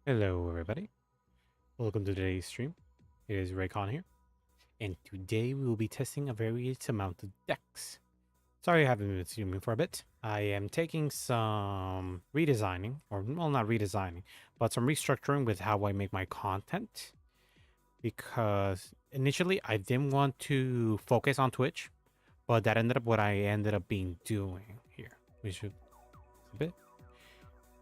Hello, everybody. Welcome to today's stream. It is Ray-Kon here, and today we will be testing a various amount of decks. Sorry I haven't been streaming for a bit. I am taking some redesigning, or well, not redesigning, but some restructuring with how I make my content. Because initially I didn't want to focus on Twitch, but that ended up what I ended up being doing here. We should a bit.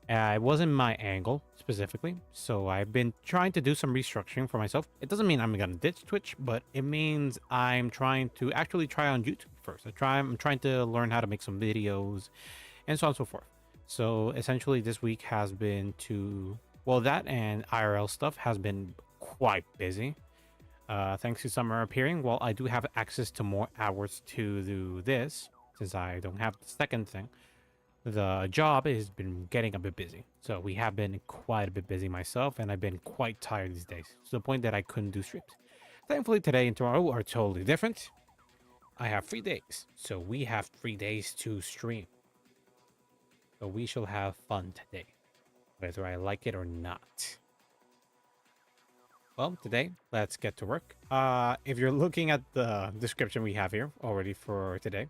It wasn't my angle specifically, so I've been trying to do some restructuring for myself. It doesn't mean I'm gonna ditch Twitch, but it means I'm trying to actually try on YouTube first. I'm trying to learn how to make some videos and so on and so forth. So essentially this week has been that and IRL stuff has been quite busy. Thanks to summer appearing, well, I do have access to more hours to do this since I don't have the second thing. The job has been getting a bit busy. So we have been quite a bit busy myself, and I've been quite tired these days to the point that I couldn't do streams. Thankfully, today and tomorrow are totally different. I have 3 days, so we have 3 days to stream. So we shall have fun today, whether I like it or not. Well, today, let's get to work. If you're looking at the description we have here already for today,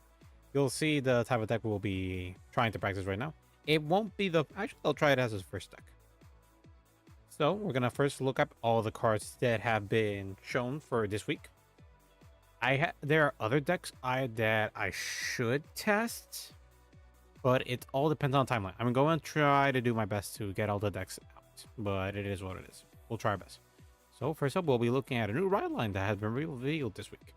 you'll see the type of deck we'll be trying to practice right now. It won't be actually, I'll try it as his first deck. So we're gonna first look up all the cards that have been shown for this week. There are other decks that I should test, but it all depends on timeline. I'm going to try to do my best to get all the decks out, but it is what it is. We'll try our best. So first up, we'll be looking at a new ride line that has been revealed this week.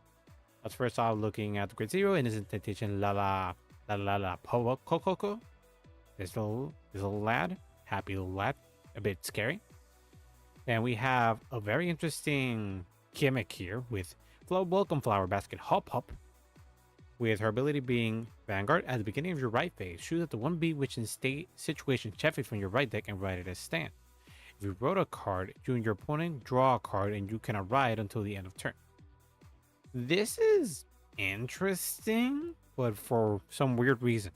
Let's first off looking at the Grade 0 and his intentation La Coco. This little lad, happy little lad, a bit scary. And we have a very interesting gimmick here with Welcome Flower Basket Hop, with her ability being Vanguard. At the beginning of your right phase, choose at the 1B which in state situation Cheffy from your right deck and write it as stand. If you wrote a card, you and your opponent draw a card and you cannot ride until the end of turn. This is interesting, but for some weird reason.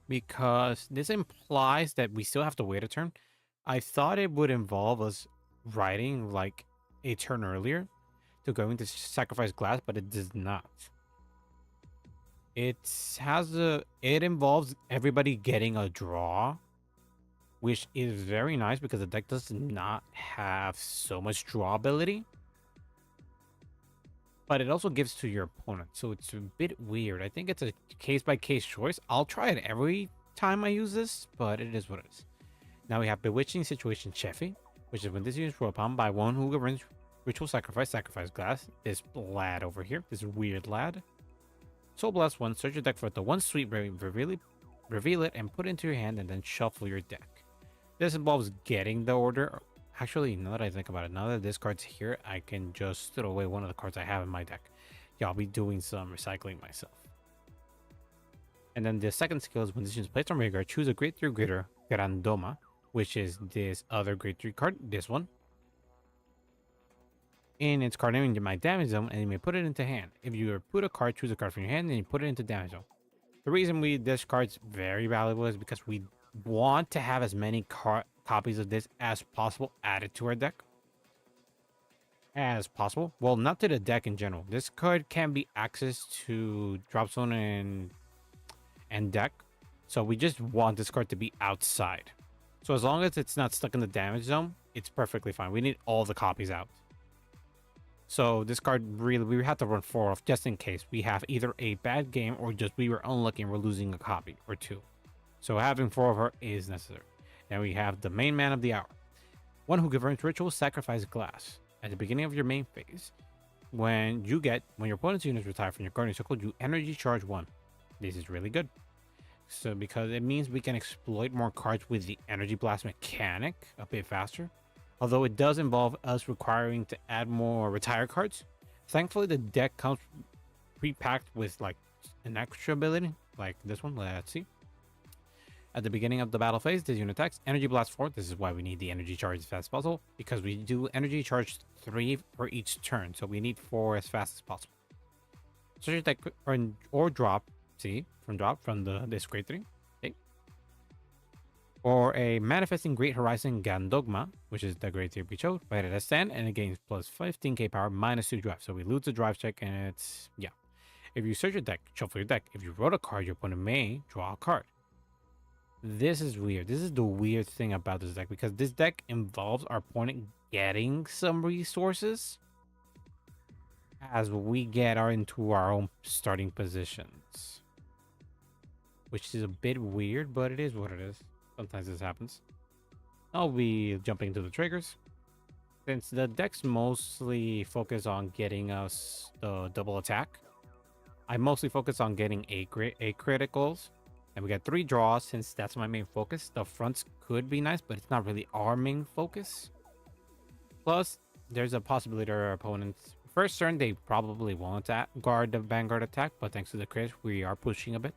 Because this implies that we still have to wait a turn. I thought it would involve us riding like a turn earlier to going to sacrifice glass, but it does not. It involves everybody getting a draw, which is very nice because the deck does not have so much draw ability. But it also gives to your opponent, so it's a bit weird. I think it's a case-by-case choice. I'll try it every time I use this, but it is what it is. Now we have Bewitching Situation Cheffy, which is when this unit is rolled upon by one who governs Ritual Sacrifice Glass. This lad over here, this weird lad. Soul Blast 1, search your deck for the one sweet, reveal it and put it into your hand and then shuffle your deck. This involves getting the order. Actually, now that I think about it, now that this card's here, I can just throw away one of the cards I have in my deck. Yeah, I'll be doing some recycling myself. And then the second skill is when this is placed on Rhaegar, choose a Grade 3 Greater Grandoma, which is this other Grade 3 card, this one. In its card name in my damage zone, and you may put it into hand. If you put a card, choose a card from your hand, and you put it into damage zone. The reason this card's very valuable is because we want to have as many copies of this as possible added to our deck as possible. Well, not to the deck in general. This card can be accessed to drop zone and deck, so we just want this card to be outside. So as long as it's not stuck in the damage zone, it's perfectly fine. We need all the copies out. So this card, really, we have to run 4 off just in case we have either a bad game or just we were unlucky and we're losing a copy or 2. So having 4 of her is necessary. Then we have the main man of the hour. One who governs Ritual Sacrifice Glass. At the beginning of your main phase, when your opponent's units retire from your guardian circle, you energy charge 1. This is really good. So because it means we can exploit more cards with the energy blast mechanic a bit faster. Although it does involve us requiring to add more retire cards. Thankfully, the deck comes pre-packed with like an extra ability, like this one. Let's see. At the beginning of the battle phase, this unit attacks Energy Blast 4. This is why we need the energy charge as fast as possible, because we do energy charge 3 for each turn, so we need 4 as fast as possible. Search your deck or drop, from this Grade 3. Okay. Or a Manifesting Great Horizon Gandogma, which is the grade 3 we chose, right at a stand, and it gains plus 15k power, minus 2 drive. So we lose the drive check, and it's, yeah. If you search your deck, shuffle your deck. If you wrote a card, your opponent may draw a card. This is weird. This is the weird thing about this deck, because this deck involves our opponent getting some resources as we get into our own starting positions, which is a bit weird, but it is what it is. Sometimes this happens. I'll be jumping into the triggers. Since the decks mostly focus on getting us the double attack, I mostly focus on getting a criticals. And we got 3 draws. Since that's my main focus, the fronts could be nice, but it's not really our main focus. Plus, there's a possibility that our opponents first turn, they probably won't guard the Vanguard attack, but thanks to the crit, we are pushing a bit.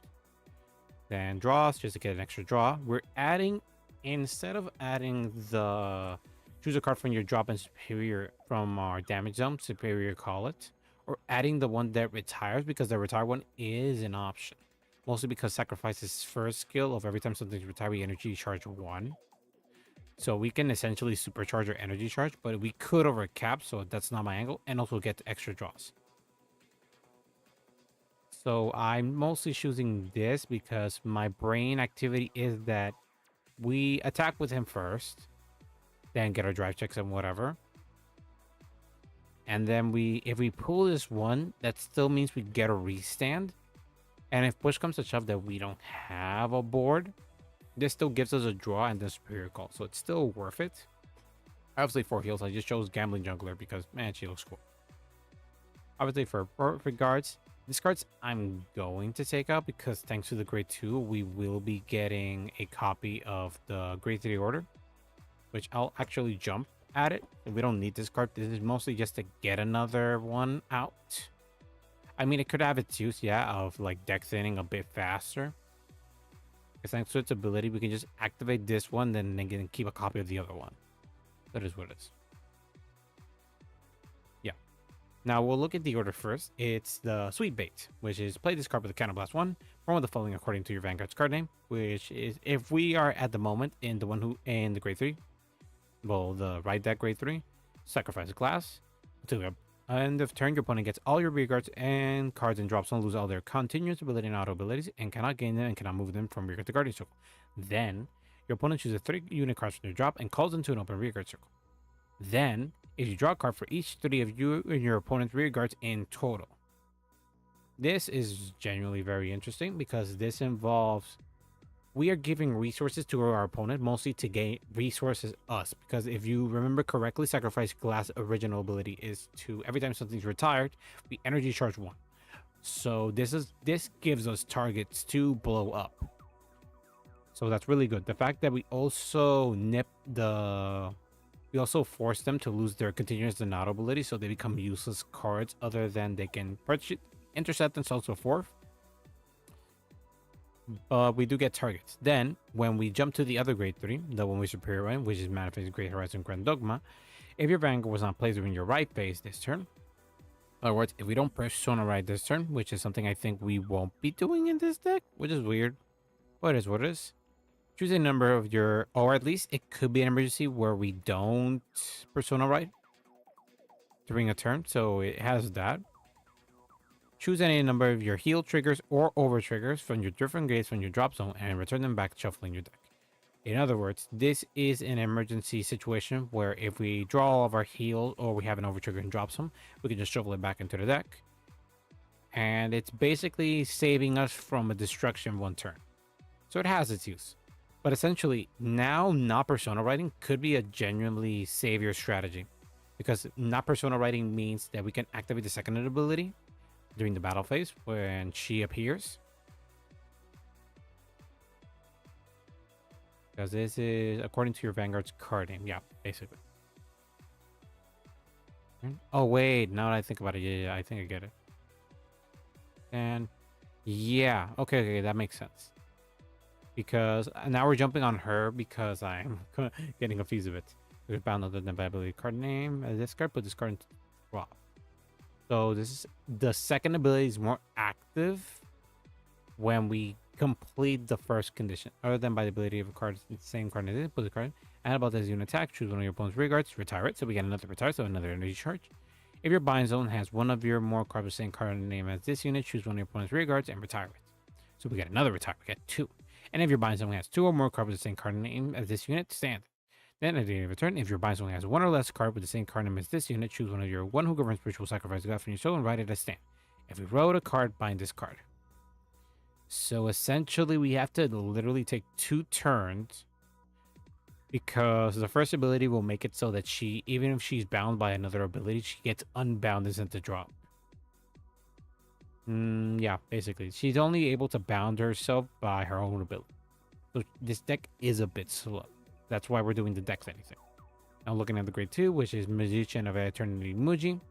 Then draws, just to get an extra draw. We're adding, instead of adding the choose a card from your drop and superior from our damage zone, superior call it, or adding the one that retires, because the retire one is an option. Mostly because sacrifices first skill of every time something's retired, we energy charge 1. So we can essentially supercharge our energy charge, but we could overcap, so that's not my angle, and also get extra draws. So I'm mostly choosing this because my brain activity is that we attack with him first, then get our drive checks and whatever. And then if we pull this one, that still means we get a restand. And if push comes to shove that we don't have a board, this still gives us a draw and then superior call. So it's still worth it. Obviously for heals, I just chose Gambling Jungler because, man, she looks cool. Obviously for regards, these cards I'm going to take out because thanks to the grade 2, we will be getting a copy of the grade 3 order, which I'll actually jump at it. We don't need this card. This is mostly just to get another one out. I mean, it could have its use, yeah, of like deck thinning a bit faster. Because thanks to its ability, we can just activate this one, then again keep a copy of the other one. That is what it is. Yeah. Now we'll look at the order first. It's the Sweet Bait, which is play this card with a Counterblast 1, from the following according to your Vanguard's card name, which is if we are at the moment in the one who in the grade 3, well, the right deck grade 3, sacrifice a class to end of turn, your opponent gets all your rear guards and cards and drops and lose all their continuous ability and auto abilities and cannot gain them and cannot move them from rear guard to guardian circle. Then your opponent chooses 3 unit cards from their drop and calls into an open rear guard circle. Then if you draw a card for each 3 of you and your opponent's rear guards in total. This is genuinely very interesting because this involves we are giving resources to our opponent mostly to gain resources us, because if you remember correctly, sacrifice glass original ability is to every time something's retired, we energy charge 1. So this gives us targets to blow up. So that's really good. The fact that we also we also force them to lose their continuous and auto ability, so they become useless cards other than they can intercept and so forth. But we do get targets. Then, when we jump to the other grade 3, the one we superior in, which is Manifest Great Horizon Grand Dogma, if your Vanguard was not placed within your right phase this turn, in other words, if we don't Persona Ride this turn, which is something I think we won't be doing in this deck, which is weird, but it is what it is. Choose a number of your, or at least it could be an emergency where we don't Persona Ride during a turn, so it has that. Choose any number of your heal triggers or over triggers from your different grades from your drop zone and return them back shuffling your deck. In other words, this is an emergency situation where if we draw all of our heals or we have an over trigger and drop some, we can just shuffle it back into the deck. And it's basically saving us from a destruction 1 turn. So it has its use. But essentially, now not Persona Writing could be a genuinely savior strategy. Because not Persona Writing means that we can activate the second ability during the battle phase when she appears. Because this is according to your Vanguard's card name. Yeah, basically. Oh, wait. Now that I think about it, yeah, I think I get it. And yeah, okay, that makes sense. Because now we're jumping on her because I'm getting confused with it. We're bound other than by ability card name. This card, put this card into drop. So this is the second ability is more active when we complete the first condition. Other than by the ability of a card, the same card as it, put the card. And about this unit attack, choose one of your opponent's rear guards, retire it. So we get another retire, so another energy charge. If your bind zone has one of your more cards with the same card name as this unit, choose one of your opponent's rear guards and retire it. So we get another retire. We get 2. And if your bind zone has 2 or more cards with the same card name as this unit, stand. Then at the end of your turn, if your bind zone has 1 or less card with the same card name as this unit, choose one of your one who governs ritual sacrifice god from your soul and write it as stand. If we wrote a card, bind this card. So essentially, we have to literally take 2 turns because the first ability will make it so that she, even if she's bound by another ability, she gets unbound and sent to drop. Yeah, basically. She's only able to bound herself by her own ability. So this deck is a bit slow. That's why we're doing the dex anything. Now looking at the grade 2, which is Magician of Eternity Muji.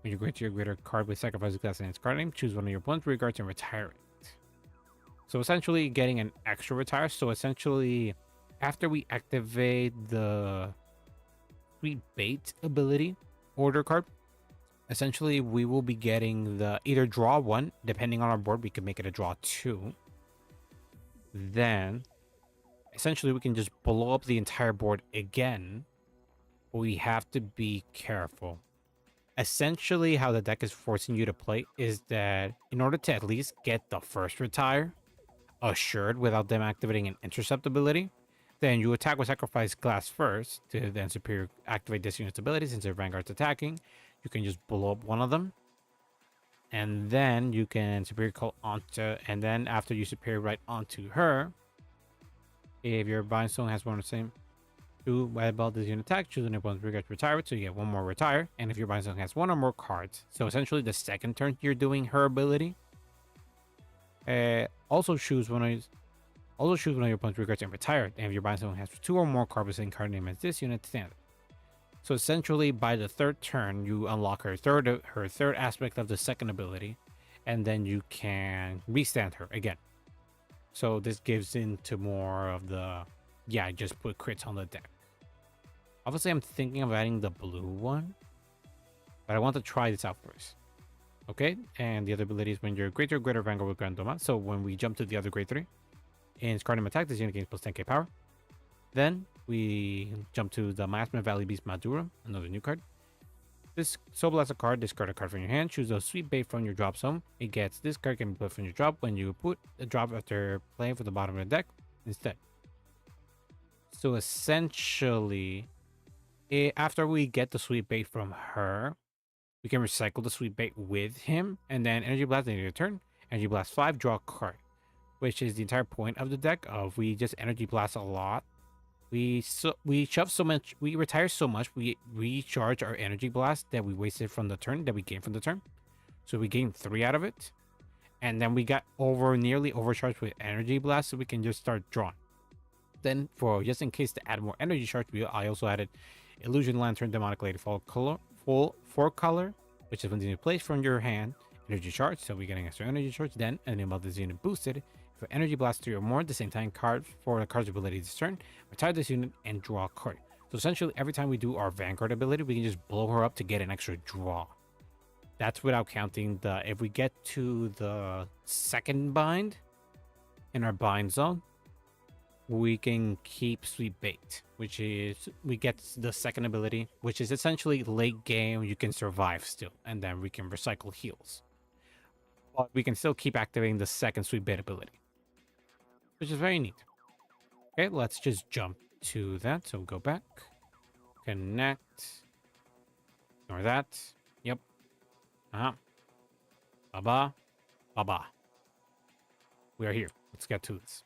When you grade to your greater card with sacrifice class in its card name, choose one of your opponent's rear guards and retire it. So essentially getting an extra retire. So essentially, after we activate the Sweet Bait ability order card, essentially we will be getting the either draw 1, depending on our board, we can make it a draw 2. Then essentially we can just blow up the entire board again. But we have to be careful. Essentially how the deck is forcing you to play is that in order to at least get the first retire assured without them activating an intercept ability, then you attack with sacrifice glass first to then superior activate this unit's ability. Since their vanguard's attacking, you can just blow up one of them, and then you can superior call onto, and then after you superior right onto her, if your bind zone has one of the same 2 about this unit attack, choose an opponent's rear guard to retire it, so you get 1 more retire. And if your bind zone has 1 or more cards, so essentially the second turn you're doing her ability, also choose one of your opponent's rear guards and retire it. And if your bind zone has 2 or more cards with the same card name as this unit, stand it. So essentially, by the third turn, you unlock her third aspect of the second ability, and then you can restand her again. So this gives into more of the, yeah, just put crits on the deck. Obviously, I'm thinking of adding the blue one, but I want to try this out first. Okay, and the other ability is when you're greater vanguard with Grand Doma. So when we jump to the other grade 3, in card name attack, this unit gains plus 10k power. Then we jump to the Maskman Valley Beast Madura, another new card. This Soul Blaster card, discard a card from your hand, choose a Sweet Bait from your drop zone. It gets this card can be put from your drop when you put a drop after playing for the bottom of the deck instead. So essentially, after we get the Sweet Bait from her, we can recycle the Sweet Bait with him, and then Energy Blast in your turn. Energy Blast 5, draw a card, which is the entire point of the deck. Of we just Energy Blast a lot. We shove so much, we retire so much, we recharge our Energy Blast that we wasted from the turn, that we gained from the turn. So we gained 3 out of it, and then we got nearly overcharged with Energy Blast, so we can just start drawing. Then, for just in case to add more energy charge, I also added Illusion Lantern, Demonic Lady, Full color, which is when you place from your hand energy charge, so we're getting extra energy charge. Then enable this unit boosted for Energy Blast 3 or more at the same time card for the card's ability this turn. Retire this unit and draw a card. So essentially, every time we do our Vanguard ability, we can just blow her up to get an extra draw. That's without counting the, if we get to the second bind in our bind zone, we can keep Sweet Bait, which is we get the second ability, which is essentially late game. You can survive still, and then we can recycle heals. But we can still keep activating the second Sweet Bait ability, which is very neat. Okay, let's just jump to that. So go back, connect, ignore that. Yep. Baba. We are here. Let's get to this.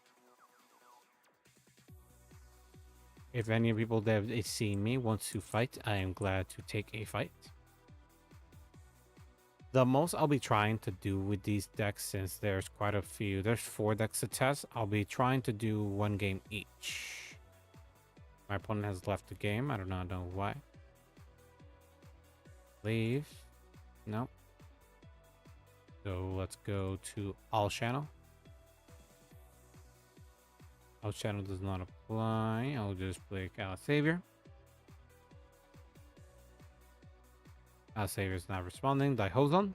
If any people that have seen me wants to fight, I am glad to take a fight. The most I'll be trying to do with these decks, since there's quite a few, there's 4 decks to test, I'll be trying to do 1 game each. My opponent has left the game. I do not know why. Leave. No. So let's go to all channel. All channel does not apply. I'll just click Out Savior. Out Savior is not responding. Daihozan.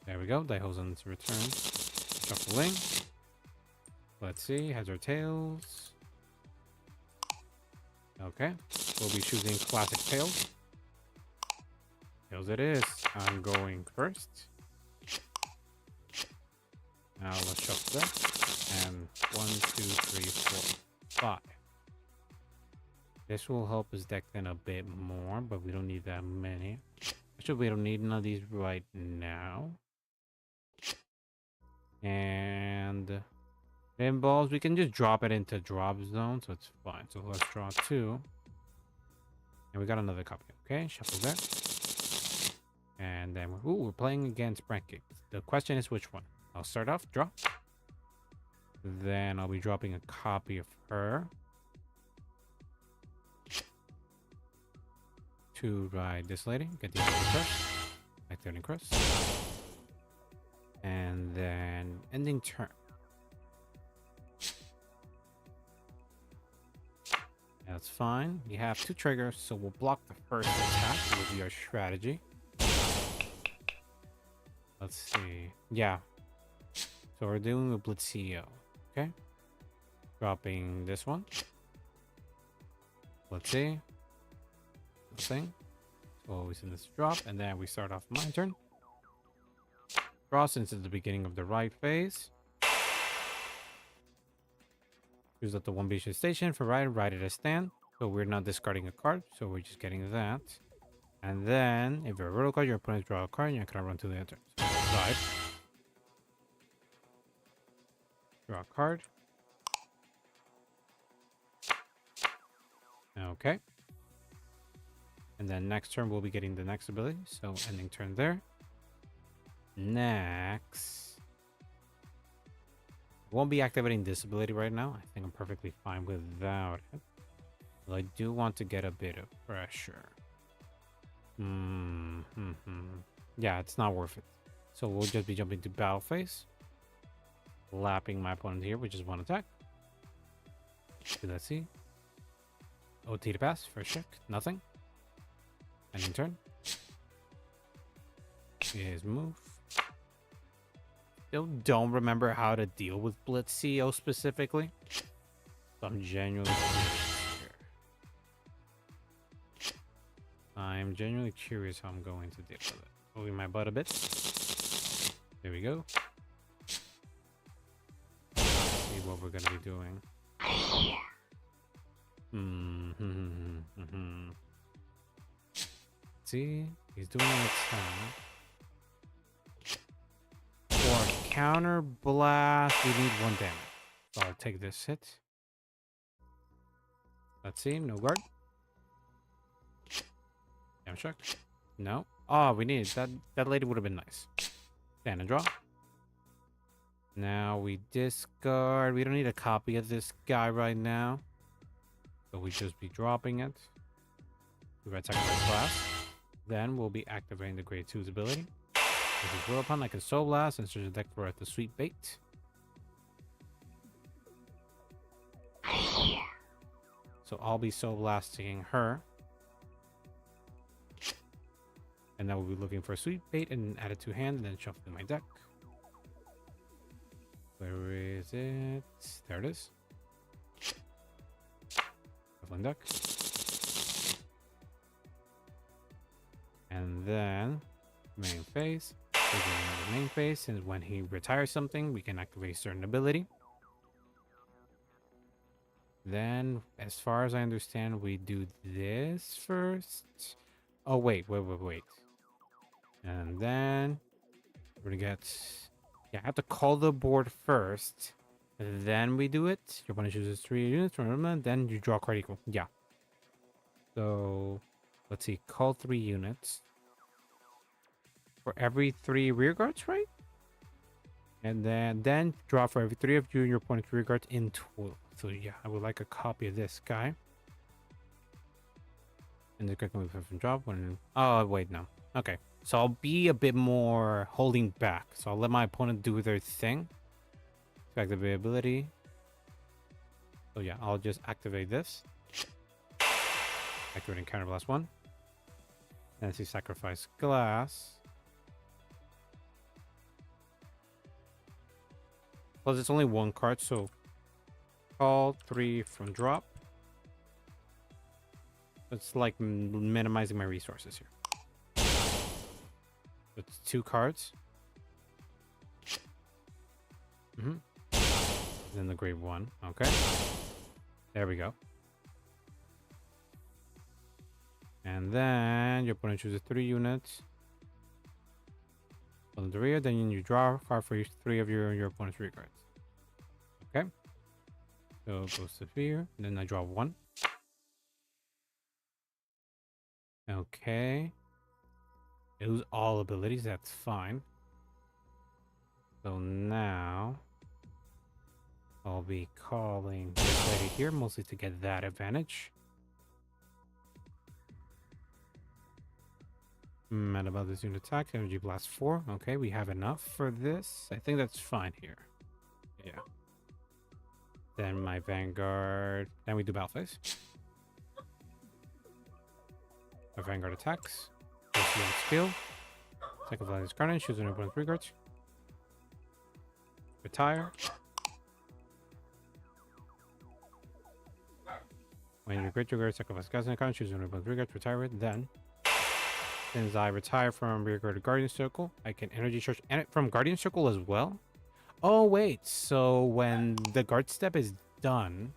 There we go. Daihozan's returned. Shuffling. Let's see, heads or tails. Okay, we'll be choosing classic tails. Tails it is. I'm going first. Now let's shuffle that. And 1, 2, 3, 4, 5. This will help us deck in a bit more, but we don't need that many. Actually, we don't need none of these right now. And pinballs, we can just drop it into drop zone, so it's fine. So let's draw 2. And we got another copy. Okay, shuffle that. And then we're playing against Frankie. The question is which one? I'll start off, draw. Then I'll be dropping a copy of her. To ride this lady. Get the crush. Activating crush. And then ending turn. That's fine. You have 2 triggers, so we'll block the first attack. Will be our strategy. Let's see. Yeah. So we're doing a Blitzio. Okay. Dropping this one. Let's see. This thing. So always in this drop, and then we start off my turn. Draw since it's the beginning of the right phase. Choose up the 1 bishop station for ride it as stand. So we're not discarding a card, so we're just getting that. And then, if you're a roll card, your opponent draw a card, and you can run to the end turn. So ride. Draw a card. Okay. And then next turn, we'll be getting the next ability. So ending turn there. Next. Won't be activating this ability right now. I think I'm perfectly fine without it. But I do want to get a bit of pressure. Yeah, it's not worth it. So we'll just be jumping to battle phase. Lapping my opponent here, which is 1 attack. Let's see. OT to pass, first check, nothing. Ending turn. His move. Still don't remember how to deal with Blitzio specifically. So I'm genuinely curious here. I'm genuinely curious how I'm going to deal with it. Moving my butt a bit. There we go. Let's see what we're gonna be doing. See, he's doing an attack. For counter blast, we need 1 damage. So I'll take this hit. Let's see, no guard. Damn shock. No. Oh, we need that. That lady would have been nice. Stand and draw. Now we discard. We don't need a copy of this guy right now. So we just be dropping it. We red sacrifice blast. Then we'll be activating the grade 2's ability. This is roll upon like a soul blast and search the deck for the sweet bait. So I'll be soul blasting her. And then we'll be looking for a sweet bait and add it to hand and then shuffle my deck. Where is it? There it is. Shuffling deck. And then main phase. The main phase, and when he retires something, we can activate a certain ability. Then, as far as I understand, we do this first. Oh, wait. And then we're gonna get... Yeah, I have to call the board first. Then we do it. Your opponent chooses 3 units, remember? Then you draw a card equal. Yeah. So, let's see. Call 3 units. For every 3 rear guards, right? And then draw for every 3 of you and your opponent's rear guards in total. So yeah, I would like a copy of this guy. And the quick move from drop when... Oh, wait, no. Okay. So I'll be a bit more holding back. So I'll let my opponent do their thing. To activate ability. So yeah, I'll just activate this. Activating counterblast 1. And see sacrifice glass. Plus, it's only one card, so call 3 from drop. It's like minimizing my resources here. It's 2 cards. Then the grave 1. Okay. There we go. And then your opponent chooses 3 units. On the rear, then you draw a card for each 3 of your opponent's rear cards. Okay. So it goes to here. Then I draw 1. Okay. Lose all abilities. That's fine. So now I'll be calling this lady here, mostly to get that advantage. And about this unit attack, energy blast 4. Okay, we have enough for this. I think that's fine here. Yeah. Then my Vanguard. Then we do battle phase. My Vanguard attacks. Skill. Sacrifice this card and choose an opponent's 3 cards. Retire. When you create your guard, sacrifice cards in the card, choose one of 3 cards, retire it. Then, since I retire from rear guard to Guardian Circle, I can energy charge and from Guardian Circle as well. Oh wait, so when the guard step is done,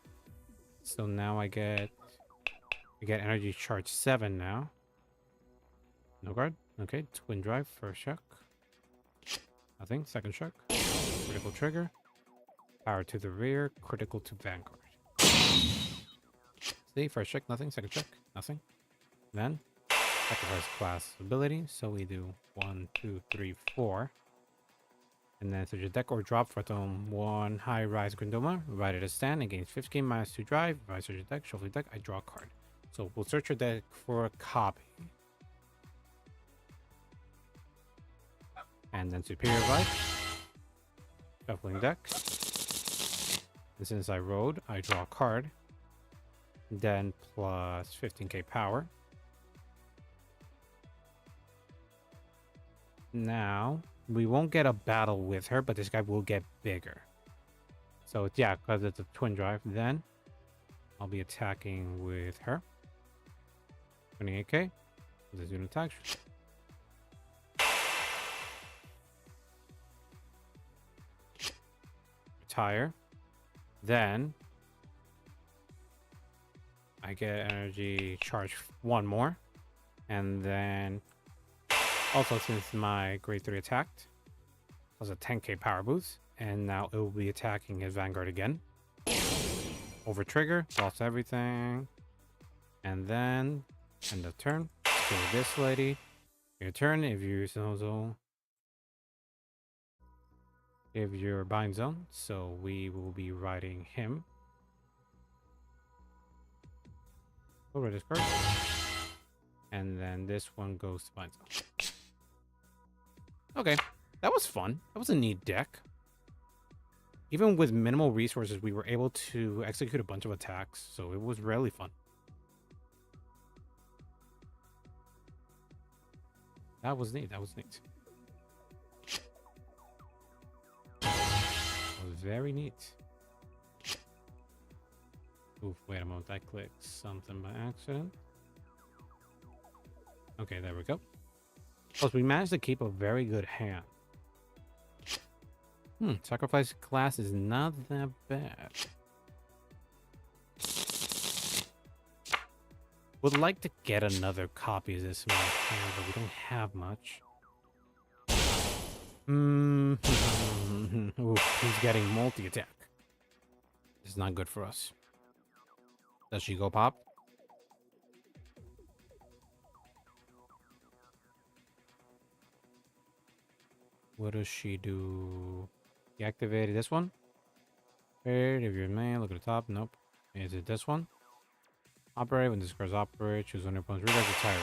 so now I get energy charge 7 now. No guard. Okay, twin drive, first shock. Nothing, second shock. Critical trigger. Power to the rear, critical to Vanguard. See, first check, nothing. Second check, nothing. Then, sacrifice class ability. So we do 1, 2, 3, 4. And then search your deck or drop Phantom 1 high rise Grindoma. Write it as stand and gains 15 minus 2 drive. If I search your deck, shuffle your deck, I draw a card. So we'll search your deck for a copy. And then Superior Life. Shuffling deck. And since I rode, I draw a card. Then plus 15k power. Now, we won't get a battle with her, but this guy will get bigger. So, yeah, because it's a twin drive. Then, I'll be attacking with her. 28k. This unit attack. Retire. Then, I get energy charge 1 more. And then, also since my grade 3 attacked, was a 10k power boost. And now it will be attacking his Vanguard again. Over trigger, lost everything. And then, end of turn. Kill this lady. Your turn if you if you're bind zone. So we will be riding him. Over this card. And then this one goes to bind zone. Okay, that was fun. That was a neat deck. Even with minimal resources, we were able to execute a bunch of attacks, so it was really fun. That was neat. That was neat. That was very neat. Oof, wait a moment. I clicked something by accident. Okay, there we go. Plus, we managed to keep a very good hand. Sacrifice class is not that bad. Would like to get another copy of this in my hand, but we don't have much. Ooh, he's getting multi-attack. This is not good for us. Does she go pop? What does she do? Deactivated this one. If you're man, look at the top. Nope. Is it this one? Operate. When this card's operate, choose one of your opponent's rear guards, retire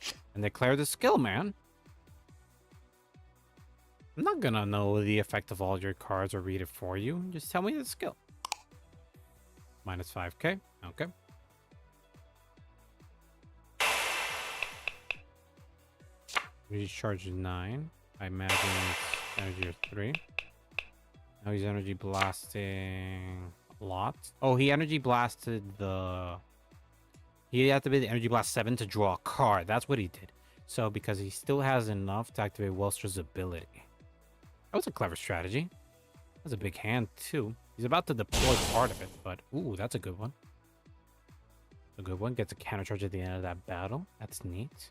it. And declare the skill, man. I'm not gonna know the effect of all your cards or read it for you. Just tell me the skill. Minus 5k. Okay. Recharge 9. I imagine it's Energy 3. Now he's energy blasting a lot. Oh, he energy blasted the... He activated the Energy Blast 7 to draw a card. That's what he did. So, because he still has enough to activate Welstra's ability. That was a clever strategy. That's a big hand, too. He's about to deploy part of it, but... Ooh, that's a good one. A good one. Gets a counter charge at the end of that battle. That's neat.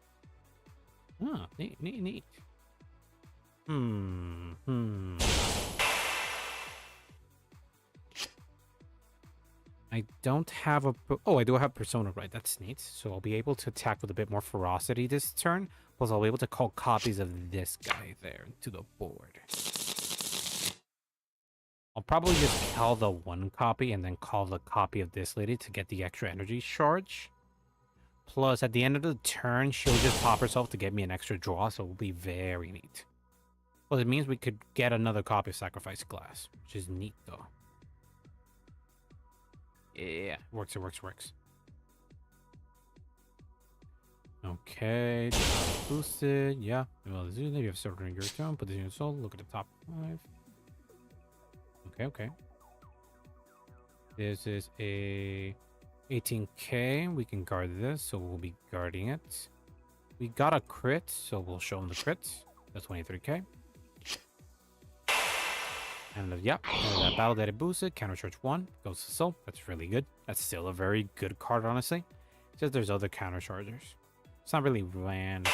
Ah, neat. I don't have a... Oh, I do have Persona right. That's neat. So I'll be able to attack with a bit more ferocity this turn. Plus, I'll be able to call copies of this guy there to the board. I'll probably just call the one copy and then call the copy of this lady to get the extra energy charge. Plus, at the end of the turn, she'll just pop herself to get me an extra draw, so it will be very neat. Well, it means we could get another copy of Sacrifice Glass, which is neat, though. Yeah, works. Okay, boosted. Yeah, well, you have started in your turn. Put this in your soul. Look at the top 5. Okay. This is a 18k. We can guard this, so we'll be guarding it. We got a crit, so we'll show him the crit. That's 23k. And yeah, that battle that it boosted, counter charge 1, goes to soul. That's really good. That's still a very good card, honestly. It's just there's other counter chargers. It's not really random.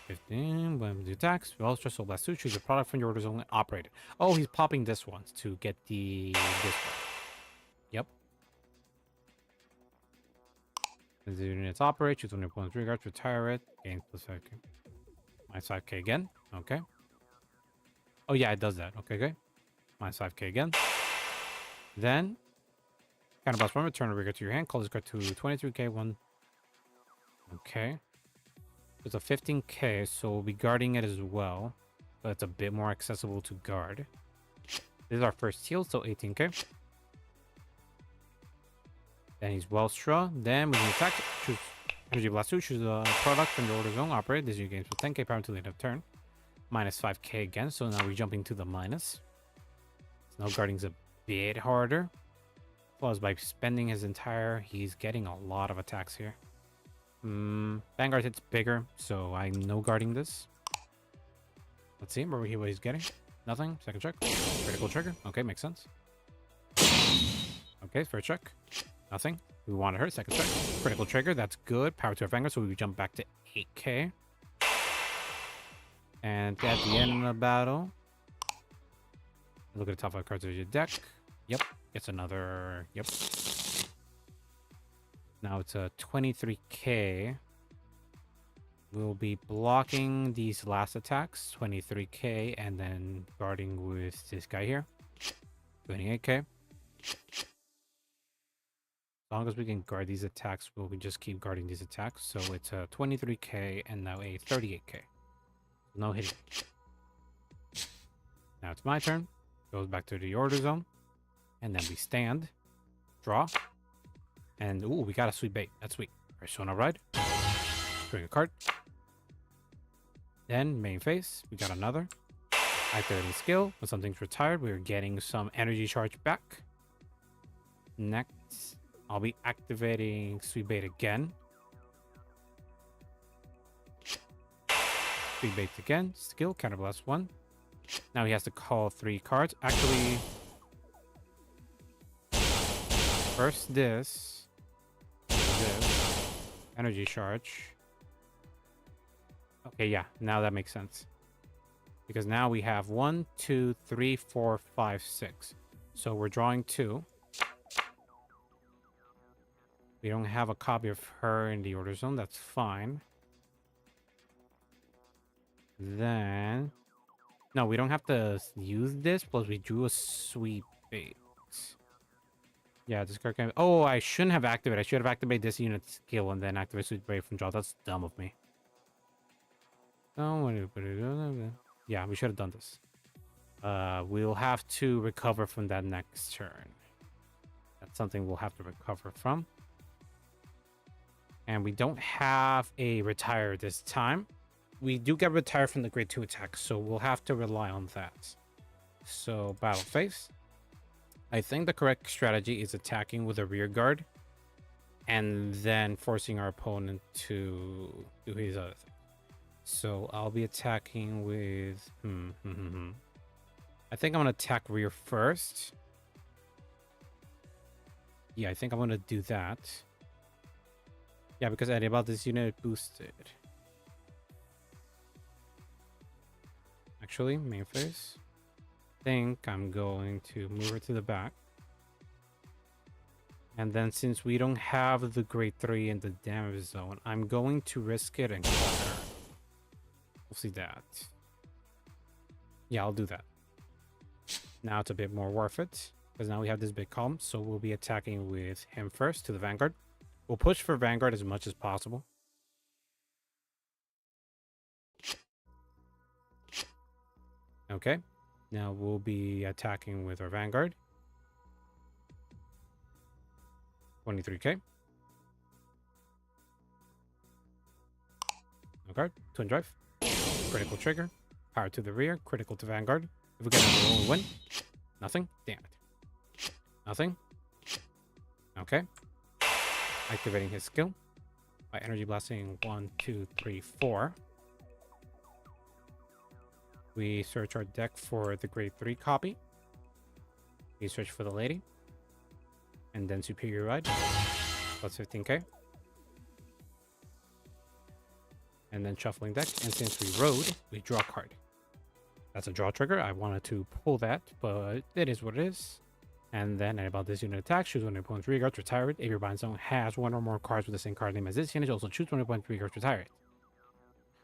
15, when the attacks, well, stress soul blast 2, choose a product from your order zone and operate it. Oh, he's popping this one to get this one. Yep. As the units operate, choose one of your opponent's regards, retire it, gain plus 5k. Minus 5k again. Okay. Oh, yeah, it does that. Okay. Minus 5k again. Then, counter blast 1, return a regard to your hand, call this card to 23k, 1. Okay. It's a 15k, so we'll be guarding it as well. But it's a bit more accessible to guard. This is our first heal, so 18k. Then he's Welstra. Then we can attack. Choose Energy Blast 2. Choose a product from your order zone. Operate. This is your games with 10k power until the end of turn. Minus 5k again, so now we're jumping to the minus. So now guarding's a bit harder. Plus, by spending his entire... He's getting a lot of attacks here. Vanguard hits bigger, so I know guarding this. Let's see what he's getting. Nothing. Second check. Critical trigger. Okay, makes sense. Okay, first check. Nothing. We wanted her. Second check. Critical trigger. That's good. Power to our Vanguard, so we jump back to 8k. And at the end of the battle, look at the top 5 cards of your deck. Yep. Gets another... Yep. Now it's a 23k. We'll be blocking these last attacks, 23k, and then guarding with this guy here, 28k. As long as we can guard these attacks, we'll just keep guarding these attacks. So it's a 23k and now a 38k. No hitting. Now it's my turn. Goes back to the order zone. And then we stand. Draw. And, ooh, we got a sweet bait. That's sweet. Persona Ride. Drawing a card. Then, main phase. We got another. Activating skill. When something's retired, we're getting some energy charge back. Next, I'll be activating sweet bait again. Sweet bait again. Skill. Counterblast 1. Now he has to call 3 cards. Actually, first this. Energy charge. Okay, yeah, now that makes sense. Because now we have 1, 2, 3, 4, 5, 6. So we're drawing 2. We don't have a copy of her in the order zone. That's fine. Then... No, we don't have to use this. Plus, we drew a sweet bait. Yeah, this card can... Oh, I shouldn't have activated. I should have activated this unit skill and then activate Sweet Bait from draw. That's dumb of me. Yeah, we should have done this. We'll have to recover from that next turn. That's something we'll have to recover from. And we don't have a retire this time. we do get retired from the grade 2 attack, so we'll have to rely on that. So battle phase. I think the correct strategy is attacking with a rear guard and then forcing our opponent to do his other thing. So I'll be attacking with I think I'm gonna attack rear first. Yeah, I think I'm gonna do that. Yeah, because I about this unit boosted. Actually, main phase. I think I'm going to move her to the back. And then since we don't have the grade 3 in the damage zone, I'm going to risk it and cut her. We'll see that. Yeah, I'll do that. Now it's a bit more worth it, because now we have this big column, so we'll be attacking with him first to the Vanguard. We'll push for Vanguard as much as possible. Okay, now we'll be attacking with our Vanguard. 23k. Vanguard, twin drive. Critical trigger. Power to the rear, critical to Vanguard. If we get a roll, we win. Nothing? Damn it. Nothing? Okay. Activating his skill by energy blasting 1, 2, 3, 4. We search our deck for the grade 3 copy. We search for the lady. And then superior ride. Plus 15k. And then shuffling deck. And since we rode, we draw a card. That's a draw trigger. I wanted to pull that, but it is what it is. And then at about this unit attack, choose one of your opponent's rear guards, retire it. If your bind zone has one or more cards with the same card name as this unit, also choose one of your opponent's rear guards, retire it.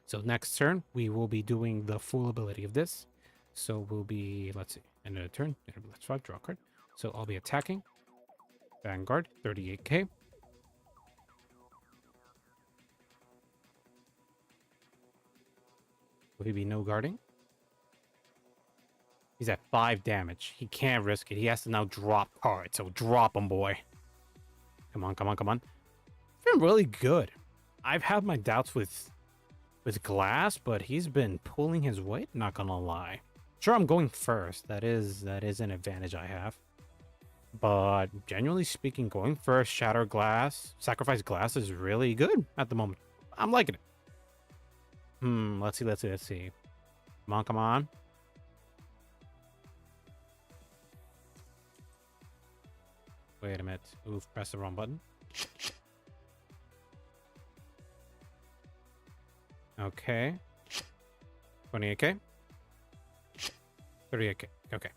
So next turn, we will be doing the full ability of this. So we'll be, let's see, end of the turn, let's draw a card. So I'll be attacking. Vanguard, 38k. Will he be no guarding? He's at 5 damage. He can't risk it. He has to now drop cards. So drop him, boy. Come on, come on, come on. It's been really good. I've had my doubts with Glass, but he's been pulling his weight, not gonna lie. Sure, I'm going first. That is an advantage I have. But genuinely speaking, going first, shatter glass, sacrifice glass is really good at the moment. I'm liking it. Let's see. Come on, come on. Wait a minute. Oof, press the wrong button. Okay. 28k. 38k. Okay.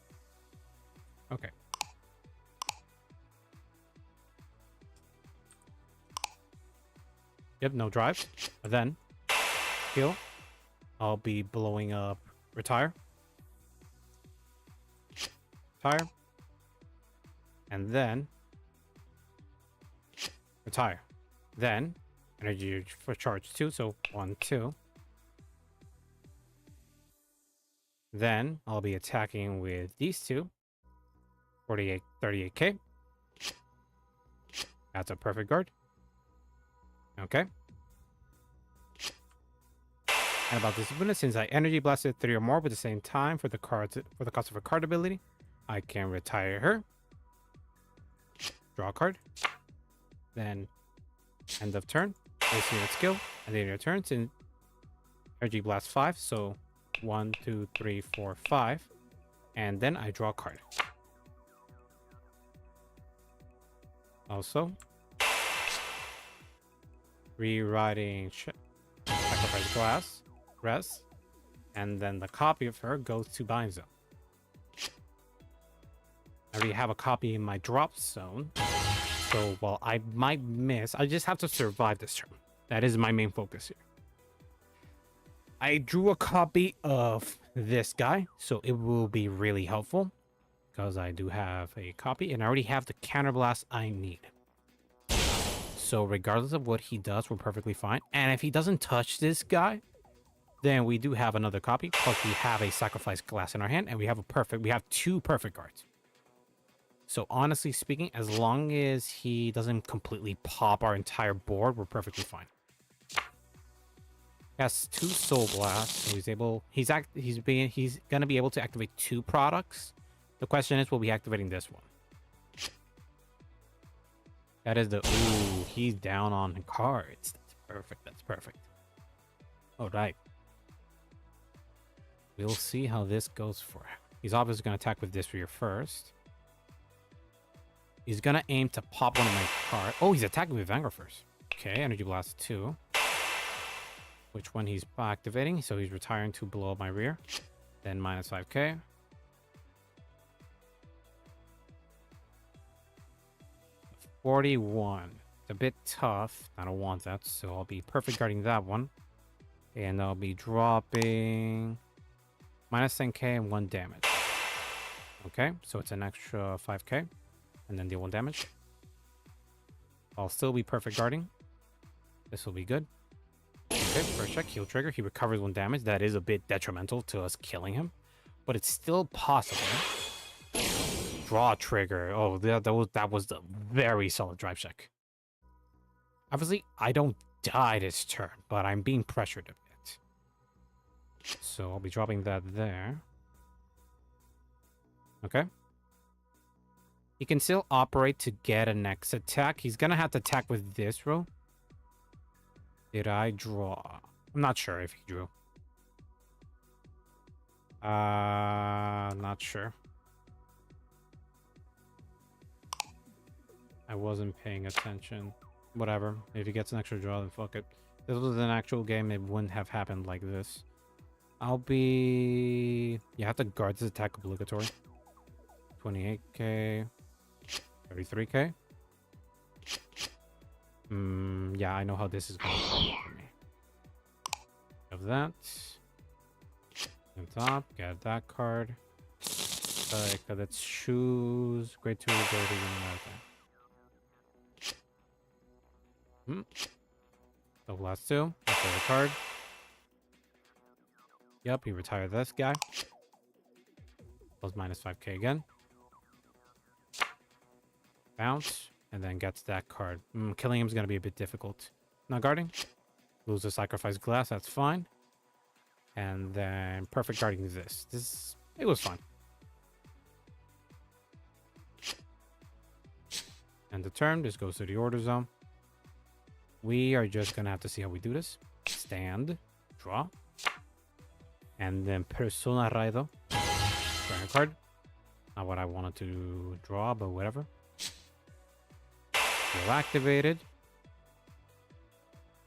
Okay. Yep, no drives. But then, kill. I'll be blowing up. Retire. Retire. And then retire. Then energy for charge 2, so 1, 2. Then I'll be attacking with these two. 38k. That's a perfect guard. Okay. And about this bonus, since I energy blasted 3 or more with the same time for the cards for the cost of a card ability, I can retire her. Draw a card. Then end of turn. Place unit skill. And then your turn. Since energy blast 5. So 1, 2, 3, 4, 5. And then I draw a card. Also, rewriting sacrifice glass, rest, and then the copy of her goes to bind zone. I already have a copy in my drop zone, so while I might miss, I just have to survive this turn. That is my main focus here. I drew a copy of this guy, so it will be really helpful because I do have a copy and I already have the counterblast I need. So regardless of what he does, we're perfectly fine. And if he doesn't touch this guy, then we do have another copy. Plus we have a sacrifice glass in our hand and we have 2 perfect cards. So honestly speaking, as long as he doesn't completely pop our entire board, we're perfectly fine. Has 2 Soul Blasts, so he's gonna be able to activate 2 products. The question is, will be activating this one? That is the ooh, he's down on cards. That's perfect. That's perfect. All right. We'll see how this goes for him. He's obviously gonna attack with this rear first. He's gonna aim to pop one of my cards. Oh, he's attacking with Vanguard first. Okay, Energy Blast 2. Which one he's activating? So he's retiring to blow up my rear. Then minus 5k. $41. It's a bit tough. I don't want that, so I'll be perfect guarding that one. And I'll be dropping minus 10k and 1 damage. Okay, so it's an extra 5k. And then deal 1 damage. I'll still be perfect guarding. This will be good. Okay, first check, heal trigger. He recovers 1 damage. That is a bit detrimental to us killing him. But it's still possible. Draw trigger. Oh, that was the very solid drive check. Obviously, I don't die this turn, but I'm being pressured a bit. So I'll be dropping that there. Okay. He can still operate to get a next attack. He's gonna have to attack with this row. Did I draw? I'm not sure if he drew. Not sure. I wasn't paying attention. Whatever. If he gets an extra draw, then fuck it. If this was an actual game, it wouldn't have happened like this. I'll be... You have to guard this attack obligatory. 28k. 33k. Yeah, I know how this is going to go for me. Of that. On top, get that card. That's shoes. Grade 2, grade 3, So last 2. That's the card. Yep, he retired this guy. Plus minus 5k again. Bounce. And then gets that card. Killing him is going to be a bit difficult. Not guarding. Lose the sacrifice glass. That's fine. And then perfect guarding this. It was fun. And the turn. This goes to the order zone. We are just going to have to see how we do this. Stand. Draw. And then Persona Raido. Drawing a card. Not what I wanted to draw, but whatever. Activated.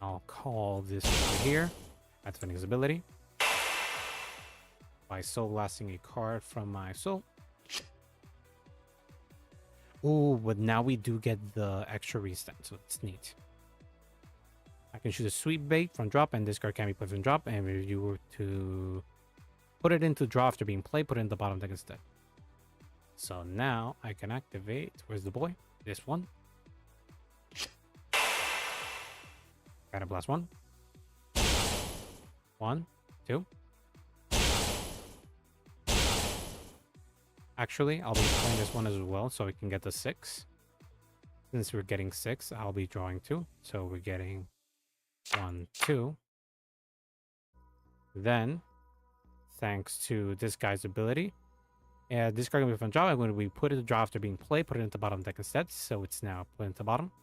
I'll call this right here. Activating his ability. By soul blasting a card from my soul. Ooh, but now we do get the extra restand, so it's neat. I can choose a sweep bait from drop, and this card can be played from drop. And if you were to put it into draw after being played, put it in the bottom deck instead. So now I can activate. Where's the boy? This one. Gotta blast 1. 1, 2. Actually, I'll be playing this one as well, so we can get the 6. Since we're getting 6, I'll be drawing 2. So we're getting 1, 2. Then, thanks to this guy's ability, this card can be from draw. I'm going to be put it to draw after being played, put it into bottom deck instead. So it's now put into bottom.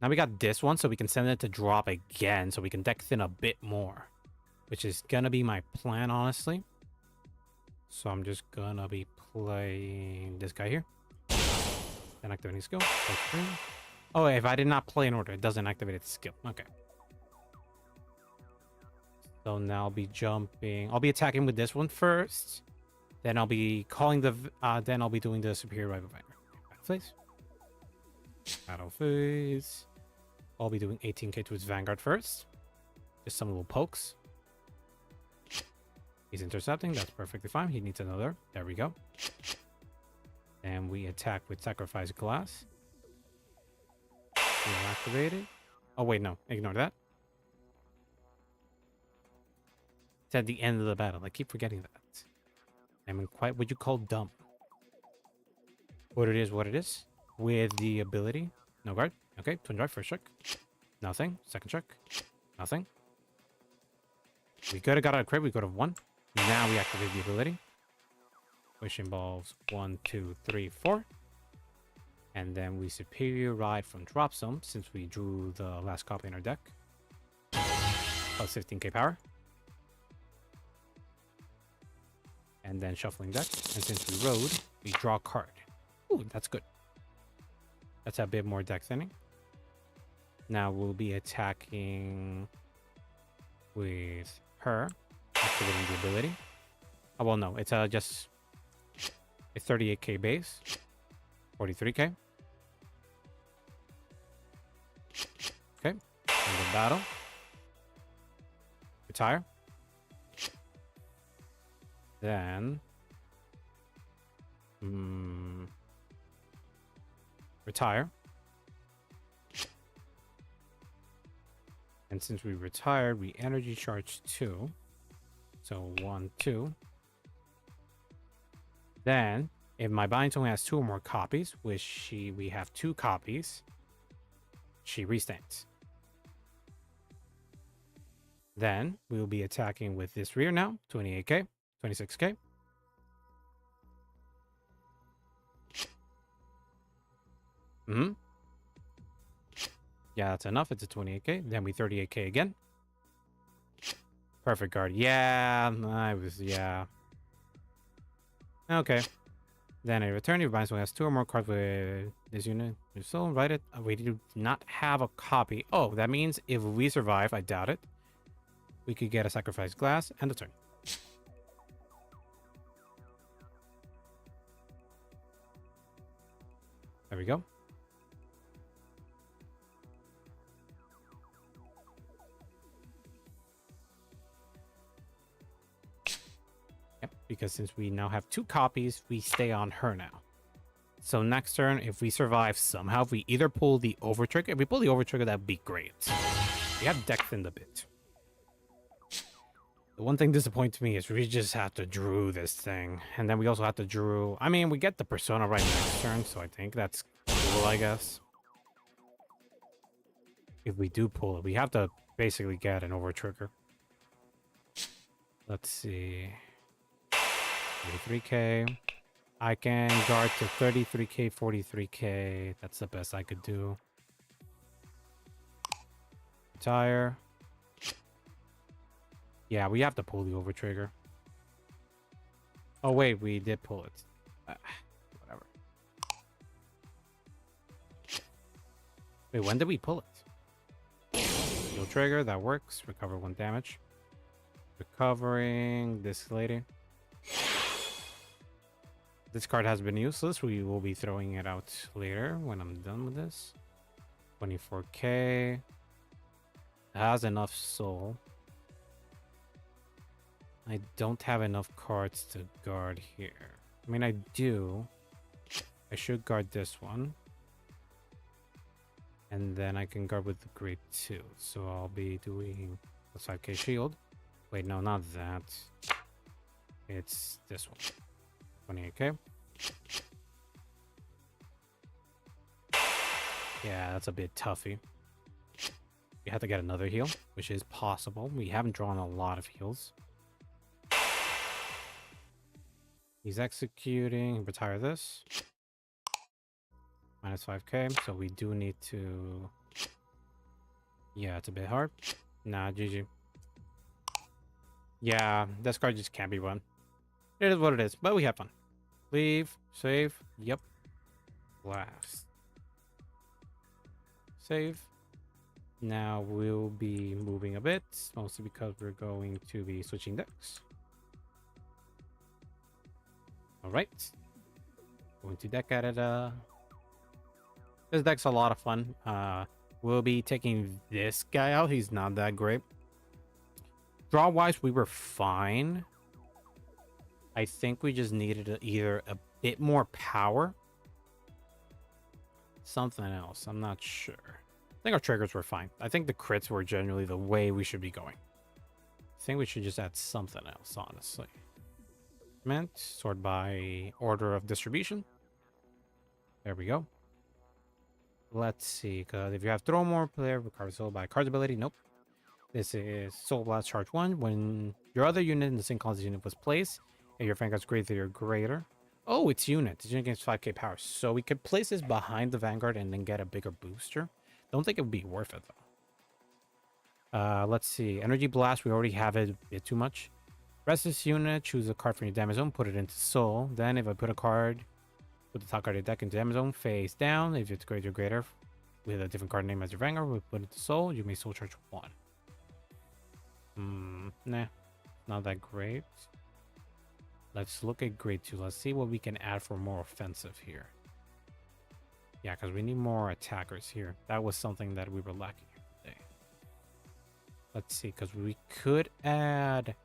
Now we got this one, so we can send it to drop again, so we can deck thin a bit more. Which is gonna be my plan, honestly. So I'm just gonna be playing this guy here. Then activating skill. Oh, if I did not play in order, it doesn't activate its skill. Okay. So now I'll be jumping. I'll be attacking with this one first. Then I'll be calling the... then I'll be doing the superior rival Vanguard. Battle phase. Battle phase. I'll be doing 18k to his Vanguard first. Just some little pokes. He's intercepting. That's perfectly fine. He needs another. There we go. And we attack with Sacrifice Glass. We'll activate it. Oh, wait, no. Ignore that. It's at the end of the battle. I keep forgetting that. I'm quite what you call dumb. What it is, what it is. With the ability. No guard. Okay, twin drive, first check. Nothing. Second check. Nothing. We could have got a crit. We could have won. Now we activate the ability, which involves 1, 2, 3, 4. And then we superior ride from drop zone since we drew the last copy in our deck. Plus 15k power. And then shuffling deck. And since we rode, we draw a card. Ooh, that's good. That's a bit more deck thinning. Now we'll be attacking with her, activating the ability. Oh, well, no, it's just a 38k base, 43k. Okay, end of battle. Retire. Then, retire. And since we retired, we energy charge 2. So 1, 2. Then, if my bind only has 2 or more copies, which we have 2 copies, she restands. Then we will be attacking with this rear now, 28k, 26k. Yeah, that's enough. It's a 28k. Then we 38k again. Perfect guard. Yeah, yeah. Okay. Then a return. Your bind has 2 or more cards with this unit. You're still invited. We do not have a copy. Oh, that means if we survive, I doubt it, we could get a sacrifice glass and a turn. There we go. Because since we now have 2 copies, we stay on her now. So next turn, if we survive somehow, if we either pull the over trigger. If we pull the over trigger, that'd be great. We have deck thinned a bit. The one thing disappoints me is we just have to drew this thing. And then we also have to drew. I mean, we get the persona right next turn, so I think that's cool, I guess. If we do pull it, we have to basically get an over trigger. Let's see. 33k. I can guard to 33k, 43k. That's the best I could do. Retire. Yeah, we have to pull the over trigger. Oh wait, we did pull it. Whatever. Wait, when did we pull it? Heal trigger, that works. Recover 1 damage. Recovering this lady. This card has been useless. We will be throwing it out later when I'm done with this. 24k. It has enough soul. I don't have enough cards to guard here. I mean, I do. I should guard this one. And then I can guard with the grade 2. So I'll be doing a 5k shield. Wait, no, not that. It's this one. 28k. Yeah, that's a bit toughy. We have to get another heal, which is possible. We haven't drawn a lot of heals. He's executing. Retire this. Minus 5k. So we do need to... Yeah, it's a bit hard. Nah, GG. Yeah, this card just can't be run. It is what it is, but we have fun. Leave. Save. Yep. Blast. Save. Now we'll be moving a bit, mostly because we're going to be switching decks. Alright. Going to deck edit. This deck's a lot of fun. We'll be taking this guy out. He's not that great. Draw wise, we were fine. I think we just needed either a bit more power. Something else. I'm not sure. I think our triggers were fine. I think the crits were generally the way we should be going. I think we should just add something else, honestly. Meant sort by order of distribution. There we go. Let's see, because if you have throw more, player recovers soul by card's ability. Nope. This is Soul Blast Charge 1. When your other unit in the same class unit was placed, and your Vanguard's greater or greater. Oh, it's unit. This unit gains 5k power. So we could place this behind the Vanguard and then get a bigger booster. Don't think it would be worth it, though. Let's see. Energy Blast, we already have it a bit too much. Rest this unit, choose a card from your damage zone, put it into Soul. Then if I put a card, put the top card of the deck into damage zone, face down. If it's greater or greater, with a different card name as your Vanguard, we put it into Soul. You may Soul Charge 1. Nah, not that great. Let's look at grade 2. Let's see what we can add for more offensive here. Yeah, because we need more attackers here. That was something that we were lacking here today. Let's see, because we could add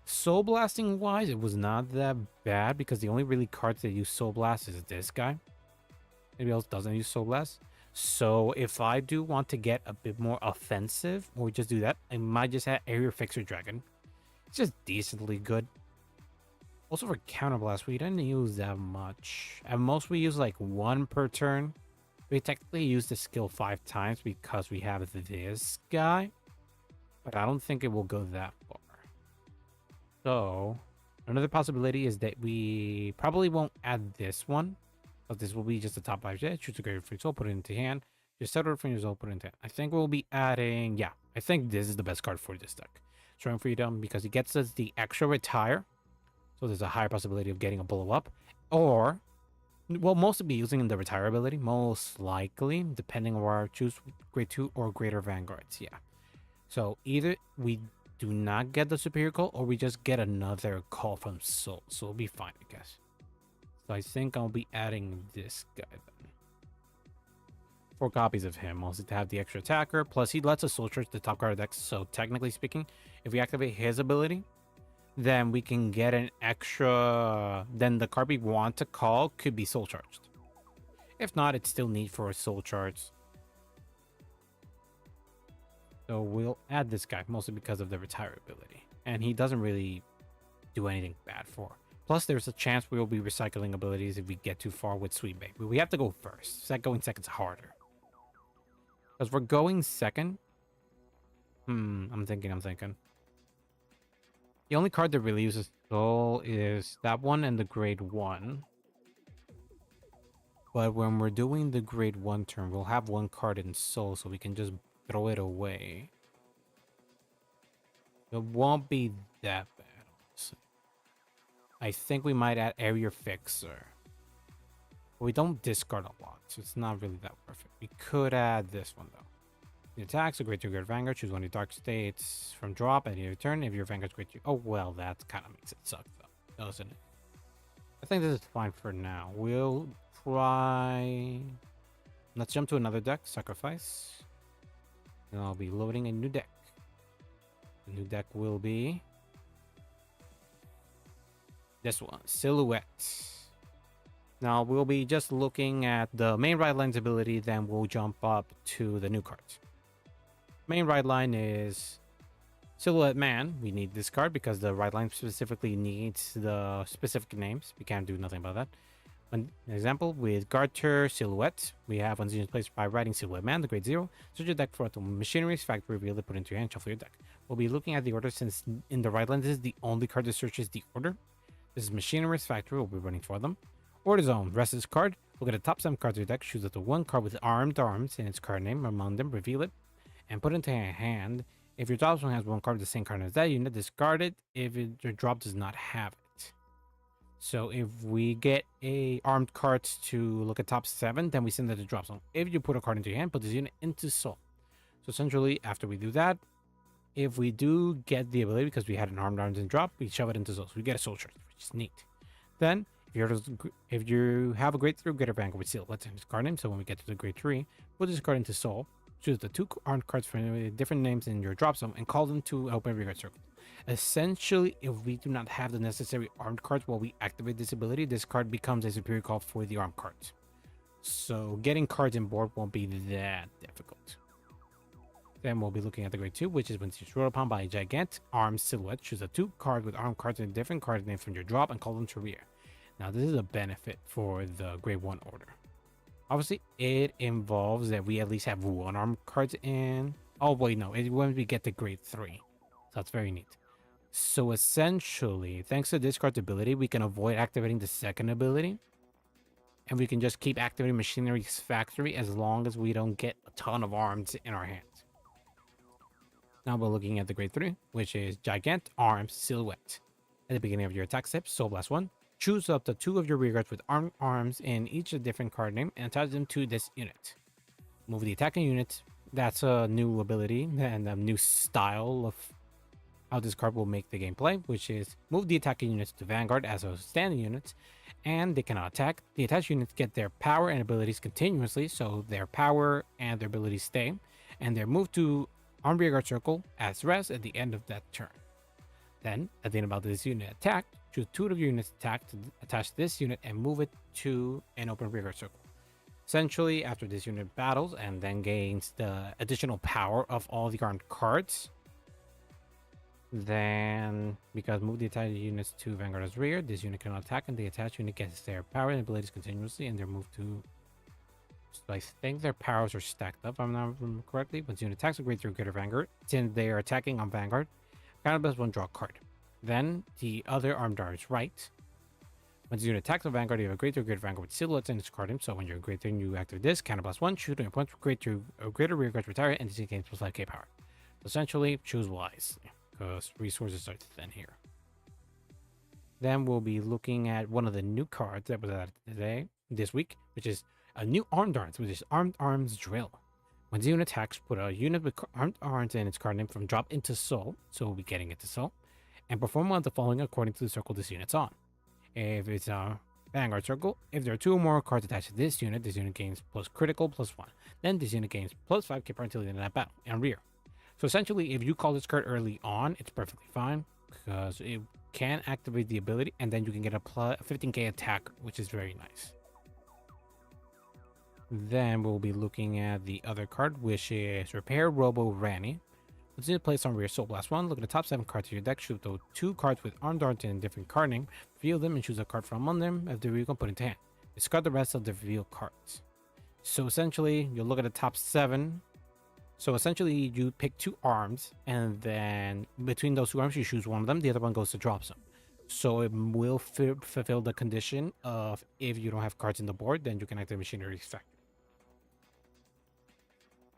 Soul Blasting wise, it was not that bad because the only really cards that use Soul Blast is this guy. Anybody else doesn't use Soul Blast. So if I do want to get a bit more offensive, or just do that, I might just add Area Fixer Dragon. It's just decently good. Also for Counter Blast, we didn't use that much. At most, we use like 1 per turn. We technically use the skill 5 times because we have this guy. But I don't think it will go that far. So another possibility is that we probably won't add this one. But this will be just the top 5 jet. Choose a greater free soul, put it into hand. Just settle it from your soul, put it into hand. I think we'll be adding, yeah, I think this is the best card for this deck. Strong Freedom, because it gets us the extra retire. So there's a higher possibility of getting a blow up. Or, we'll mostly be using the retire ability, most likely, depending on where I choose grade 2 or greater Vanguards, yeah. So either we do not get the superior call, or we just get another call from soul. So it'll be fine, I guess. So I think I'll be adding this guy then. 4 copies of him, mostly to have the extra attacker. Plus, he lets us soul charge the top card of the deck. So technically speaking, if we activate his ability, then we can get an extra. Then the card we want to call could be soul charged. If not, it's still need for a soul charge. So we'll add this guy, mostly because of the retire ability. And he doesn't really do anything bad for. Plus, there's a chance we will be recycling abilities if we get too far with Sweet Babe. But we have to go first. Going second's harder. Because we're going second. I'm thinking. The only card that really uses Soul is that one and the grade 1. But when we're doing the grade 1 turn, we'll have 1 card in Soul, so we can just throw it away. It won't be that bad, honestly. I think we might add Area Fixer. But we don't discard a lot, so it's not really that worth it. We could add this one, though. The attacks, a great 2 great Vanguard. Choose one of your dark states from drop at your turn. If your Vanguard's great 2. Oh, well, that kind of makes it suck, though, doesn't it? I think this is fine for now. We'll try. Let's jump to another deck, Sacrifice. And I'll be loading a new deck. The new deck will be this one, Silhouette. Now we'll be just looking at the main right line's ability, then we'll jump up to the new cards. Main right line is Silhouette Man. We need this card because the right line specifically needs the specific names. We can't do nothing about that. An example with Garter Silhouette, we have one unit placed by writing Silhouette Man, the grade 0. Search your deck for the machinery's factory, reveal it, put it into your hand, shuffle your deck. We'll be looking at the order since in the right line, this is the only card that searches the order. This is Machinery's Factory, we'll be running for them. Order Zone, rest this card. Look at the top 7 cards of your deck, choose the 1 card with armed arms in its card name among them, reveal it, and put it into your hand. If your drop zone has 1 card with the same card as that unit, discard it if your drop does not have it. So if we get a armed cards to look at top 7, then we send it to drop zone. If you put a card into your hand, put this unit into soul. So essentially, after we do that, if we do get the ability because we had an armed arms and drop, we shove it into soul. So we get a soul charge, which is neat. Then, if you have a grade 3 greater Vanguard with seal, let's enter this card name. So when we get to the grade 3, put this card into soul. Choose the 2 armed cards for different names in your drop zone and call them to open every card circle. Essentially, if we do not have the necessary armed cards while we activate this ability, this card becomes a superior call for the armed cards. So getting cards in board won't be that difficult. Then we'll be looking at the grade 2, which is when it's rolled upon by a gigantic armed silhouette. Choose a 2 card with armed cards and different card names from your drop and call them to rear. Now this is a benefit for the grade 1 order. Obviously, it involves that we at least have one arm cards in. Oh, wait, no. It when we get to grade 3. So that's very neat. So essentially, thanks to this card's ability, we can avoid activating the second ability. And we can just keep activating Machinery's Factory as long as we don't get a ton of arms in our hands. Now we're looking at the grade 3, which is Gigant Arms Silhouette. At the beginning of your attack step, Soul Blast 1, choose up to 2 of your rearguards with arms in each a different card name and attach them to this unit. Move the attacking unit. That's a new ability and a new style of how this card will make the game play, which is move the attacking units to Vanguard as a standing units, and they cannot attack. The attached units get their power and abilities continuously, so their power and their abilities stay, and they're moved to armed rearguard circle as rest at the end of that turn. Then, at the end of this unit attack, choose 2 of your units attack to attach this unit and move it to an open rearguard circle. Essentially, after this unit battles and then gains the additional power of all the armed cards, then because move the attached units to Vanguard as rear, this unit cannot attack and the attached unit gets their power and abilities continuously and they're moved to... So I think their powers are stacked up, if I'm not remembering correctly. Once the unit attacks a grade 3 greater Vanguard, since they are attacking on Vanguard, Cannibals 1 draw a card. Then the other armed arms right. Once the unit attacks a Vanguard, you have a grade 3 greater Vanguard with silhouettes in its card name. So when you're grade 3 and you activate this, Cannibals 1, shoot and points grade 3 or greater rear guards retire and this gains plus 5k power. So essentially, choose wisely, because resources are thin here. Then we'll be looking at one of the new cards that was added this week, which is a new armed arms, which is Armed Arms Drill. When the unit attacks, put a unit with armed arms in its card name from drop into soul, so we'll be getting it to soul, and perform one of the following according to the circle this unit's on. If it's a Vanguard circle, if there are 2 or more cards attached to this unit gains plus critical plus 1. Then this unit gains plus 5k power until the end of that battle, and rear. So essentially, if you call this card early on, it's perfectly fine, because it can activate the ability, and then you can get a 15k attack, which is very nice. Then we'll be looking at the other card, which is Repair Robo Ranny. Once you place on rear Soul Blast 1, look at the top 7 cards of your deck, shoot those 2 cards with armed arms in a different card name, reveal them and choose a card from among them. After you can put into hand. Discard the rest of the revealed cards. So essentially, you'll look at the top 7. So essentially, you pick 2 arms, and then between those 2 arms, you choose one of them. The other one goes to drop some. So it will fulfill the condition of if you don't have cards in the board, then you can activate Machinery's Factory.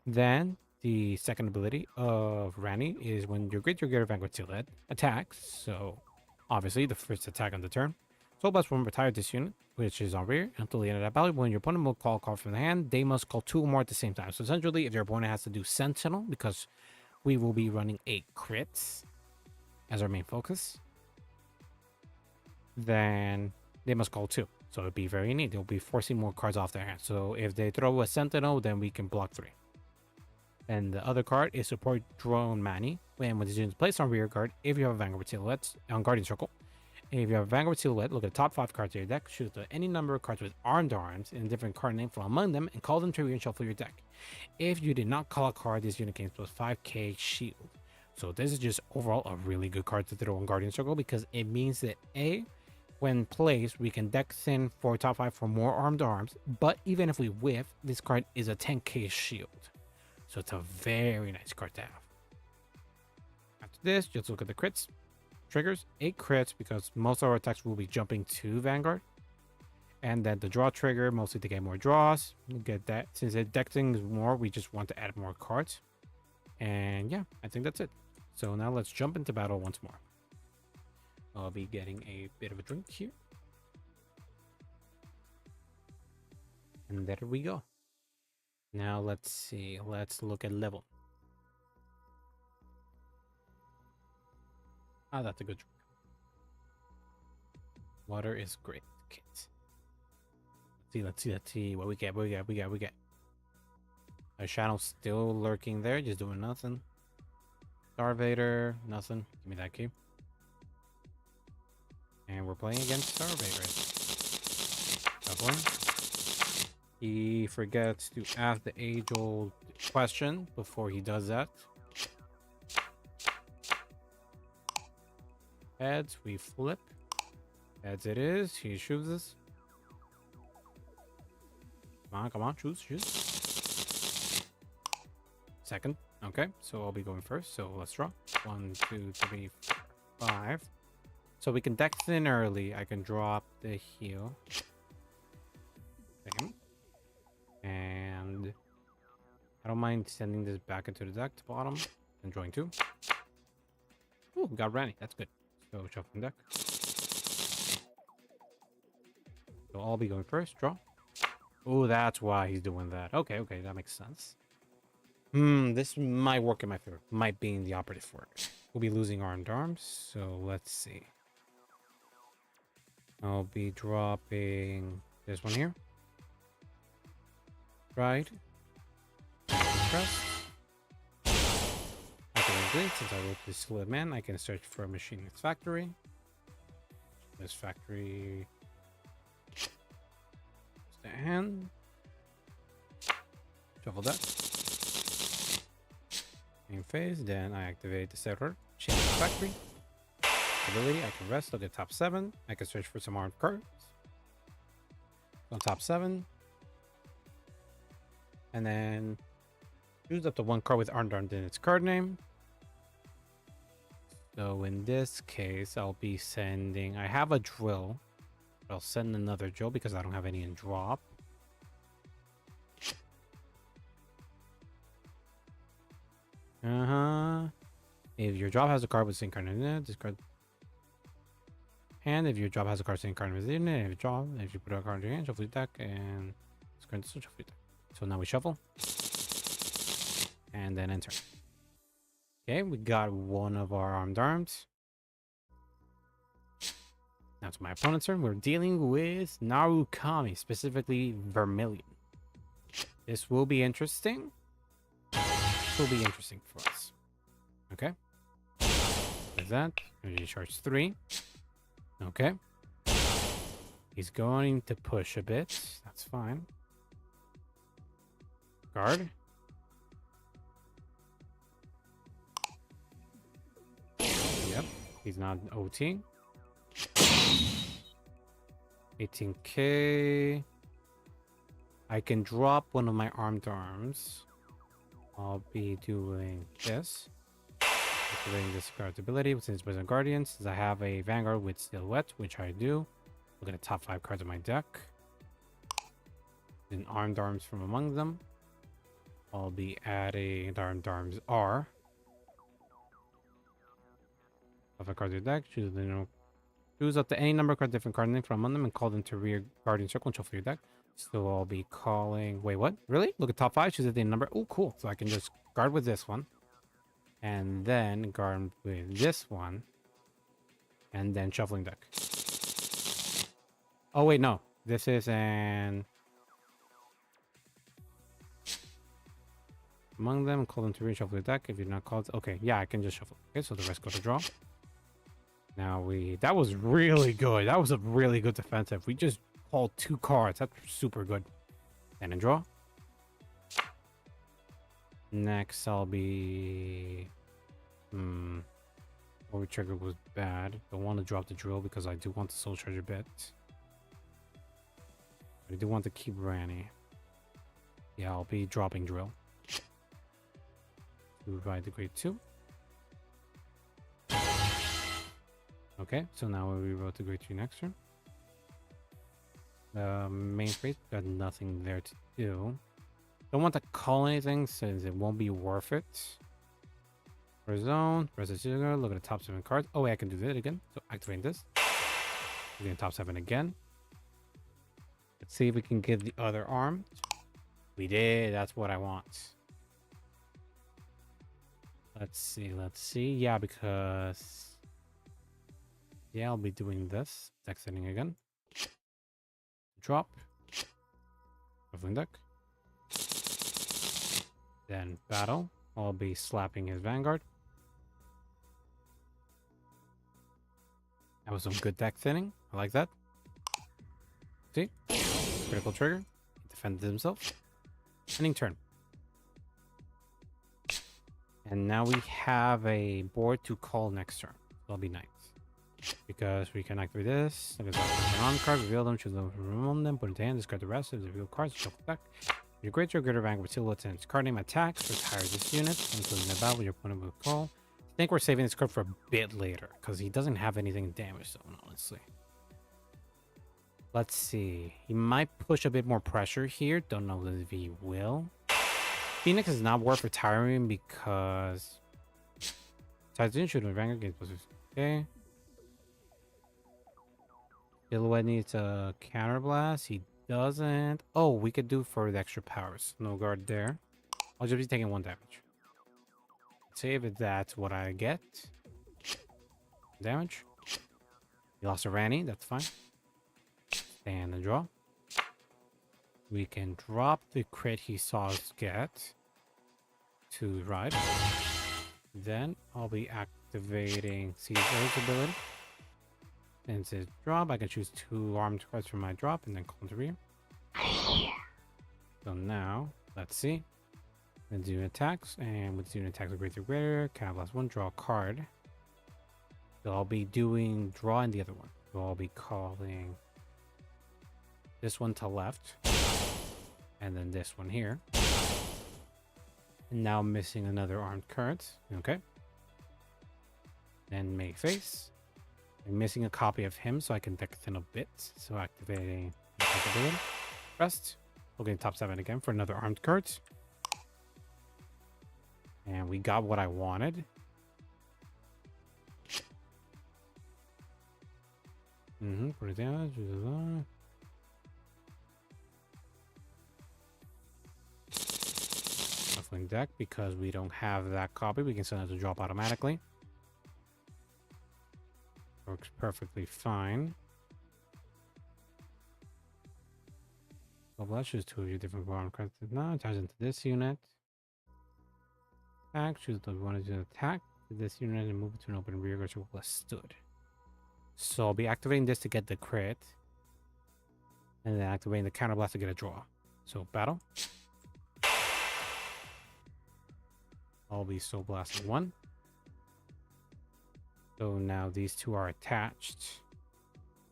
Then the second ability of Ranny is when your great Gear Vanguard Silhouette attacks. So obviously the first attack on the turn. Soul Blast will retire this unit, which is on rear, until the end of that battle. When your opponent will call a card from the hand, they must call 2 or more at the same time. So essentially, if your opponent has to do Sentinel, because we will be running 8 crits as our main focus, then they must call 2. So it'd be very neat. They'll be forcing more cards off their hand. So if they throw a Sentinel, then we can block 3. And the other card is Support Drone Manny. When this unit is placed on rear guard, if you have a Vanguard Silhouette on Guardian Circle, if you have a Vanguard Silhouette, look at the top 5 cards of your deck, choose any number of cards with armed arms in a different card name from among them, and call them to rear and shuffle your deck. If you did not call a card, this unit gains plus 5k shield. So this is just overall a really good card to throw on Guardian Circle, because it means that A, when placed, we can deck thin for top 5 for more armed arms, but even if we whiff, this card is a 10k shield. So it's a very nice card to have. After this, just look at the crits. Triggers, 8 crits, because most of our attacks will be jumping to Vanguard. And then the draw trigger, mostly to get more draws. We'll get that. Since the deck thing is more, we just want to add more cards. And yeah, I think that's it. So now let's jump into battle once more. I'll be getting a bit of a drink here. And there we go. Now let's see. Let's look at level. Ah, that's a good drink. Water is great. Okay. Let's see what we get. We get. Our Shadow's still lurking there, just doing nothing. Starvader, nothing. Give me that key. And we're playing against Starvader. That one. He forgets to ask the age-old question before he does that. Heads, we flip. Heads it is. He chooses. Come on, choose. Second. Okay, so I'll be going first. So let's draw. 1, 2, 3, 4, 5. So we can deck thin early. I can drop the heel. Same. And I don't mind sending this back into the deck to bottom and drawing 2. Ooh, got Ranny. That's good. So shuffling deck. So I'll be going first. Draw. Oh, that's why he's doing that. Okay, that makes sense. This might work in my favor. Might be in the operative for it. We'll be losing armed arms, so let's see. I'll be dropping this one here. Right. Press. Okay, since I wrote this split man, I can search for a machine in its factory. This factory. Stand. Shuffle that. In phase, then I activate the server. Change the factory. Ability, I can rest, look at top 7. I can search for some armed cards. On top 7. And then choose up to 1 card with armed in its card name. So in this case, I'll be sending... I have a drill. But I'll send another drill because I don't have any in drop. If your drop has a card with same card in it, discard. And if your drop has a card same card within it, if you put a card in your hand, shuffle your deck and discard this, shuffle your deck. So now we shuffle. And then enter. Okay, we got one of our armed arms. Now to my opponent's turn. We're dealing with Narukami, specifically Vermilion. This will be interesting. This will be interesting for us. Okay. Like that. Energy charge 3. Okay. He's going to push a bit. That's fine. Guard. Yep. He's not OT. 18k. I can drop one of my armed arms. I'll be doing this. Activating this card's ability with his Wizard Guardian. Since I have a Vanguard with Silhouette, which I do. Look at the top 5 cards of my deck. Then armed arms from among them. I'll be adding the armed arms R. Of a card to your deck, choose up to any number of cards, different card name from among them, and call them to rear guardian circle and shuffle your deck. So I'll be calling. Wait, what? Really? Look at top 5. Choose the number. Oh, cool. So I can just guard with this one, and then guard with this one, and then shuffling deck. Oh wait, no. This is an among them. Call them to reshuffle the deck. If you're not called, okay, yeah, I can just shuffle. Okay, so the rest go to draw. Now that was really good. That was a really good defensive. We just called 2 cards. That's super good. And then draw. Next, I'll be... Over trigger was bad. Don't want to drop the drill because I do want the soul charger bit. I do want to keep Ranny. Yeah, I'll be dropping drill. To ride the grade 2. Okay, so now we wrote the grade 3 next turn. Main phase, got nothing there to do. Don't want to call anything since it won't be worth it. For zone, press the sugar, look at the top 7 cards. Oh wait, I can do that again. So activate this. Again, top 7 again. Let's see if we can get the other arm. We did, that's what I want. Let's see. Yeah, because... Yeah, I'll be doing this. Deck setting again. Drop. Shuffling deck. Then battle. I'll be slapping his Vanguard. That was some good deck thinning. I like that. See? Critical trigger. He defended himself. Ending turn. And now we have a board to call next turn. That'll be nice. because we can activate this. Look at that. On card, reveal them, choose them, remove them, put it in, discard the rest of the reveal cards, shuffle deck. Your greater or greater rank with silhouettes and its card name attacks, retire this unit, including the battle your opponent will call. I think we're saving this card for a bit later, because he doesn't have anything damage zone, honestly. Let's see. He might push a bit more pressure here. Don't know if he will. Phoenix is not worth retiring because Titan should have Vanguard against plus. Okay. Silhouette needs a counterblast. He doesn't. Oh, we could do for the extra powers. No guard there. I'll just be taking 1 damage. Save it. That's what I get. Damage. He lost a Ranny. That's fine. And a draw. We can drop the crit he saw us get to ride. Then I'll be activating Caesar's ability. Since it's drop, I can choose 2 armed cards from my drop and then call to rear. So now, let's see. Then do attacks, and with doing attacks with greater greater, kind of last 1, draw a card. So I'll be doing draw in the other one. So I'll be calling this one to left, and then this one here. And now I'm missing another armed card. Okay. Then make face. I'm missing a copy of him, so I can deck thin a bit. So activating ability. Rest. Looking top 7 again for another armed card. And we got what I wanted. Put it down. Shuffling deck because we don't have that copy. We can send it to drop automatically. Works perfectly fine. So let's choose 2 of your different bottom cards. Now it ties into this unit. Attack. Choose the one to do attack to this unit and move it to an open rear guard circle stood. So I'll be activating this to get the crit. And then activating the counterblast to get a draw. So battle. I'll be soul blasting 1. So now these 2 are attached.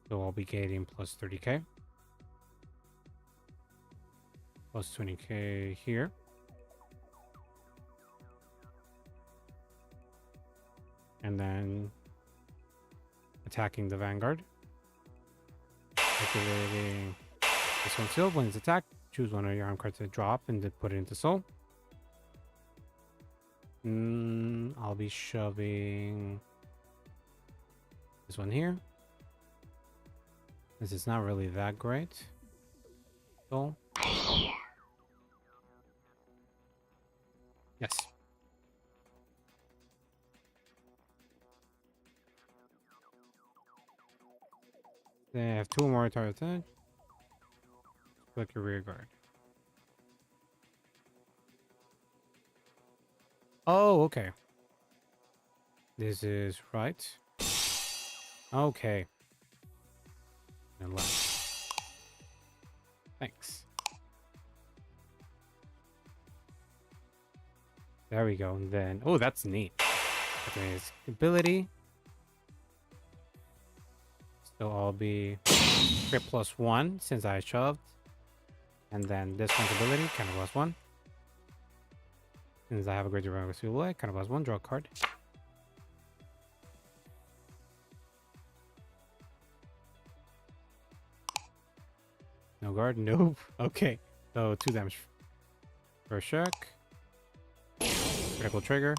So I'll be getting plus 30k. Plus 20k here. And then attacking the Vanguard. Activating this one sealed. When it's attacked, choose one of your arm cards to drop and then put it into soul. I'll be shoving this one here. This is not really that great. So yes. They have 2 more targets. Click your rear guard. Oh, okay. This is right. Okay. And left. Thanks. There we go. And then, oh, that's neat. Okay, his ability. So I'll be crit +1 since I shoved. And then this one's ability, kind of +1. Since I have a greater rank with Silhouette, kind of +1, draw a card. No guard, nope. Okay, so 2 damage. First check. Critical trigger.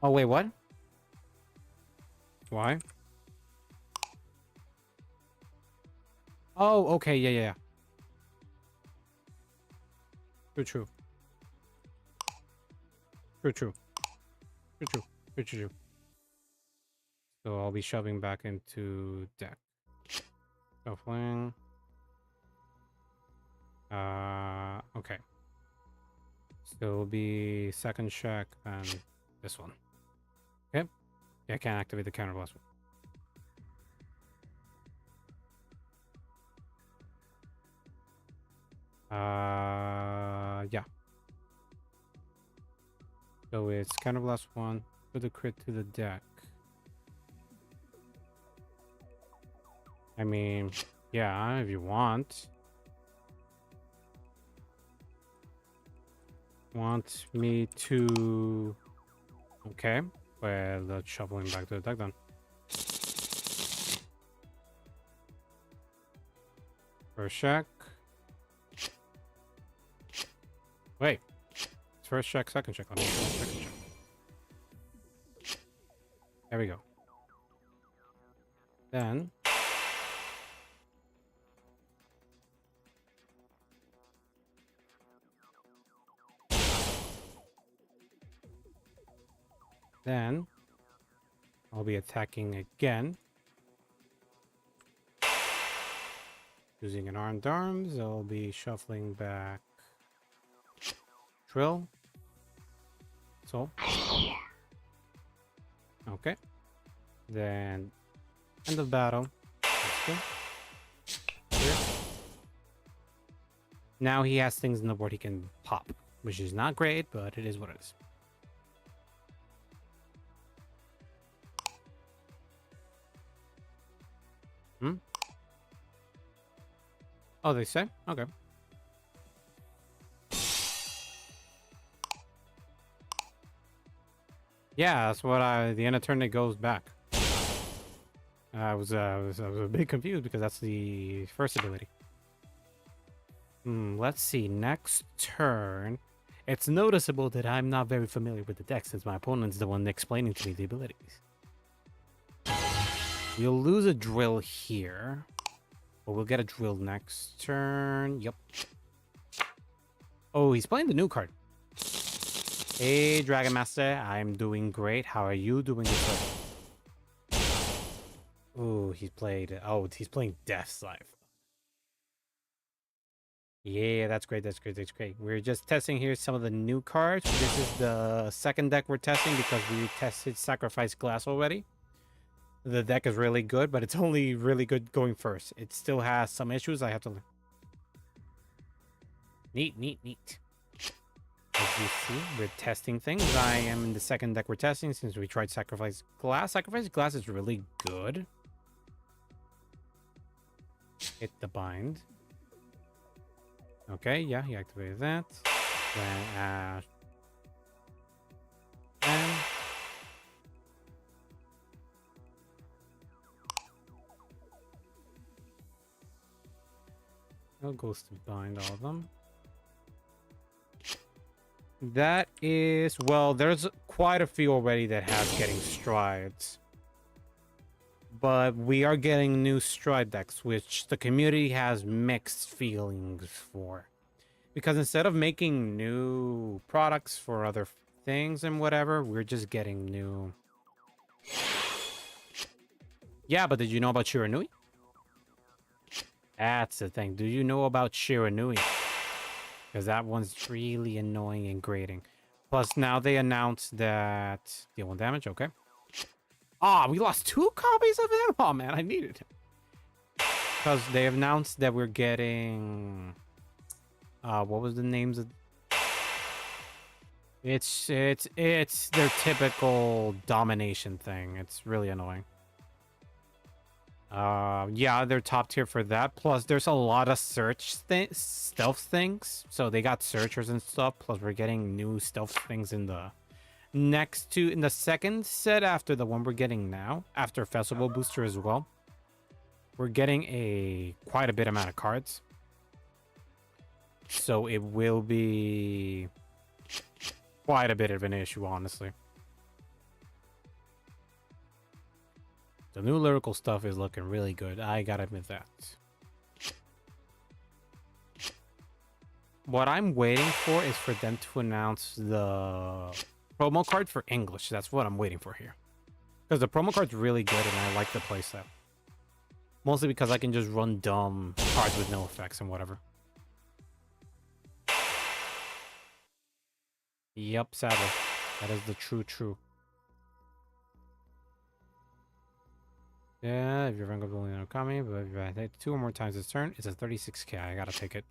Oh, wait, what? Why? Oh, okay, yeah. True. So I'll be shoving back into deck. Shuffling. Okay. So it'll be second check and this one. Okay. Yeah, I can't activate the counterblast one. Yeah. So it's kind of last one. Put the crit to the deck. I mean, yeah, if you want. Want me to... Okay. Well, let's shuffle him back to the deck then. First check. Wait. It's first check, second check. Let me second check. There we go. Then... Then... I'll be attacking again. Using an armed arms, I'll be shuffling back Drill. So. Okay. Then end of battle. Here. Now he has things in the board he can pop, which is not great, but it is what it is. Oh, they say? Okay. Yeah, that's what the end of turn it goes back. I was a bit confused because that's the first ability. Let's see. Next turn. It's noticeable that I'm not very familiar with the deck since my opponent's the one explaining to me the abilities. We'll lose a drill here. But we'll get a drill next turn. Yep. Oh, he's playing the new card. Hey, Dragon Master. I'm doing great. How are you doing this? Oh, he's played... Oh, he's playing Death's Life. Yeah, that's great. That's great. That's great. We're just testing here some of the new cards. This is the second deck we're testing because we tested Sacrifice Glass already. The deck is really good, but it's only really good going first. It still has some issues I have to learn. Neat, neat, neat. As you see, we're testing things. I am in the second deck we're testing since we tried Sacrifice Glass. Sacrifice Glass is really good. Hit the bind. Okay, yeah, he activated that. Then, and it goes to bind all of them. That is, well, there's quite a few already that have getting strides. But we are getting new stride decks, which the community has mixed feelings for. Because instead of making new products for other things and whatever, we're just getting new... Yeah, but did you know about Shiranui? That's the thing. Do you know about Shiranui? Because that one's really annoying and grating. Plus, now they announced that... Deal 1 damage, okay. Ah, we lost 2 copies of him? Oh, man, I needed him. Because they announced that we're getting... what was the names of... It's their typical domination thing. It's really annoying. Yeah, they're top tier for that. Plus, there's a lot of stealth things. So they got searchers and stuff. Plus, we're getting new stealth things in the in the second set after the one we're getting now. After Festival Booster as well. We're getting quite a bit amount of cards. So it will be quite a bit of an issue, honestly. The new lyrical stuff is looking really good. I gotta admit that. What I'm waiting for is for them to announce the promo card for English. That's what I'm waiting for here. Because the promo card's really good and I like the playset. Mostly because I can just run dumb cards with no effects and whatever. Yep, sadly. That is the true. Yeah, if your Vanguard will not coming, but if I hit 2 or more times this turn, it's a 36k. I gotta take it.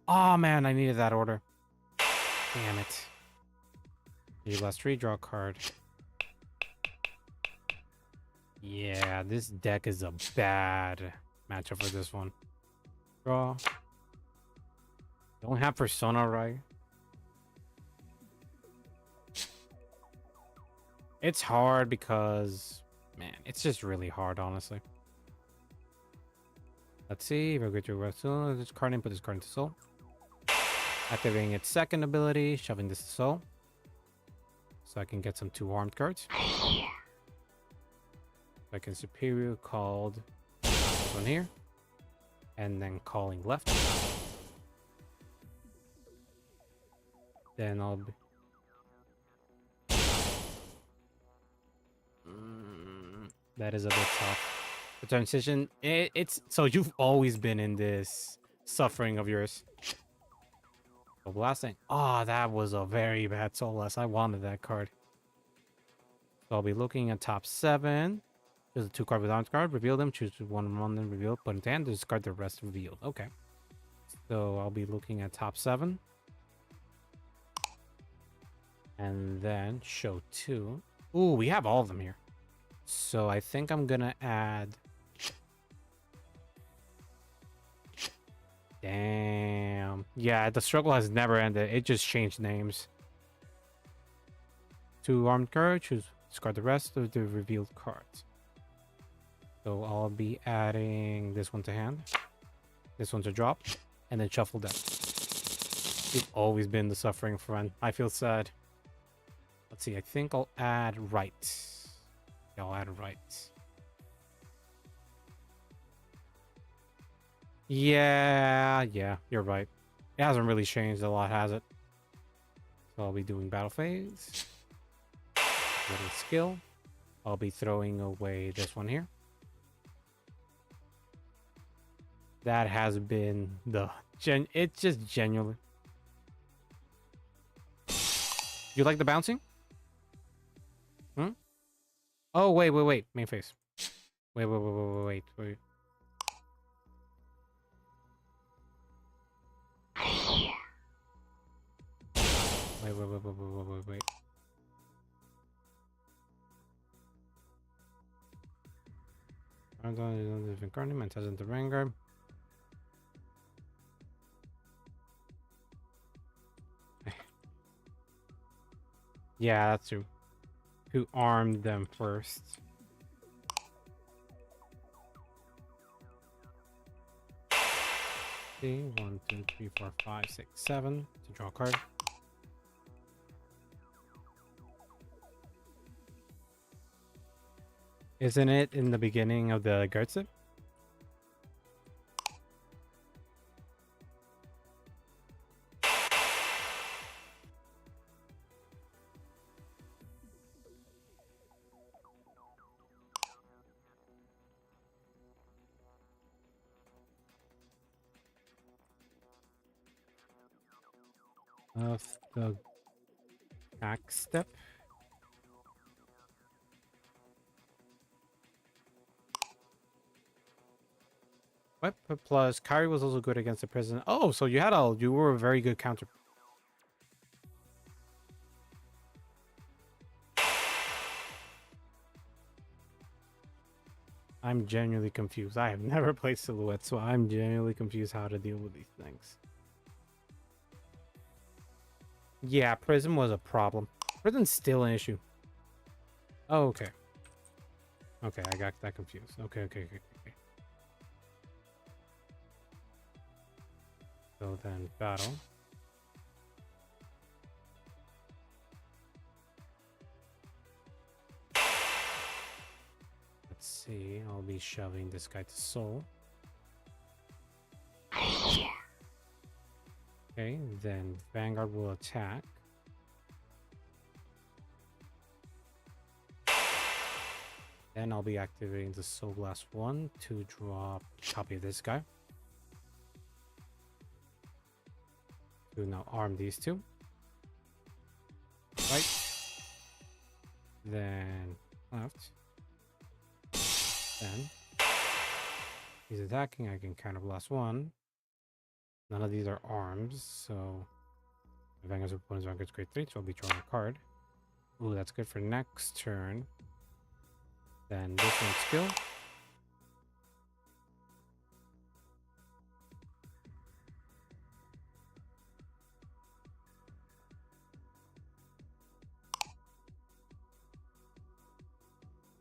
Oh man, I needed that order. Damn it. You last 3, draw a card. Yeah, this deck is a bad matchup for this one. Draw. Don't have Persona, right? It's hard because, man, it's just really hard, honestly. Let's see. If I get your soul, this card in, put this card into soul. Activating its second ability, shoving this to soul. So I can get some 2 armed cards. Like in Superior, called this one here. And then calling left. Then I'll be... that is a bit tough. The transition, it's... So you've always been in this suffering of yours. So blasting. Oh, that was a very bad soul less. I wanted that card. So I'll be looking at top 7. Choose a 2 card with arms card. Reveal them. Choose 1 then reveal. Put into hand. Discard the rest revealed. Okay. So I'll be looking at top 7. And then show 2. Ooh, we have all of them here. So I think I'm gonna add... Damn. Yeah, the struggle has never ended. It just changed names. 2 armed cards. Choose, discard the rest of the revealed cards. So I'll be adding this one to hand. This one to drop. And then shuffle them. You've always been the suffering friend. I feel sad. Let's see. I think I'll add right. Yeah, I'll add right. Yeah, you're right. It hasn't really changed a lot, has it? So I'll be doing battle phase. Little skill. I'll be throwing away this one here. That has been the it's just genuinely. You like the bouncing? Hmm? Oh, wait. Main phase. Wait. Wait. I'm going to do the Vincardium and test into Vanguard. Yeah, that's true. Who armed them first? See, 1, 2, 3, 4, 5, 6, 7 to draw a card. Isn't it in the beginning of the guard set? Of the back step. What? Plus, Kyrie was also good against the prison. Oh, so you were a very good counter. I'm genuinely confused. I have never played Silhouette, so I'm genuinely confused how to deal with these things. Yeah, Prism was a problem. Prism's still an issue. Oh, okay. Okay, I got that confused. Okay. So then, battle. Let's see. I'll be shoving this guy to soul. Okay, then Vanguard will attack. Then I'll be activating the Soul Blast 1 to drop a copy of this guy. To now arm these 2. Right. Then left. Then He's attacking. I can counterblast one. None of these are arms, so Vanguard's opponent's Vanguard's grade 3, so I'll be drawing a card. Ooh, that's good for next turn. Then this one's skill.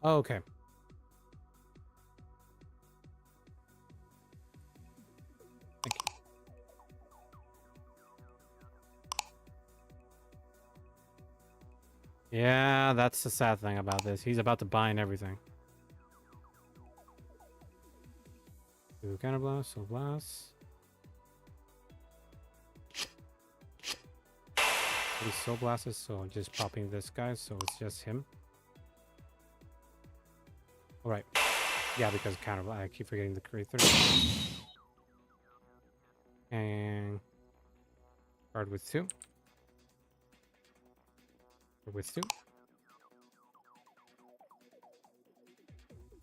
Okay. Thank you. Yeah, that's the sad thing about this. He's about to bind everything. Do counterblast, so blast. He's so blasted, so I'm just popping this guy, so it's just him. Alright. Yeah, because counterblast. I keep forgetting the grade 3. And card with 2. With 2.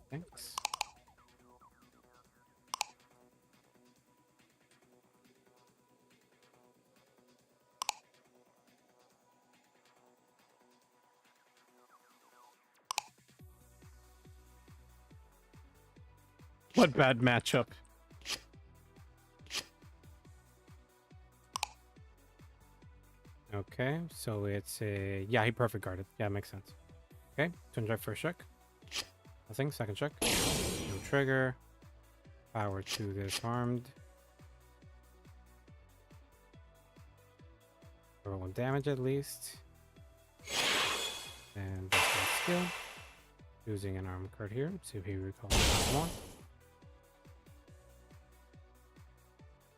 Thanks. What bad matchup. Okay, so it's a... Yeah, he perfect guarded. Yeah, makes sense. Okay, turn drive first check. Nothing, second check. No trigger. Power 2 disarmed. For 1 damage at least. And that's my skill. Using an arm card here. See if he recalls more.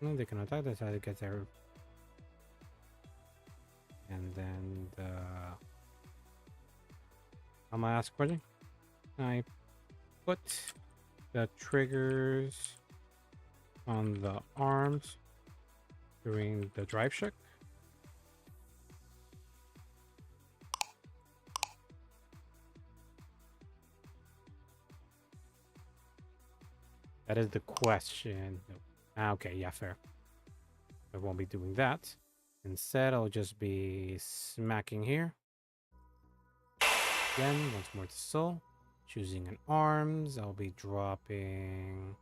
And they can attack. That's how they get there. And then the... I'm gonna ask a question. I put the triggers on the arms during the drive check. That is the question. Okay, yeah, fair. I won't be doing that. Instead, I'll just be smacking here. Again, once more to soul. Choosing an arms, I'll be dropping...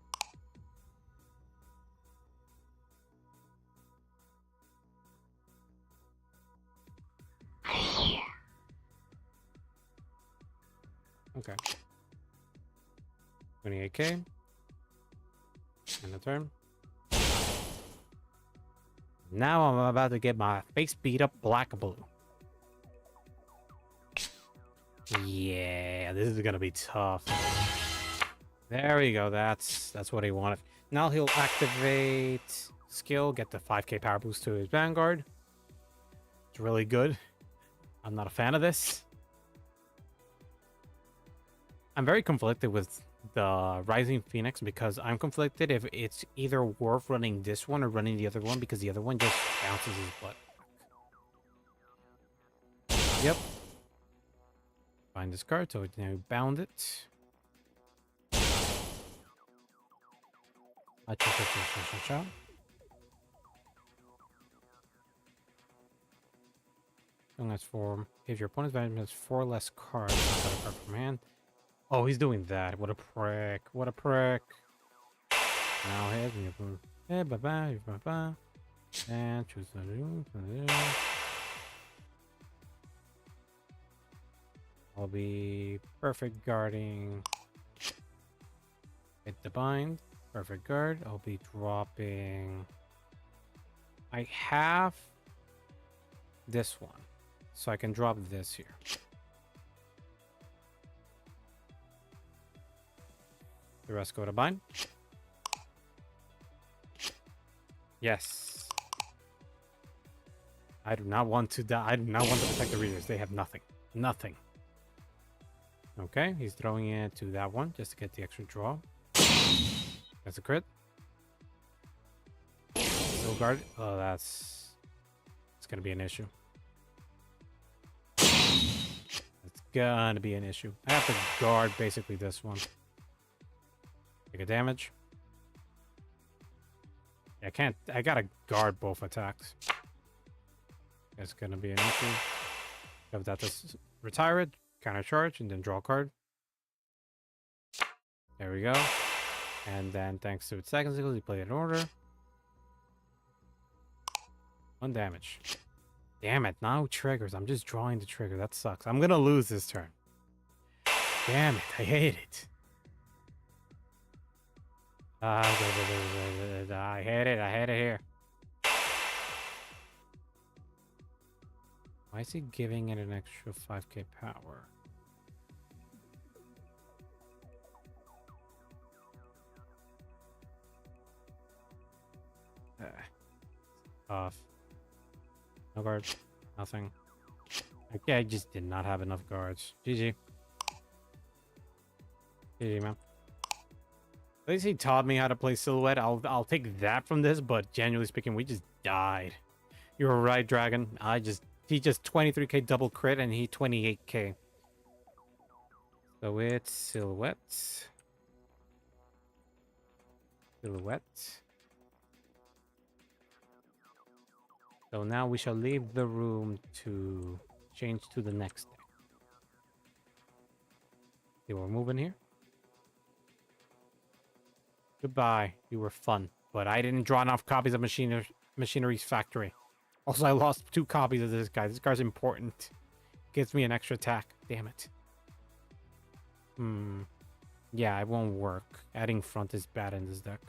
Okay. 28k. End of turn. Now I'm about to get my face beat up black blue. Yeah, this is gonna be tough. There we go. That's what he wanted. Now he'll activate skill, get the 5k power boost to his Vanguard. It's really good. I'm not a fan of this. I'm very conflicted with the Rising Phoenix because I'm conflicted if it's either worth running this one or running the other one because the other one just bounces his butt. Yep. Find this card, so now bound it. And that's for if your opponent's value has 4 less cards, got a card from hand. Oh, he's doing that. What a prick. What a prick. Now head and your bye-bye. And choose the room. I'll be perfect guarding. Hit the bind. Perfect guard. I'll be dropping. I have this one. So I can drop this here. The rest go to bind. Yes. I do not want to die. I do not want to protect the readers. They have nothing. Nothing. Okay, he's throwing it to that one just to get the extra draw. That's a crit. Still guard. Oh, it's gonna be an issue. It's gonna be an issue. I have to guard basically this one. Take a damage. I can't. I gotta guard both attacks. It's gonna be an issue. Have that to retire it, counter charge, and then draw a card. There we go. And then thanks to its second cycle, you play it in order. 1 damage. Damn it, now triggers. I'm just drawing the trigger. That sucks. I'm gonna lose this turn. Damn it, I hate it. I hate it. I hate it here. Why is he giving it an extra 5k power? Off. No guards. Nothing. Okay, I just did not have enough guards. GG. GG, man. At least he taught me how to play Silhouette. I'll take that from this, but genuinely speaking, we just died. You were right, Dragon. He just 23k double crit and he 28k. So it's Silhouette. Silhouette. So now we shall leave the room to change to the next deck. Okay, we're moving here. Goodbye. You were fun. But I didn't draw enough copies of Machinery's Factory. Also, I lost 2 copies of this guy. This guy's important. Gives me an extra attack. Damn it. Yeah, it won't work. Adding front is bad in this deck.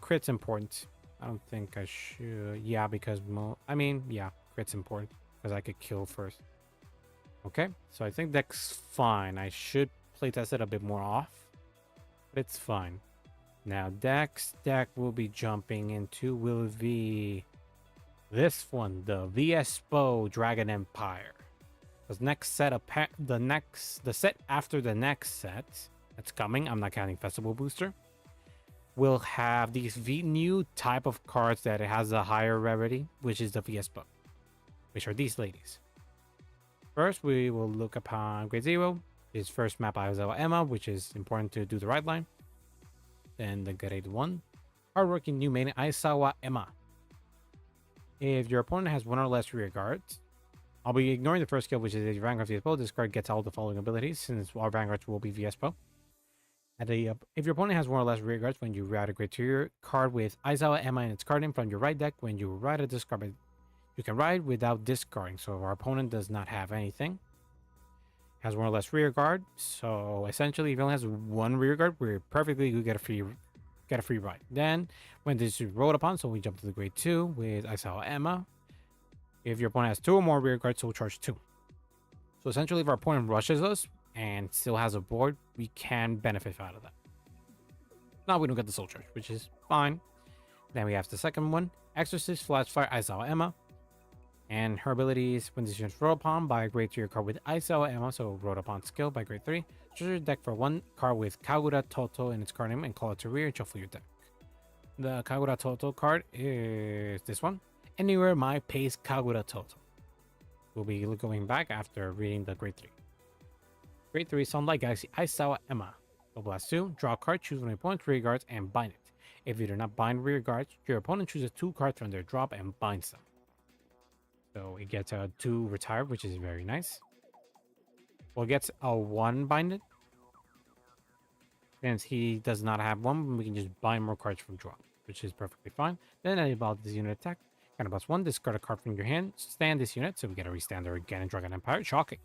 Crit's important. I don't think I should. Yeah, because yeah, crit's important. Because I could kill first. Okay, so I think deck's fine. I should playtest it a bit more off. But it's fine. Now, next deck we'll be jumping into will be this one, the VSPO Dragon Empire. Because next set of the set after the next set that's coming, I'm not counting Festival Booster, will have these new type of cards that it has a higher rarity, which is the VSPO, which are these ladies. First, we will look upon Grade 0. His first map, Aizawa Emma, which is important to do the right line. Then the Grade 1, hardworking new main Aizawa Emma. If your opponent has 1 or less rear guards, I'll be ignoring the first skill, which is a Vanguard VSPO. This card gets all the following abilities, since our Vanguards will be VSPO. If your opponent has 1 or less rear guards, when you route a Grade card with Aizawa Emma in its card name from your right deck, when you ride a discard, you can ride without discarding. So if our opponent does not have anything, has 1 or less rear guard, so essentially if he only has 1 rear guard, we're perfectly good, get a free ride. Then when this is rolled upon, so we jump to the Grade 2 with Aizawa Emma. If your opponent has 2 or more rear guards, so we'll charge 2. So essentially if our opponent rushes us and still has a board, we can benefit out of that. Now we don't get the soul charge, which is fine. Then we have the second one, Exorcist Flashfire Aizawa Emma. And her abilities, when this unit is rolled upon by a Grade 3 card with Aizawa Emma, so rolled upon skill by Grade 3, choose your deck for 1 card with Kagura Toto in its card name and call it to rear and shuffle your deck. The Kagura Toto card is this one. Anywhere my pace Kagura Toto. We'll be going back after reading the Grade 3. Grade 3 Sunlight Galaxy Aizawa Emma. Double Blast 2, draw a card, choose one of your opponent's rear guards and bind it. If you do not bind rear guards, your opponent chooses 2 cards from their drop and binds them. So it gets a 2 retired, which is very nice. Well, it gets a 1 binded. Since he does not have 1, we can just bind more cards from drop, which is perfectly fine. Then about this unit attack. Kind of +1, discard a card from your hand, stand this unit, so we get a restander again in Dragon Empire. Shocking.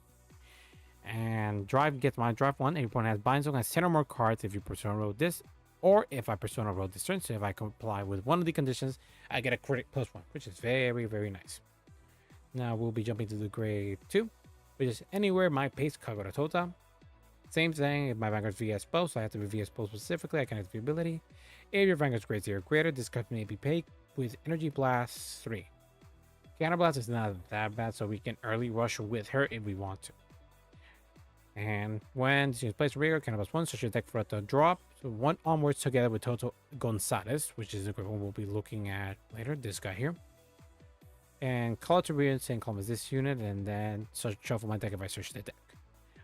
And drive gets my drive 1. If your opponent has bind zone, has 10 or more cards if you persona roll this, or if I persona roll this turn. So if I comply with one of the conditions, I get a critic +1, which is very, very nice. Now we'll be jumping to the Grade 2, which is anywhere my pace Kagura Tota. Same thing, if my Vanguard's VSPO, so I have to be VSPO specifically, I can have the ability. If your Vanguard's Grade 0 or greater, this card may be paid with Energy Blast 3. Counter Blast is not that bad, so we can early rush with her if we want to. And when she plays rear, Counter Blast 1, so your deck for it to drop. So 1 onwards together with Toto Gonzalez, which is the one we'll be looking at later, this guy here. And call it to rear, same column as this unit, and then shuffle my deck if I search the deck.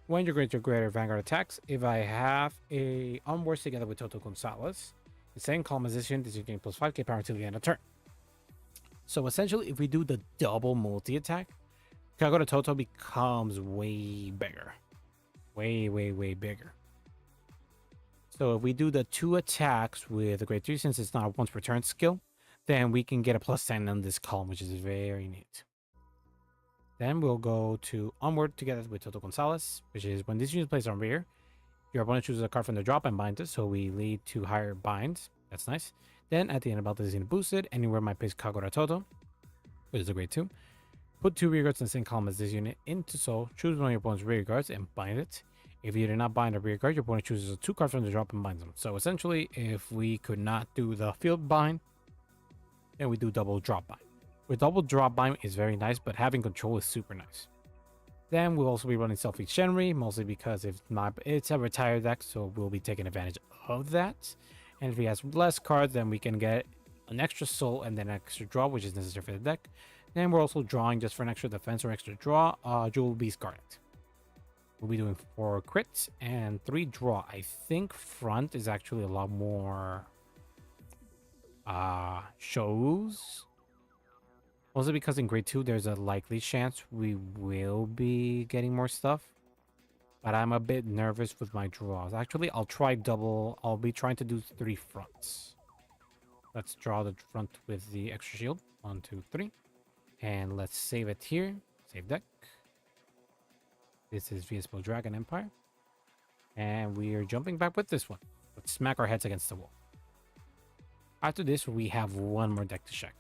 When you're going to greater Vanguard attacks, if I have a onwards together with Toto Gonzalez, The same column as this unit is getting plus 5k power until the end of turn. So essentially, if we do the double multi-attack, Kagura Toto becomes way bigger. Way bigger. So if we do the 2 attacks with the Grade 3, since it's not a once per turn skill, then we can get a plus 10 on this column, which is very neat. Then we'll go to Onward together with Toto Gonzalez, which is when this unit is placed on rear, your opponent chooses a card from the drop and binds it, so we lead to higher binds. That's nice. Then at the end of battle, this unit boosted. Anywhere might place Kagura Toto, which is a Grade 2. Put 2 rear guards in the same column as this unit into soul. Choose one of your opponent's rear guards and bind it. If you do not bind a rear guard, your opponent chooses 2 cards from the drop and binds them. So essentially, if we could not do the field bind, then we do double drop bind. With double drop bind is very nice, but having control is super nice. Then we'll also be running Selfie Shenri, mostly because it's a retired deck, so we'll be taking advantage of that. And if he has less cards, then we can get an extra soul and then an extra draw, which is necessary for the deck. Then we're also drawing just for an extra defense or extra draw, Jewel Beast Garnet. We'll be doing 4 crits and 3 draw. I think front is actually a lot more shows. Also because in grade 2 there's a likely chance we will be getting more stuff. But I'm a bit nervous with my draws. Actually, I'll try double. I'll be trying to do 3 fronts. Let's draw the front with the extra shield. 1, 2, 3. And let's save it here. Save deck. This is VSPO Dragon Empire. And we are jumping back with this one. Let's smack our heads against the wall. After this, we have one more deck to check.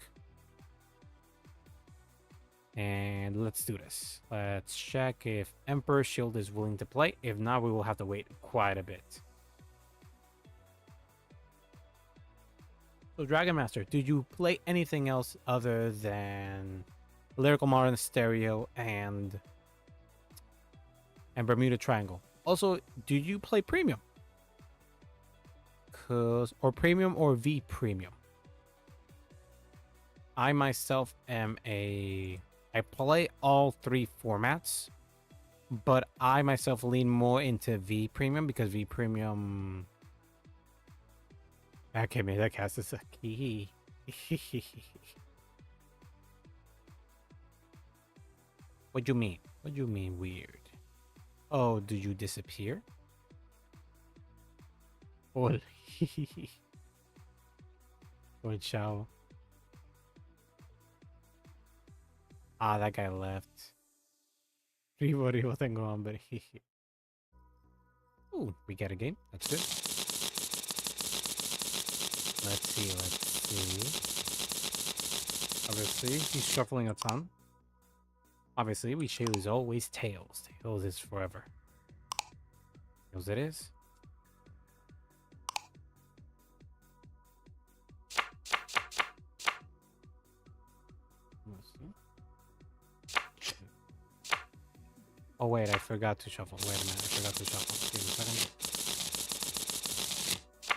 And let's do this. Let's check if Emperor Shield is willing to play. If not, we will have to wait quite a bit. So Dragon Master, did you play anything else other than Lyrical Modern Stereo and Bermuda Triangle? Also, do you play Premium? Or Premium or V Premium? I myself am I play all 3 formats, but I myself lean more into V Premium because V Premium. Okay, maybe that cast is a key. What do you mean? What do you mean weird? Oh, did you disappear? Oh, oh, ciao. Ah, that guy left. Rivo tengo hambre. Ooh, we get a game. That's good. Let's see. Obviously, he's shuffling a ton. Obviously, we shale is always tails. Tails is forever. Tails it is. Oh wait, I forgot to shuffle. Wait a minute, I forgot to shuffle. Give me a second.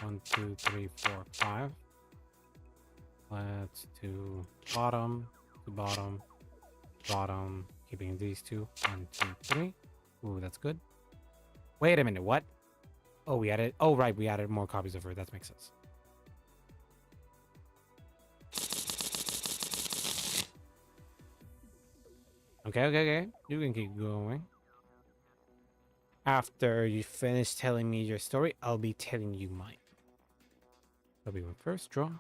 1, 2, 3, 4, 5. Let's do bottom to bottom, bottom. Keeping these 2. 1, 2, 3. Ooh, that's good. Wait a minute, what? Oh, we added. Oh, right, we added more copies of her. That makes sense. Okay. You can keep going. After you finish telling me your story, I'll be telling you mine. So we went first, draw.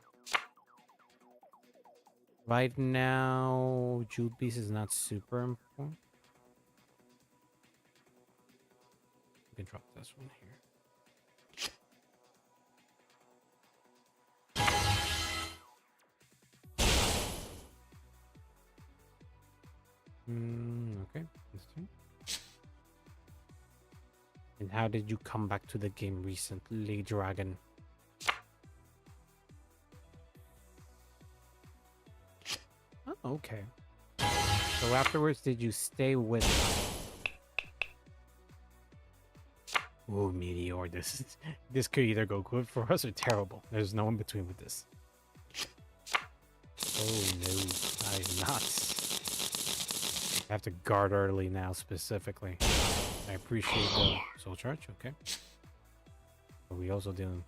Right now, Jewel Beast is not super important. We can drop this one here. Okay. And how did you come back to the game recently, Dragon? Oh, okay. So afterwards, did you stay with? Oh, Meteor! This could either go good for us or terrible. There's no in between with this. Oh no, I'm not. I have to guard early now, specifically. I appreciate the soul charge, okay. But we also didn't.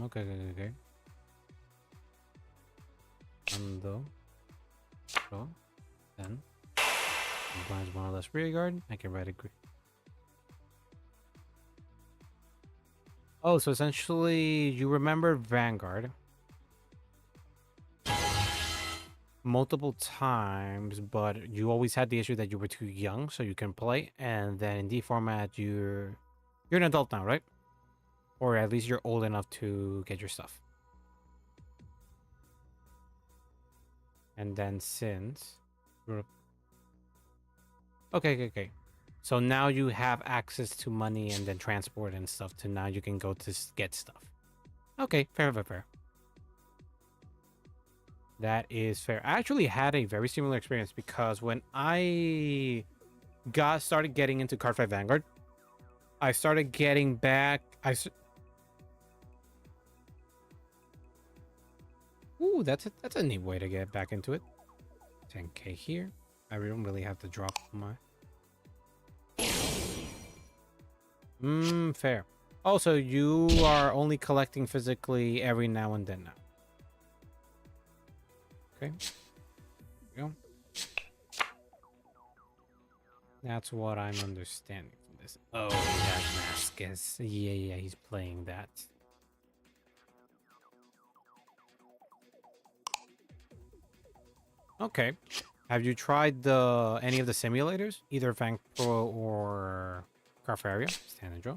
Okay. Ando. So, then. Blinds one less rear guard. I can write agree. Oh, so essentially, you remember Vanguard multiple times, but you always had the issue that you were too young, so you can play. And then in D format, you're an adult now, right? Or at least you're old enough to get your stuff. And then since okay. So now you have access to money and then transport and stuff to now you can go to get stuff. Okay, fair. That is fair. I actually had a very similar experience because when I started getting into Cardfight Vanguard, I started getting back. Ooh, that's a neat way to get back into it. 10k here. I don't really have to drop my. Fair. Also, you are only collecting physically every now and then now. Okay. There we go. That's what I'm understanding from this. Oh, he has Mascus. Yeah, he's playing that. Okay. Have you tried any of the simulators? Either Vank Pro or Carfaria? Stand and draw.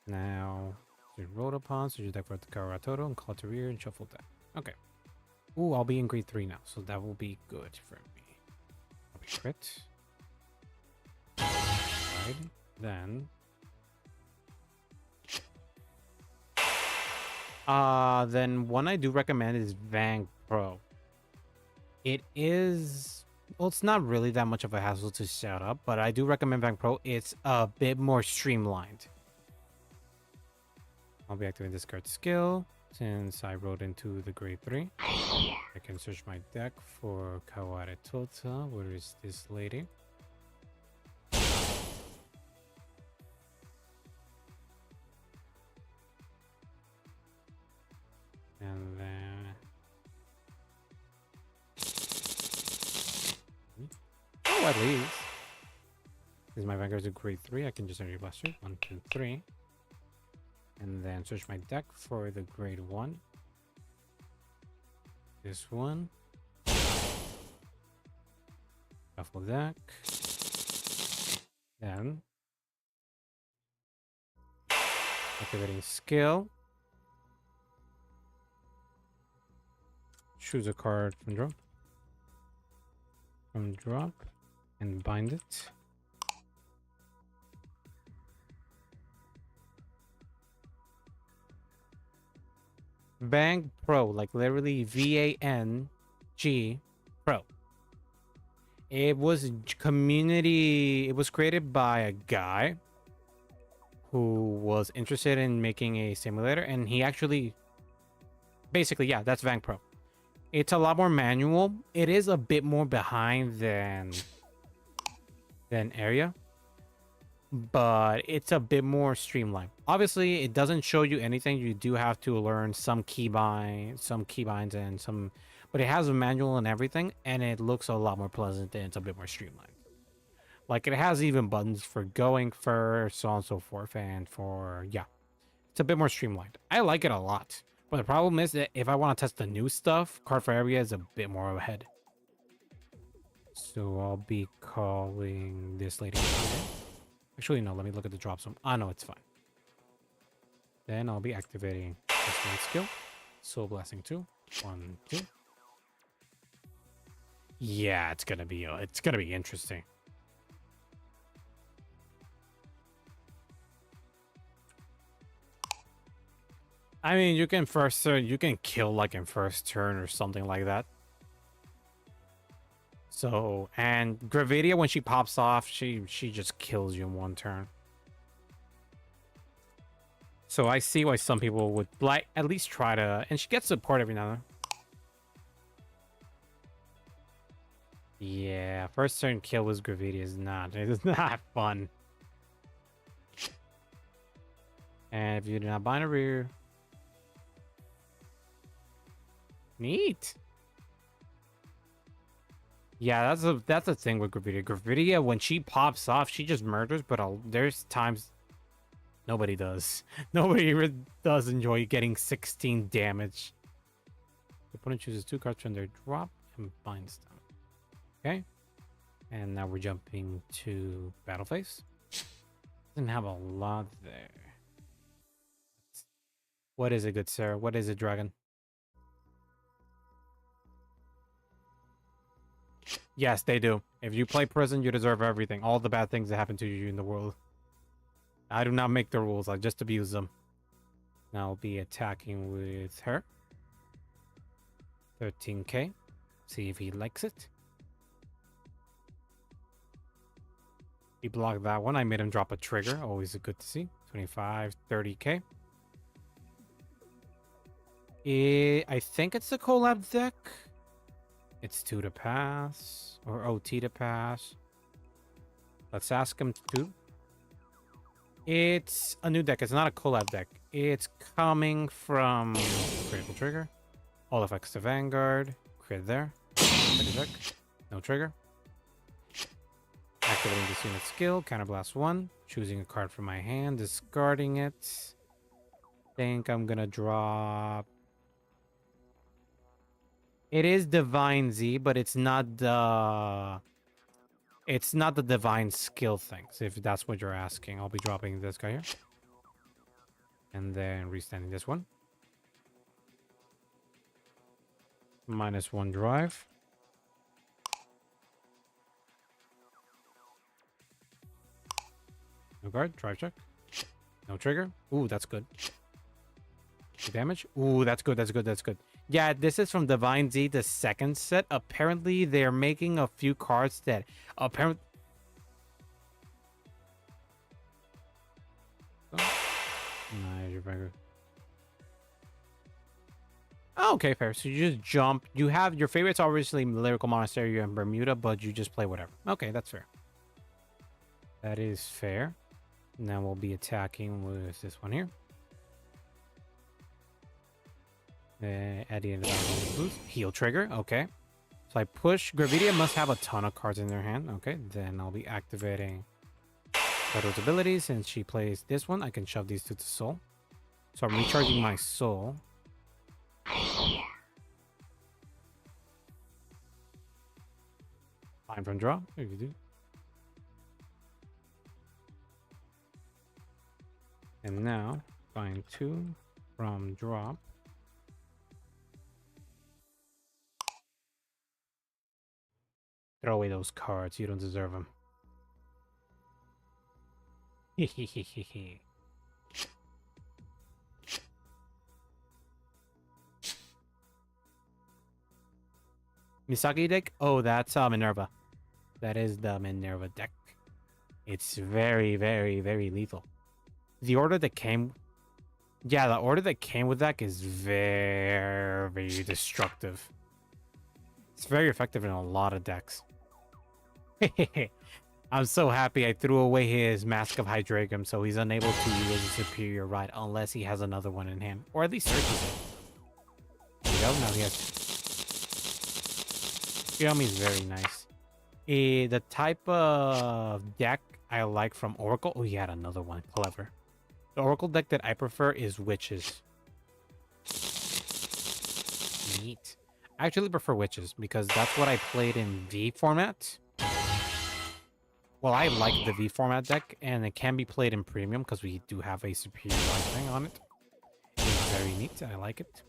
Now, you roll upon, so you deck for the Karatoto and call to rear and shuffle deck. Okay. Ooh, I'll be in grade 3 now, so that will be good for me. I'll be crit. Right. Then. Then one I do recommend is Vank Pro. It is, well, it's not really that much of a hassle to set up, but I do recommend Vank Pro. It's a bit more streamlined. I'll be activating this card skill since I wrote into the grade 3. I can search my deck for Kaware Tota. Where is this lady? And then... Oh, at least. Since my Vanguard's a grade 3, I can just enter Blaster. 1, 2, 3. And then search my deck for the grade 1. This one. Shuffle deck. Then activating skill. Choose a card from drop. And bind it. Vank Pro, like literally VANG Pro. It was created by a guy who was interested in making a simulator, and he actually basically, yeah, that's Vank Pro. It's a lot more manual. It is a bit more behind than Area, but it's a bit more streamlined. Obviously, it doesn't show you anything. You do have to learn some keybinds and some, but it has a manual and everything, and it looks a lot more pleasant and it's a bit more streamlined. Like, it has even buttons for going first, so on and so forth, and for, yeah, it's a bit more streamlined. I like it a lot, but the problem is that if I want to test the new stuff, Card for Area is a bit more ahead. So I'll be calling this lady. Actually, no, let me look at the drop zone. Ah, no, it's fine. Then I'll be activating this one skill. Soul Blasting 2. 1, 2. Yeah, it's gonna be interesting. I mean, you can kill like in first turn or something like that. So, and Gravidia, when she pops off, she just kills you in one turn. So I see why some people would like at least try to, and she gets support every now and then. Yeah, first turn kill with Gravidia is not fun. And if you do not bind a rear, neat. Yeah, that's a thing with Gravidia. Gravidia, when she pops off, she just murders. But there's times nobody does. Nobody really does enjoy getting 16 damage. The opponent chooses 2 cards from their drop and binds them. Okay. And now we're jumping to battle phase. Doesn't have a lot there. What is it, good sir? What is it, dragon? Yes, they do. If you play prison, you deserve everything. All the bad things that happen to you in the world. I do not make the rules. I just abuse them. Now I'll be attacking with her. 13k. See if he likes it. He blocked that one. I made him drop a trigger. Always good to see. 25, 30k. I think it's the collab deck. It's 2 to pass. Or OT to pass. Let's ask him to. It's a new deck. It's not a collab deck. It's coming from critical trigger. All effects to Vanguard. Crit there. Check. No trigger. Activating this unit skill. Counterblast 1. Choosing a card from my hand. Discarding it. Think I'm gonna drop. It is Divine Z, but it's not the divine skill things, if that's what you're asking. I'll be dropping this guy here. And then restanding this one. -1 drive. No guard, drive check. No trigger. Ooh, that's good. Damage. Ooh, that's good, that's good, that's good. Yeah, this is from Divine Z, the second set. Apparently, they're making a few cards that apparently... Oh, okay, fair. So you just jump. You have your favorites, obviously, Lyrical Monastery and Bermuda, but you just play whatever. Okay, that's fair. That is fair. Now we'll be attacking with this one here. At the end of the boost. Heal trigger. Okay. So I push. Gravidia must have a ton of cards in their hand. Okay. Then I'll be activating Shadow's ability. Since she plays this one, I can shove these 2 to soul. So I'm recharging my soul. Line from draw. If you do. And now find 2 from drop. Throw away those cards. You don't deserve them. Hehehehe. Misaki deck? Oh, that's Minerva. That is the Minerva deck. It's very, very, very lethal. The order that came... Yeah, the order that came with that is very, very destructive. It's very effective in a lot of decks. I'm so happy I threw away his Mask of Hydragam, so he's unable to use a Superior Ride unless he has another one in hand. Or at least searches it. There you go, now he has... Xiaomi is very nice. The type of deck I like from Oracle... Oh, he had another one. Clever. The Oracle deck that I prefer is Witches. Neat. I actually prefer Witches because that's what I played in V format. Well, I like the V format deck, and it can be played in Premium because we do have a superior thing on it. It's very neat. I like it.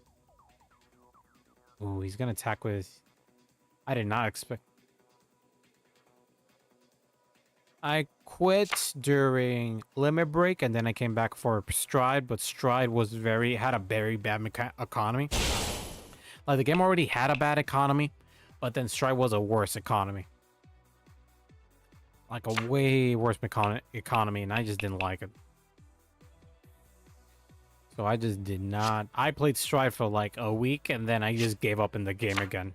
Ooh, he's going to attack with... I did not expect... I quit during Limit Break, and then I came back for Stride, but Stride was had a very bad economy. Like, the game already had a bad economy, but then Stride was a worse economy. Like, a way worse economy, and I just didn't like it. So I just did not... I played Stride for like a week, and then I just gave up in the game again.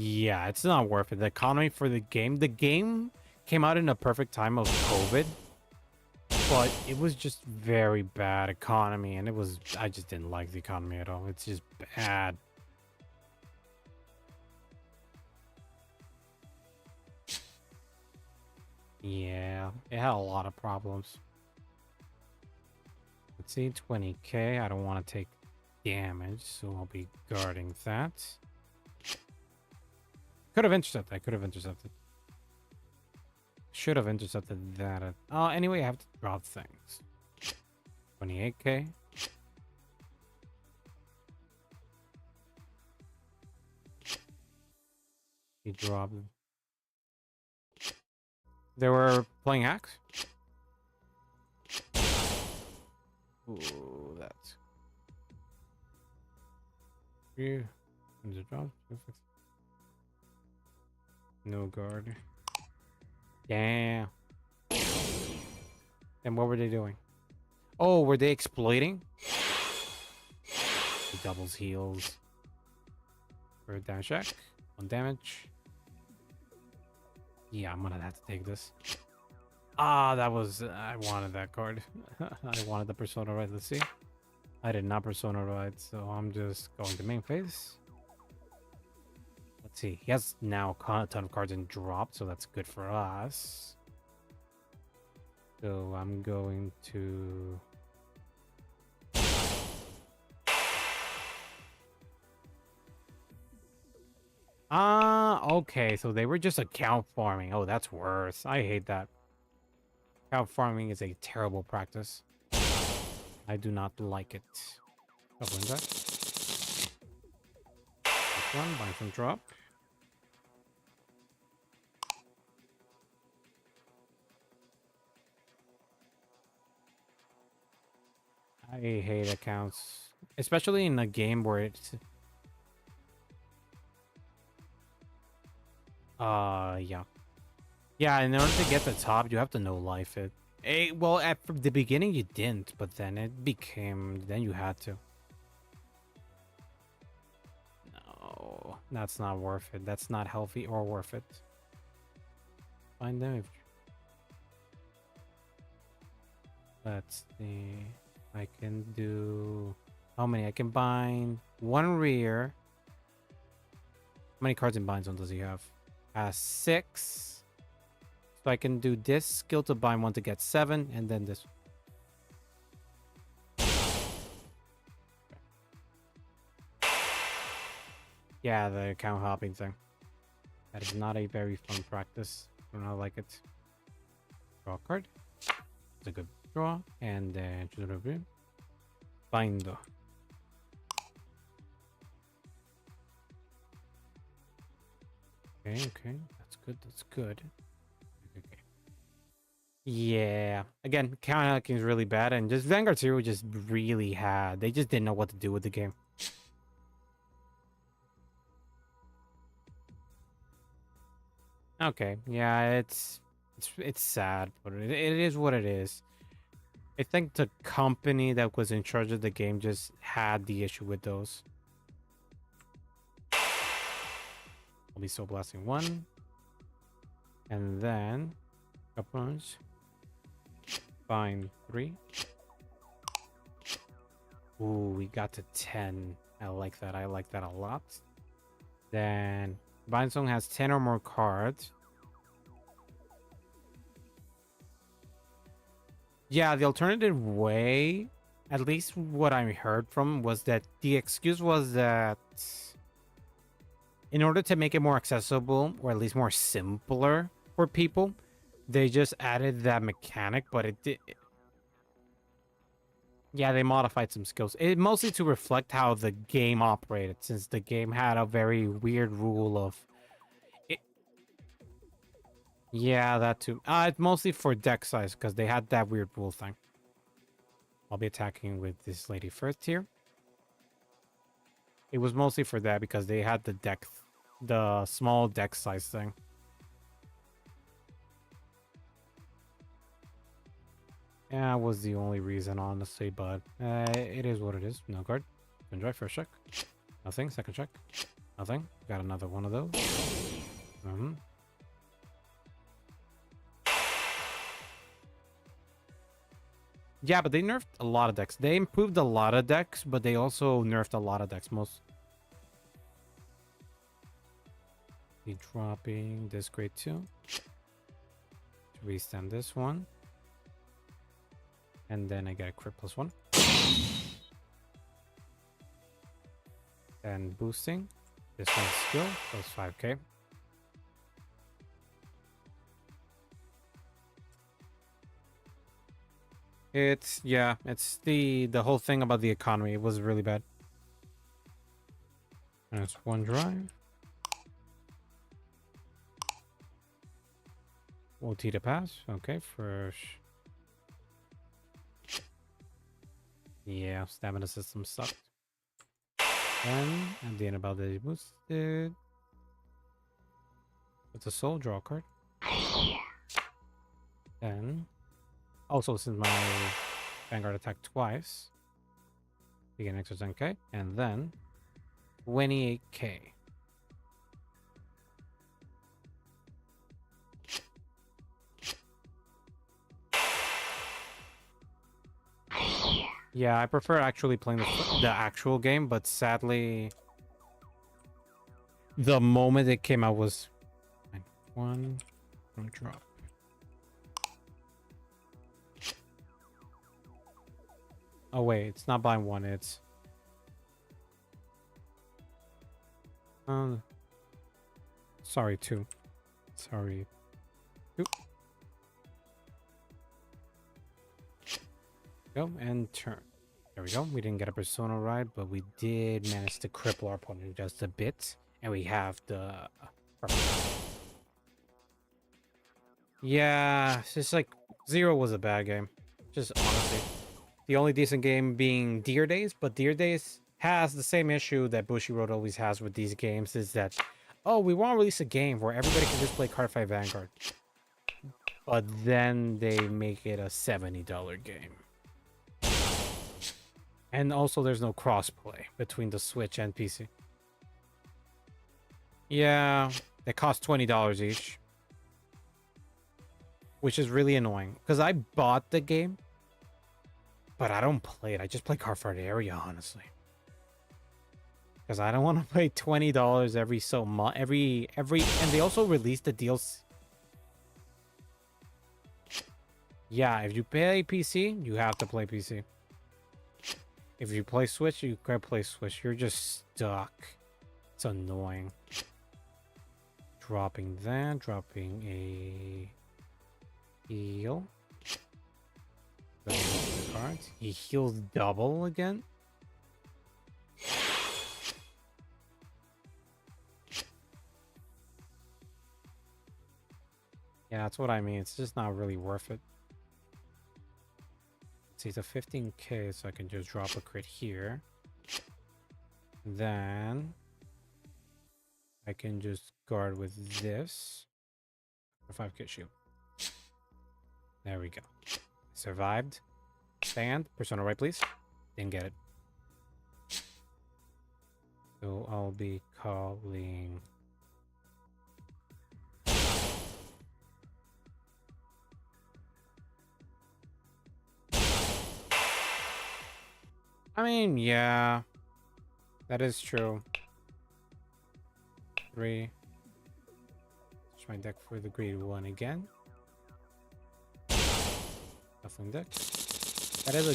Yeah, it's not worth it. The economy for the game came out in a perfect time of COVID, but it was just very bad economy, and I just didn't like the economy at all. It's just bad. Yeah, it had a lot of problems. Let's see, 20k. I don't want to take damage, so I'll be guarding that. Could have intercepted. I could have intercepted. Should have intercepted that. Anyway, I have to drop things. 28k. He dropped. They were playing hacks. Ooh, that's. Yeah. Drop. No guard. Damn. And what were they doing? Oh, were they exploiting? He doubles heals. For a damage check. 1 damage. Yeah, I'm gonna have to take this. That was... I wanted that card. I wanted the Persona Ride. Let's see. I did not Persona Ride, so I'm just going to main phase. Let's see. He has now a ton of cards in drop, so that's good for us. So I'm going to... Okay, so they were just account farming. Oh, that's worse. I hate that. Account farming is a terrible practice. I do not like it. Doubling that. This one, buying some drop. I hate accounts, especially in a game where it's... yeah. Yeah, in order to get the top, you have to no-life it. Well, at the beginning you didn't, but then it became... Then you had to. No, that's not worth it. That's not healthy or worth it. Find them if... Let's see... I can do... How many? I can bind 1 rear. How many cards in bind zone does he have? 6. So I can do this skill to bind 1 to get 7, and then this. Yeah, the account hopping thing. That is not a very fun practice. I do not like it. Draw a card. It's a good draw. And then bind. Okay. That's good. That's good. Okay. Yeah. Again, counter hacking is really bad, and just Vanguard Zero just really had. They just didn't know what to do with the game. Okay. Yeah, it's sad, but it is what it is. I think the company that was in charge of the game just had the issue with those. I'll be Soul Blasting 1. And then weapons. Bind 3. Ooh, we got to 10. I like that. I like that a lot. Then Bind Song has 10 or more cards. Yeah, the alternative way, at least what I heard from, was that the excuse was that in order to make it more accessible, or at least more simpler for people, they just added that mechanic, but it did... Yeah, they modified some skills. It mostly to reflect how the game operated, since the game had a very weird rule of... Yeah, that too. It's mostly for deck size, because they had that weird rule thing. I'll be attacking with this lady first here. It was mostly for that, because they had the small deck size thing. Yeah, that was the only reason, honestly, but it is what it is. No card. Can drive first check. Nothing. Second check. Nothing. Got another one of those. Yeah, but they nerfed a lot of decks. They improved a lot of decks, but they also nerfed a lot of decks. Most dropping this grade 2 to restand this one, and then I get a crit +1 and boosting this one's skill +5k. It's the whole thing about the economy. It was really bad. That's one drive. OT to pass. Okay, first. Yeah, stamina system sucked. Then at the end about the boosted. It's a soul, draw card. Then also since my Vanguard attacked twice, we get an extra 10k, and then 28k. Yeah, I prefer actually playing the actual game, but sadly, the moment it came out was one drop. Oh wait, it's not blind one, it's sorry, two. Sorry. Two. Go and turn. There we go. We didn't get a persona ride, but we did manage to cripple our opponent just a bit. And we have the... Yeah, it's just like 0 was a bad game. Just honestly. The only decent game being Deer Days, but Deer Days has the same issue that Bushiroad always has with these games, is that, oh, we want to release a game where everybody can just play Cardfight Vanguard. But then they make it a $70 game. And also there's no crossplay between the Switch and PC. Yeah, they cost $20 each. Which is really annoying. Because I bought the game, but I don't play it. I just play Cardfight Area, honestly. Because I don't want to pay $20 every so much. And they also released the deals. Yeah, if you play PC, you have to play PC. If you play Switch, you gotta play Switch. You're just stuck. It's annoying. Dropping that, dropping a heal. Cards. He heals double again. Yeah, that's what I mean. It's just not really worth it. See, it's a 15k, so I can just drop a crit here. Then I can just guard with this for 5k shield. There we go. Survived. Stand. Persona right, please. Didn't get it. So I'll be calling... I mean, yeah, that is true. 3. Switch my deck for the grade 1 again. Shuffling deck. That is a...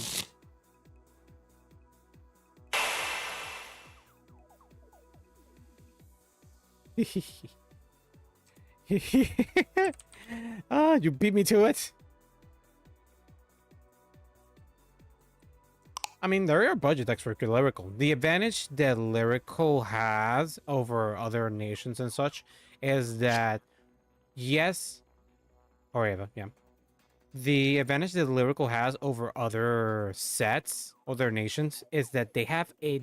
Ah, you beat me to it. I mean, there are budget decks for Lyrical. The advantage that Lyrical has over other nations and such is that, yes, or yeah. The advantage that Lyrical has over other sets, other nations, is that they have yeah,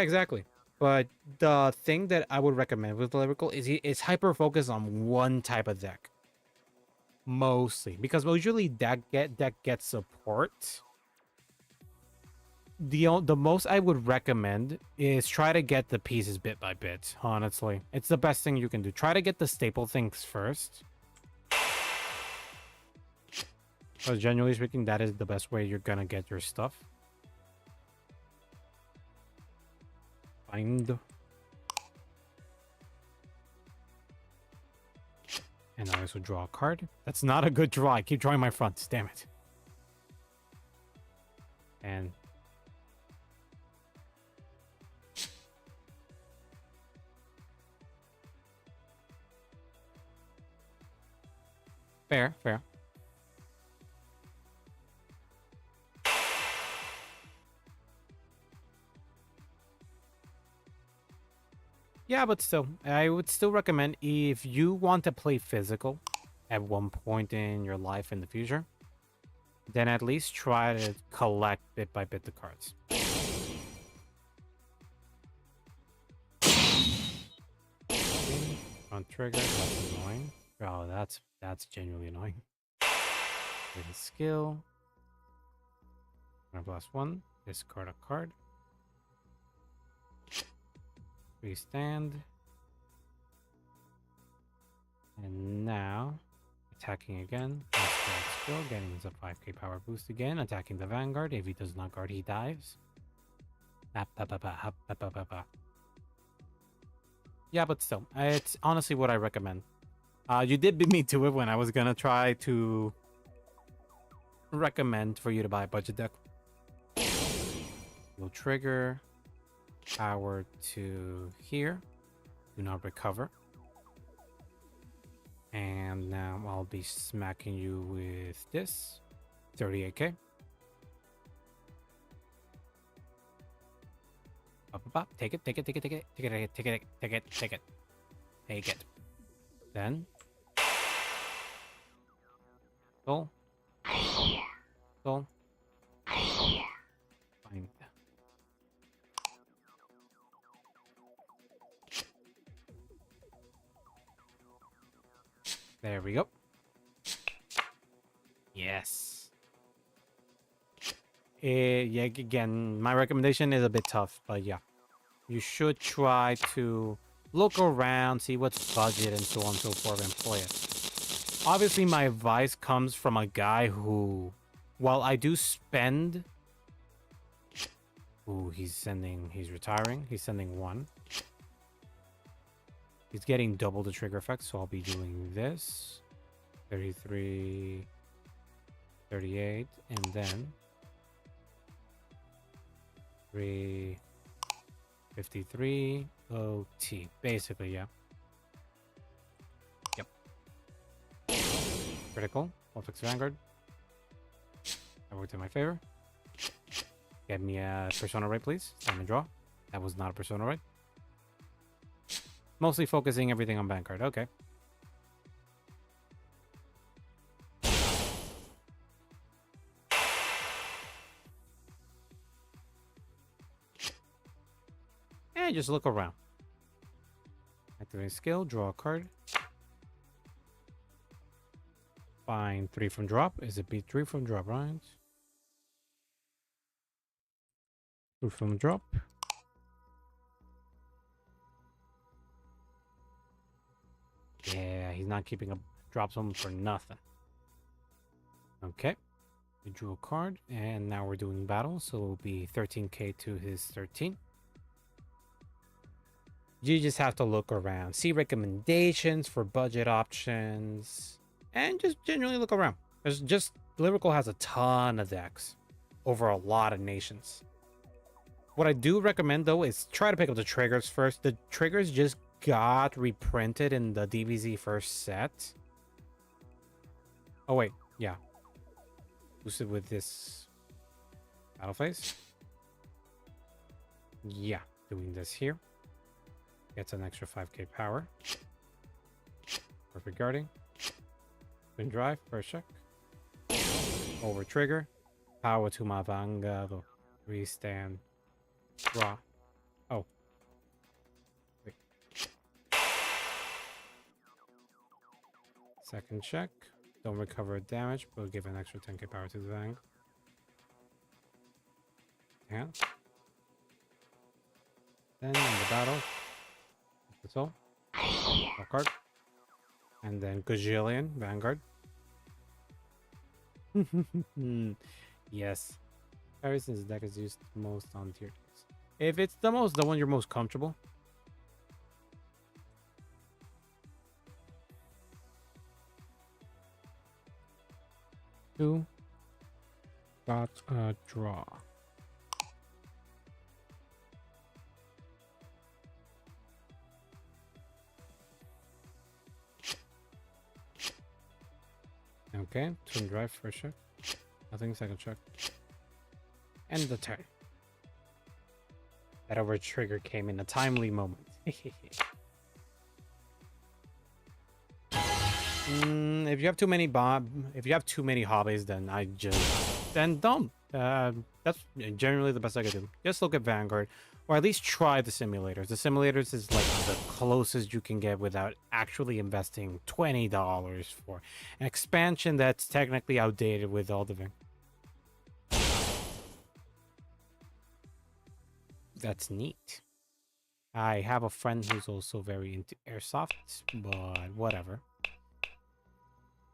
exactly. But the thing that I would recommend with Lyrical is it's hyper focused on one type of deck. Mostly, because usually deck gets support. The most I would recommend is try to get the pieces bit by bit. Honestly, it's the best thing you can do. Try to get the staple things first. Because generally speaking, that is the best way you're gonna get your stuff. Find. And I also draw a card. That's not a good draw. I keep drawing my fronts. Damn it. And fair, fair. Yeah, but still, I would still recommend if you want to play physical at one point in your life in the future, then at least try to collect bit by bit the cards. On trigger, that's annoying. Oh, that's genuinely annoying. With a skill. +1. Discard a card. Restand. And now, attacking again. Skill, getting his 5k power boost again. Attacking the Vanguard. If he does not guard, he dives. Yeah, but still, it's honestly what I recommend. You did beat me to it when I was gonna try to recommend for you to buy a budget deck. You'll trigger. Power to here. Do not recover. And now I'll be smacking you with this. 38k. Take it. Take it. Then. Soul. Soul. Find. There we go. Yes. Yeah, again, my recommendation is a bit tough, but yeah. You should try to look around, see what's budget and so on and so forth and play it. Obviously, my advice comes from a guy who, while I do spend... Ooh, he's retiring. He's sending 1. He's getting double the trigger effect, so I'll be doing this. 33, 38, and then 353 OT. Basically, yeah. Yep. Critical. I'll fix Vanguard. That worked in my favor. Get me a Persona Ray, please. Time and draw. That was not a Persona Ray. Mostly focusing everything on Vanguard. Okay. And just look around. Activate skill, draw a card. Find 3 from drop. Is it beat 3 from drop, right? 2 from drop. Yeah, he's not keeping a drop zone for nothing. Okay. We drew a card, and now we're doing battle, so it'll be 13k to his 13. You just have to look around, see recommendations for budget options, and just generally look around. There's just Lyrical has a ton of decks over a lot of nations. What I do recommend though is try to pick up the triggers first. The triggers just got reprinted in the DBZ first set. Oh wait, yeah. Boosted with this battle phase. Yeah, doing this here. Gets an extra 5k power. Perfect guarding. Twin drive, first check. Over trigger. Power to my Vanguard. Restand. Draw. Oh. Wait. Second check. Don't recover damage, but give an extra 10k power to the Vang. Hand. Then in the battle. That's all. Draw card. And then Gajillion, Vanguard. Yes. Harrison's deck is used most on tier 2s. If it's the one you're most comfortable. Two. Got a draw. Okay, twin drive for sure. Nothing, second check. And the turn. That over trigger came in a timely moment. If you have too many hobbies, then don't. That's generally the best I could do. Just look at Vanguard, or at least try the simulators. The simulators is like the closest you can get without actually investing $20 for an expansion that's technically outdated with all the. That's neat. I have a friend who's also very into airsoft, but whatever.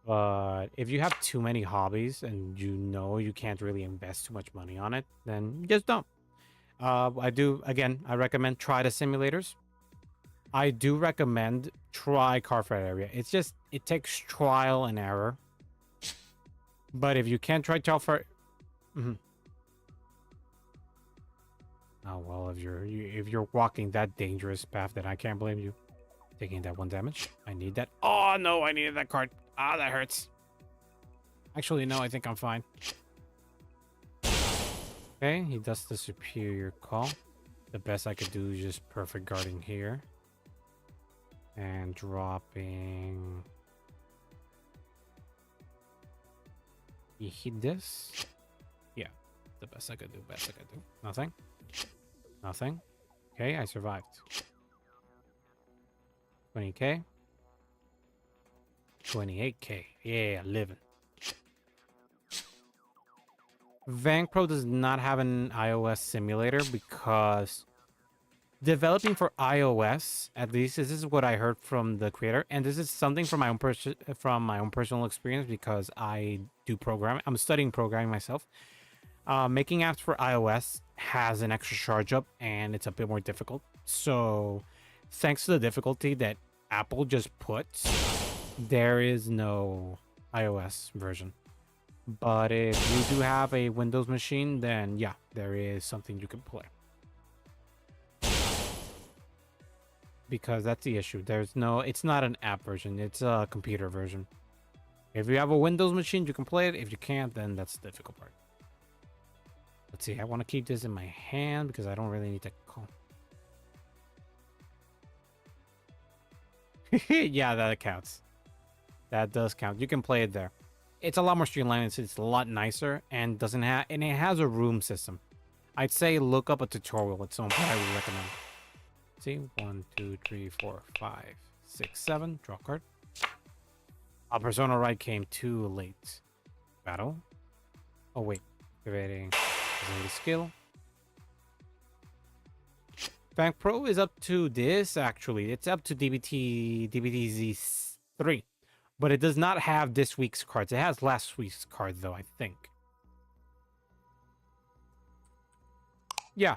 But if you have too many hobbies and you know you can't really invest too much money on it, then just don't. I recommend try the simulators. I do recommend try Car Fair Area. It's just, it takes trial and error. But if you can't try Car Fair... Oh, well, if you're walking that dangerous path, then I can't blame you. Taking that 1 damage. I need that. Oh, no, I needed that card. Ah, that hurts. Actually, no, I think I'm fine. Okay, he does the superior call. The best I could do is just perfect guarding here. And dropping... He hit this? Yeah, the best I could do, Nothing? Nothing? Okay, I survived. 20k? 28k. Yeah, living. Vank Pro does not have an iOS simulator because developing for iOS, at least this is what I heard from the creator, and this is something from my own personal experience because I do programming. I'm studying programming myself. Making apps for iOS has an extra charge up and it's a bit more difficult. So thanks to the difficulty that Apple just puts, there is no iOS version. But if you do have a Windows machine, then yeah, there is something you can play. Because that's the issue. It's not an app version, it's a computer version. If you have a Windows machine, you can play it. If you can't, then that's the difficult part. Let's see, I want to keep this in my hand because I don't really need to call. Yeah, that counts. That does count. You can play it there. It's a lot more streamlined. It's a lot nicer and it has a room system. I'd say look up a tutorial. It's something I would recommend. See, 1, 2, 3, 4, 5, 6, 7. Draw card. Persona Right came too late. Battle. Oh wait, activating the skill. Bank Pro is up to this actually. It's up to DBTZ3. But it does not have this week's cards. It has last week's cards, though, I think. Yeah.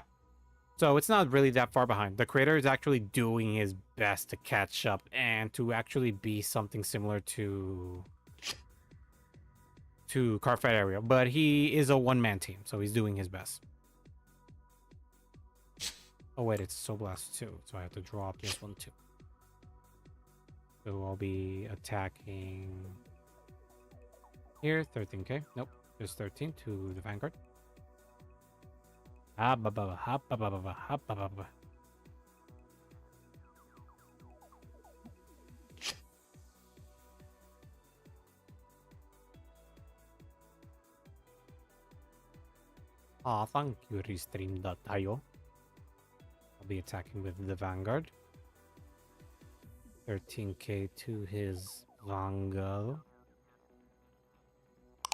So it's not really that far behind. The creator is actually doing his best to catch up and to actually be something similar to Car Fair Area. But he is a one-man team, so he's doing his best. Oh, wait, it's Soul Blast 2, so I have to drop this one, too. So I'll be attacking here, 13k. Nope, just 13 to the Vanguard. Thank you, Restream.io. I'll be attacking with the Vanguard. 13k to his Vanguard.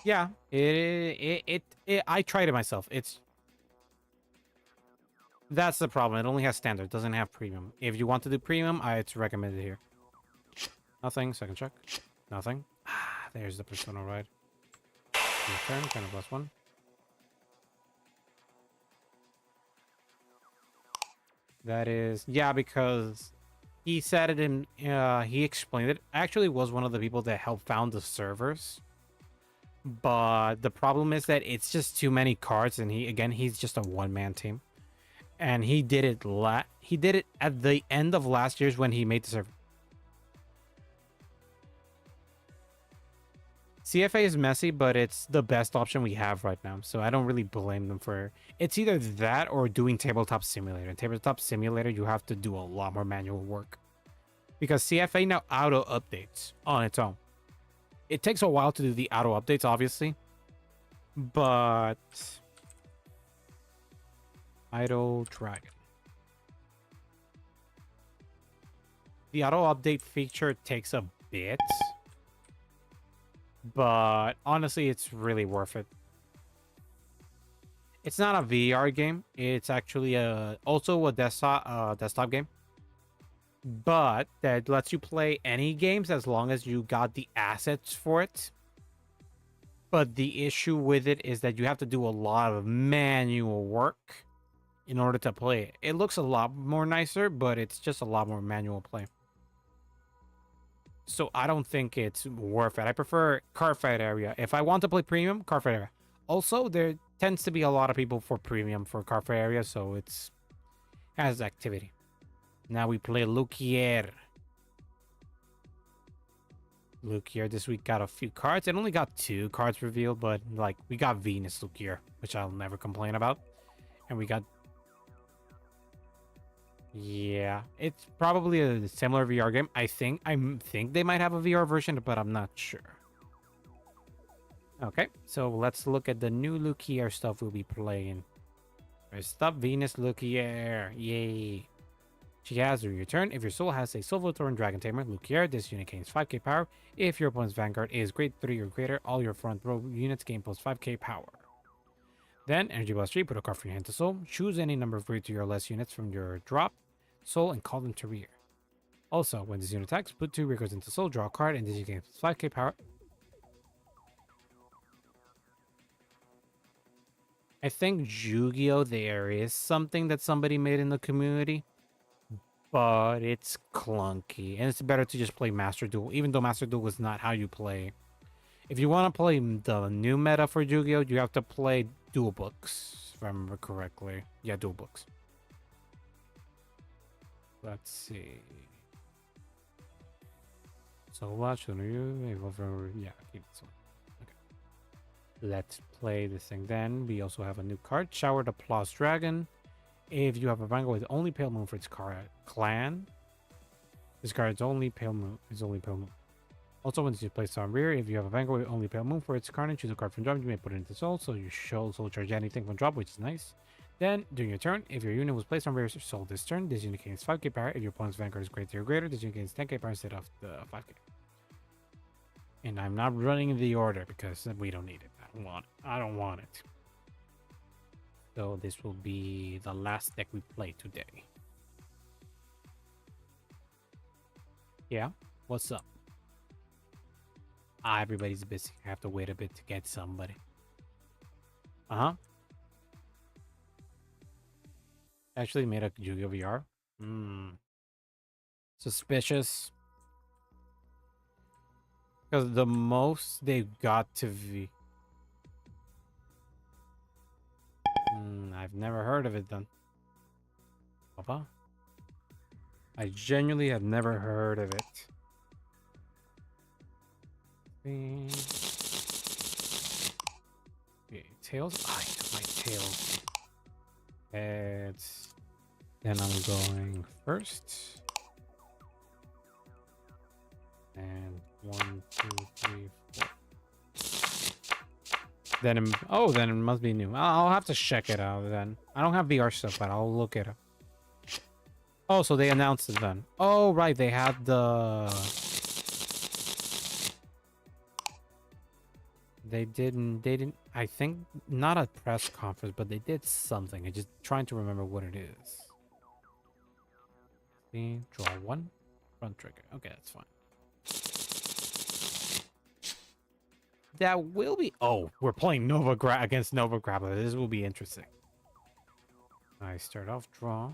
Yeah, I tried it myself. That's the problem. It only has standard. It doesn't have premium. If you want to do premium, it's recommended here. Nothing. Second check. Nothing. There's the Persona Ride. Your turn, kind of +1. That is, yeah, because he said it in, he explained it. Actually, was one of the people that helped found the servers. But the problem is that it's just too many cards, and he's just a one-man team. And he did it at the end of last year's when he made the server. CFA is messy, but it's the best option we have right now. So I don't really blame them for it. It's either that or doing Tabletop Simulator. In Tabletop Simulator, you have to do a lot more manual work. Because CFA now auto updates on its own. It takes a while to do the auto updates, obviously. But Idle Dragon. The auto update feature takes a bit. But honestly, it's really worth it. It's not a VR game. It's actually also a desktop game. But that lets you play any games as long as you got the assets for it. But the issue with it is that you have to do a lot of manual work in order to play it. It looks a lot more nicer, but it's just a lot more manual play. So I don't think it's worth it. I prefer Cardfight Area. If I want to play premium, Cardfight Area. Also, there tends to be a lot of people for premium for Cardfight Area, so it's has activity. Now we play Lukier. Lukier this week got a few cards. It only got 2 cards revealed, but like we got Venus Lukier, which I'll never complain about. And we got, yeah, it's probably a similar VR game. I think they might have a VR version, but I'm not sure. Okay, so let's look at the new Lukier stuff we'll be playing. First up, Venus Lukier. Yay. She has during your turn. If your soul has a Silverthorn Dragon Tamer, Lukier, this unit gains 5k power. If your opponent's Vanguard is grade 3 or greater, all your front row units gain plus 5k power. Then, Energy Blast 3, put a card from your hand to soul. Choose any number of grade 3 or less units from your drop, soul, and call them to rear. Also, when this unit attacks, put 2 rear into soul, draw a card, and this unit gains 5k power. I think Yu-Gi-Oh! There is something that somebody made in the community, but it's clunky, and it's better to just play Master Duel, even though Master Duel is not how you play. If you want to play the new meta for Yu-Gi-Oh!, you have to play Duel Books, if I remember correctly. Yeah, Duel Books. Let's see. So watch on you. Yeah, keep this one. Okay. Let's play this thing then. We also have a new card, Showered Applause Dragon. If you have a Vanguard with only Pale Moon for its clan, this card is only Pale Moon. Also, when you place on rear, if you have a Vanguard with only Pale Moon for its carnage, choose a card from drop. You may put it into soul, so you show soul charge anything from drop, which is nice. Then, during your turn, if your unit was placed on rear soul this turn, this unit gains 5k power. If your opponent's Vanguard is grade 3 or greater, this unit gains 10k power instead of the 5k. And I'm not running the order because we don't need it. I don't want it. So this will be the last deck we play today. Yeah, what's up? Everybody's busy. I have to wait a bit to get somebody. Actually made a Yu-Gi-Oh! VR. Suspicious. Because the most they've got to be. I've never heard of it then. Papa? I genuinely have never heard of it. Okay, tails? I took my tails. Heads. Then I'm going first. And 1, 2, 3, 4. Then it must be new. I'll have to check it out then. I don't have VR stuff, but I'll look it up. Oh, so they announced it then. Oh, right, they had the. They didn't. I think not a press conference, but they did something. I'm just trying to remember what it is. See, draw 1, front trigger. Okay, that's fine. That will be... Oh, we're playing against Nova Grappler. This will be interesting. I start off draw.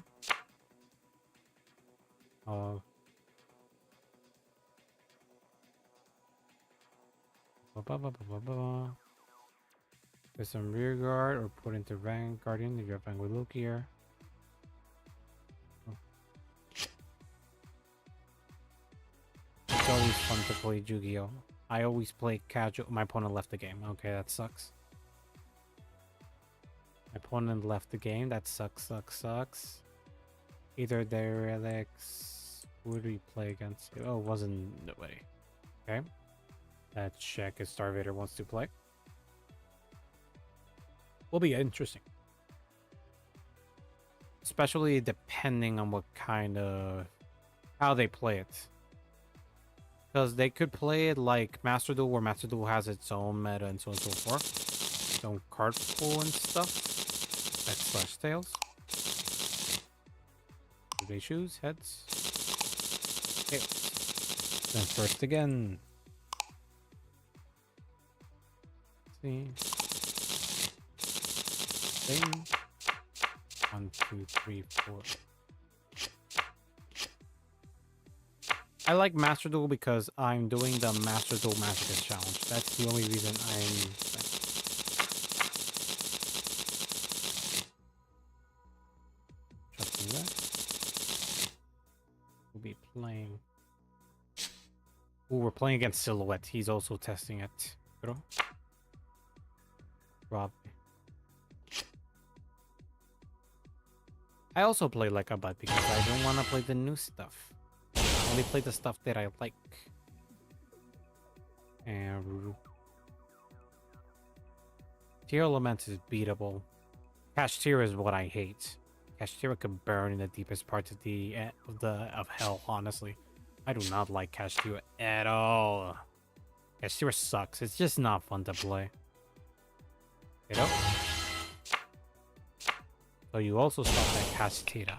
Put some rear guard or put into rank guardian if you have Vanguard Luke here. Oh. It's always fun to play Yu-Gi-Oh! I always play casual. My opponent left the game. Okay, that sucks. My opponent left the game. That sucks. Either Alex. Who did we play against? Oh, it wasn't nobody. Okay. Let's check if Starvader wants to play. Will be interesting. Especially depending on what kind of... how they play it. Because they could play it like Master Duel, where Master Duel has its own meta and so on and so forth. Its own card pool and stuff. X / tails. Do they choose? Heads. Tails. Then first again. See. Same. 1, 2, 3, 4. I like Master Duel because I'm doing the Master Duel Masochist challenge. That's the only reason I'm... Trusting that. We'll be playing... Ooh, we're playing against Silhouette. He's also testing it. Rob. I also play like a bot because I don't want to play the new stuff. I only play the stuff that I like. And Tier Elements is beatable. Kashtira is what I hate. Kashtira could burn in the deepest parts of of hell, honestly. I do not like Kashtira at all. Kashtira sucks. It's just not fun to play. You know? So you also stop at Kashtira.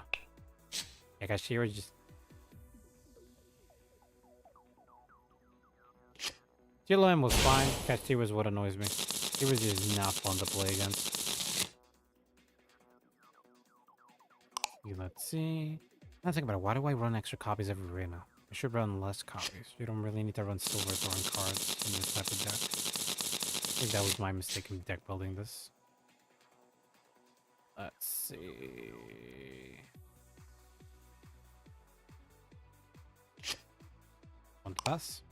Yeah, Kashtira is just... GLM was fine. Kashtira is what annoys me. It was just not fun to play against. Let's see. Now think about it. Why do I run extra copies every arena? I should run less copies. You don't really need to run silver throwing cards in this type of deck. I think that was my mistake in deck building this. Let's see. One to pass.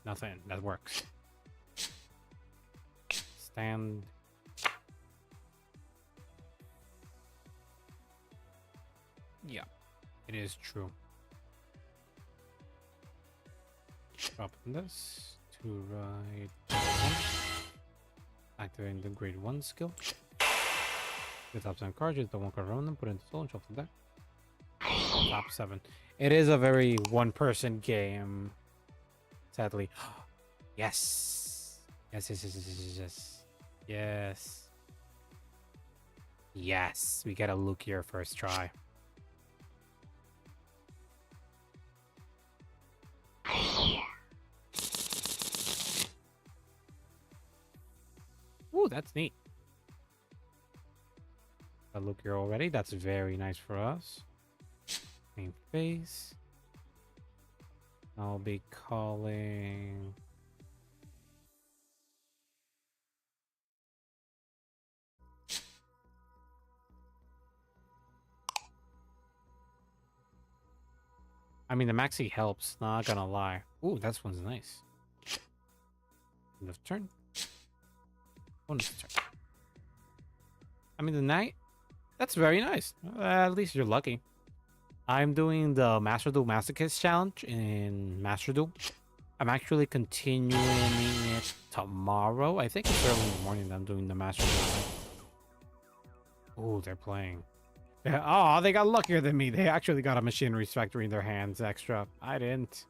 Nothing. That works. Stand. Yeah, it is true. Drop this to right. Activating the grade 1 skill. The top 7 cards, the 1 card around them, put into soul and shuffle the deck. Top 7. It is a very one-person game. Sadly. Yes. Yes. Yes. We get a Luke here first try. Ooh, that's neat. A Luke here already. That's very nice for us. Main phase. I'll be calling... I mean, the maxi helps, not gonna lie. Ooh, that one's nice. End of turn. Bonus turn. I mean, the knight, that's very nice. At least you're lucky. I'm doing the Master Duel Masochist challenge in Master Duel. I'm actually continuing it tomorrow. I think it's early in the morning that I'm doing the Master Duel. Oh, they're playing. Oh, they got luckier than me. They actually got a Machinery Factory in their hands extra. I didn't.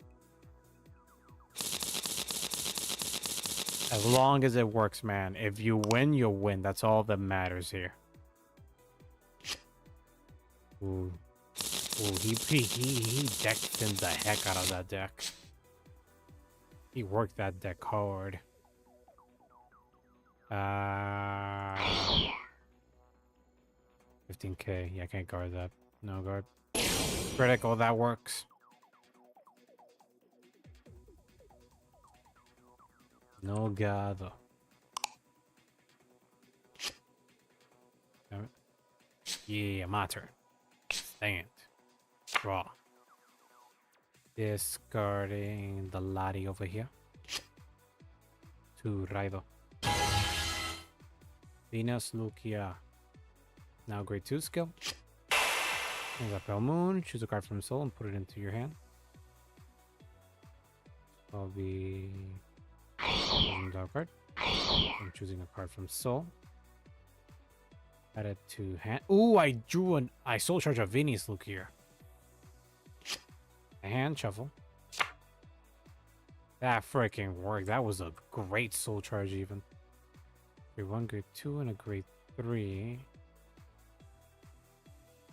As long as it works, man. If you win, you win. That's all that matters here. Ooh. Ooh, he decked in the heck out of that deck. He worked that deck hard. 15k. Yeah, I can't guard that. No guard. Critical, that works. No gather. Damn it. Yeah, my turn. Stand. Draw. Discarding the laddie over here. To Raido. Venus Lucia. Now grade 2 skill. There's a Pale Moon. Choose a card from Soul and put it into your hand. I'll be choosing a card. I'm choosing a card from Soul. Add it to hand. Ooh, I soul charge a Venus Lucia. A hand shuffle. That freaking worked. That was a great soul charge even. Grade 1, grade 2, and a grade 3.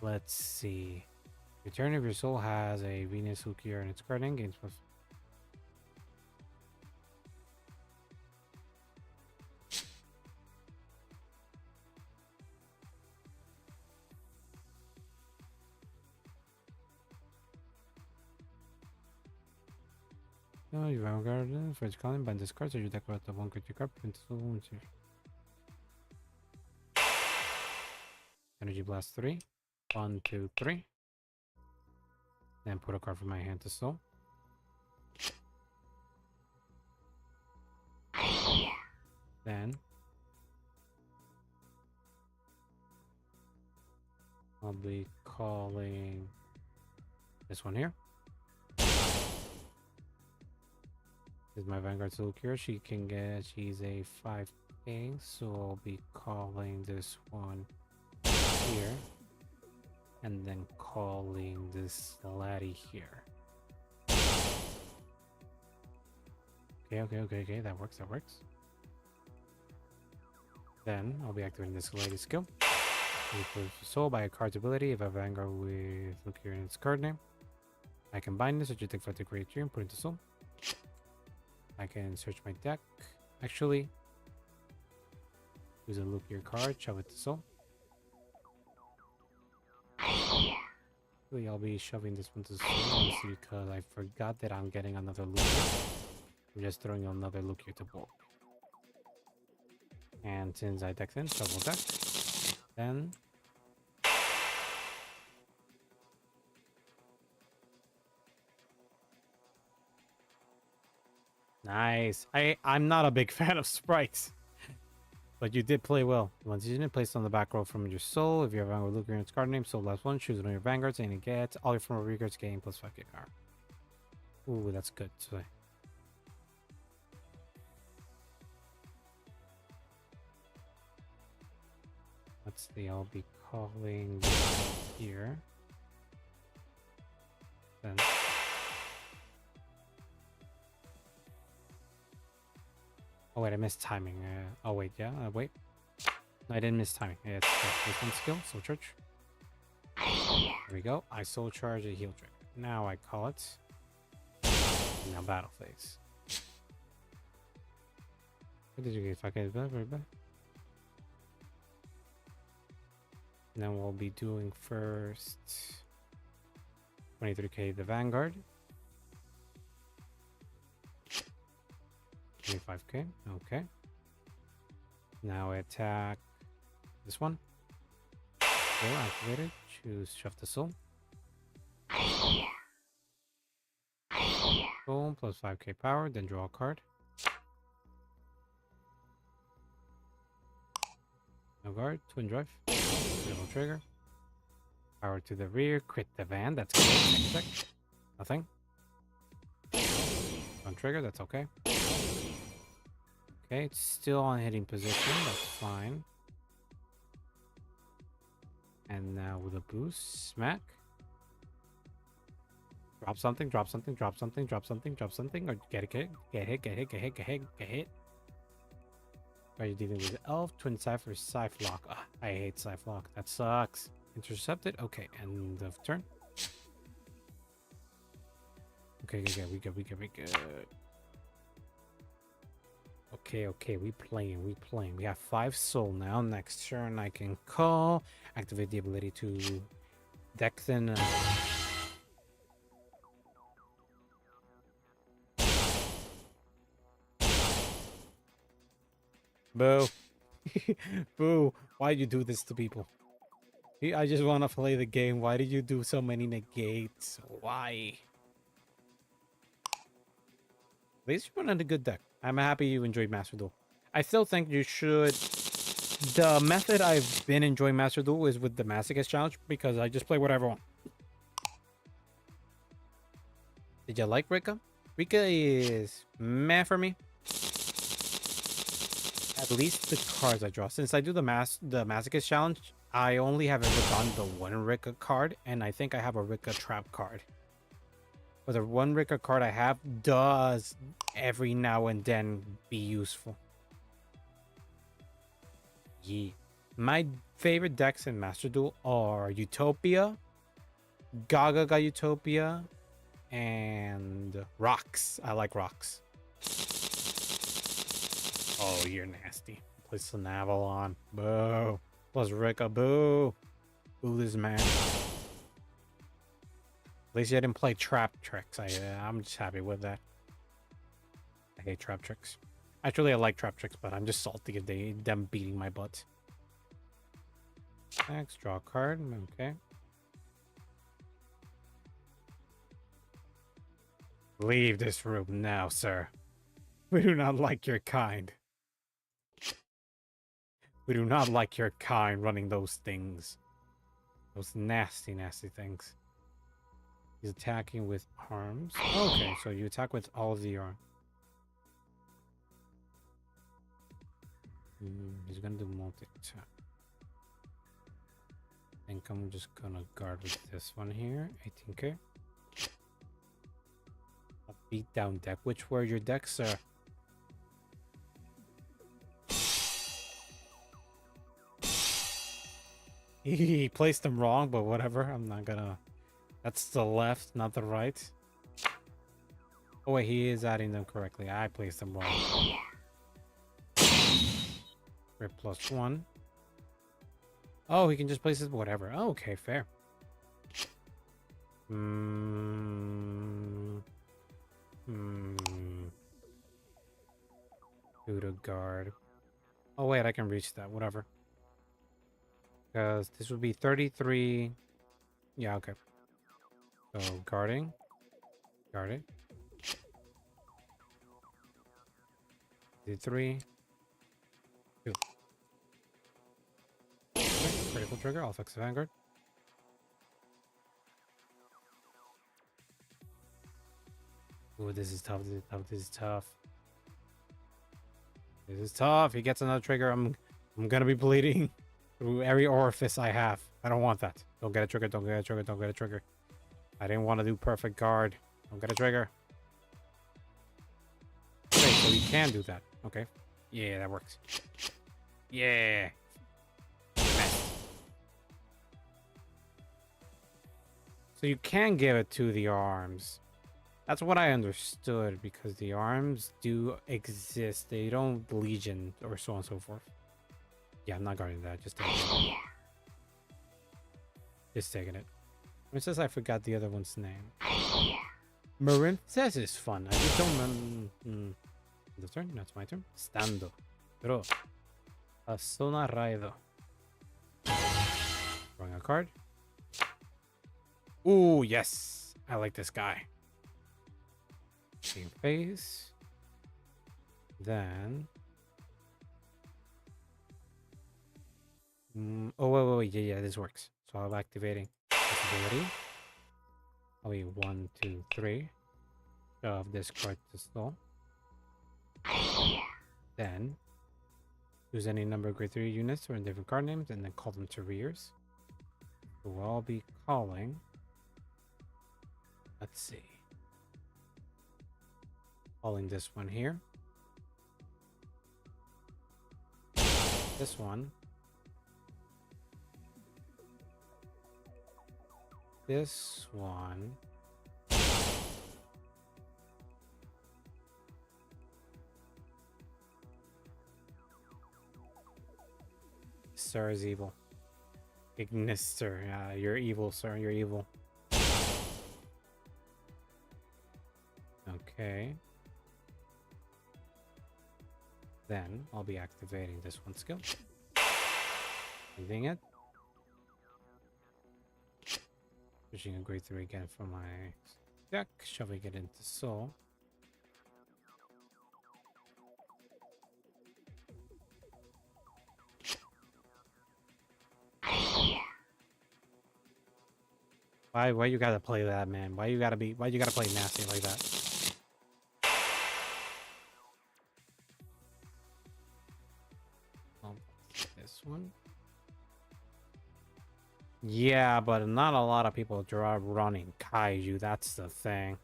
Let's see. Return of your soul has a Venus Lucia in its card end. Gains plus. No, you have a garden for its column, bind this card so you deck out the 1 creature card, print soul. Energy Blast 3. 1, 2, 3. Then put a card from my hand to soul. Then I'll be calling this one here. This is my Vanguard Soul Cure. She's a 5k, so I'll be calling this one here. And then calling this laddie here. Okay, that works. Then I'll be activating this laddie skill. Soul by a card's ability. If I have Vanguard with look here in its card name, I can bind this, or you take 5 to create 3 and put it into soul. I can search my deck. Actually, use a look your card, shove it to soul. I'll be shoving this one to soul because I forgot that I'm getting another look. I'm just throwing another look here to board. And since I decked in, double deck. Then nice. I'm not a big fan of sprites, but you did play well. Once you didn't place on the back row from your soul. If you have Vanguard look in its card name, soul last one, choose one of your Vanguards, and you get all your former regards gain plus 5k power. Ooh, that's good. So let's see, I'll be calling here. Then oh wait, I missed timing. Oh wait, yeah, wait. No, I didn't miss timing. Yeah, it's this one skill, soul charge. There we go. I soul charge a heal trick. Now I call it. Now battle phase. What did you get? 5k very bad. And then we'll be doing first 23k the Vanguard. 25k. Okay. Now attack this one. Go activated. Choose shove the soul. Soul plus 5k power. Then draw a card. No guard. Twin drive. Double trigger. Power to the rear. Crit the van. That's good. Next check. Nothing. Don't trigger. That's okay. Okay, it's still on hitting position. That's fine. And now with a boost, smack. Drop something, drop something, drop something, drop something, drop something, or get hit. Are you dealing with Elf, Twin Scythe, or Scythe Lock? Ugh, I hate Scythe Lock. That sucks. Intercepted. Okay, end of turn. Okay, we good. Okay, we playing. We have 5 soul now. Next turn I can call. Activate the ability to dex in. Boo. Boo. Why'd you do this to people? I just want to play the game. Why did you do so many negates? Why? At least you're running a good deck. I'm happy you enjoyed Master Duel. I still think you should... The method I've been enjoying Master Duel is with the Masochist Challenge because I just play whatever I want. Did you like Rika? Rika is meh for me. At least the cards I draw. Since I do the Masochist Challenge, I only have ever gotten the one Rika card, and I think I have a Rika trap card. But the one Rika card I have does every now and then be useful. Yeah. My favorite decks in Master Duel are Utopia, Gaga Utopia, and Rocks. I like Rocks. Oh, you're nasty. Place an Avalon. Boo. Plus Rika. Boo. Boo this man. At least I didn't play trap tricks. I'm just happy with that. I hate trap tricks. Actually, I like trap tricks, but I'm just salty at them beating my butt. Next, draw a card. Okay. Leave this room now, sir. We do not like your kind. We do not like your kind running those things. Those nasty, nasty things. He's attacking with arms. Okay, so you attack with all of the arm. He's gonna do multi-attack. I think I'm just gonna guard with this one here. 18k. A beat down deck. Which were your decks, sir? He placed them wrong, but whatever. I'm not gonna... That's the left, not the right. Oh wait, he is adding them correctly. I placed them wrong. Rip +1. Oh, he can just place it whatever. Oh, okay, fair. Do to guard. Oh wait, I can reach that. Whatever. Because this would be 33. Yeah, okay. So guarding. Guard it. 3. 2. Okay, critical trigger. I'll fix the Vanguard. Ooh, this is tough. This is tough. This is tough. This is tough. He gets another trigger. I'm gonna be bleeding through every orifice I have. I don't want that. Don't get a trigger. Don't get a trigger. Don't get a trigger. I didn't want to do perfect guard. Don't get a trigger. Okay, so you can do that. Okay. Yeah, that works. Yeah. So you can give it to the arms. That's what I understood, because the arms do exist. They don't legion or so on and so forth. Yeah, I'm not guarding that. Just taking it. Just taking it. It says I forgot the other one's name. Marin says is fun. I just don't remember. The turn? No, it's my turn. Stando. Draw. Asuna Raido. Drawing a card. Ooh, yes. I like this guy. Same phase. Then. Oh, wait. Yeah, this works. So I'm activating this ability. Oh, wait. 1, 2, 3. Shove this card to stall. Then. Choose any number of grade 3 units or in different card names and then call them to rears. So we'll all be calling. Let's see. Calling this one here. This one. This one. sir is evil. Ignister, yeah, you're evil, sir. You're evil. Okay. Then I'll be activating this one skill. Leaving it. Pushing a grade 3 again for my deck. Shoving it into soul. Why you gotta play that, man? Why you gotta play nasty like that? This one. Yeah, but not a lot of people draw running Kaiju, that's the thing.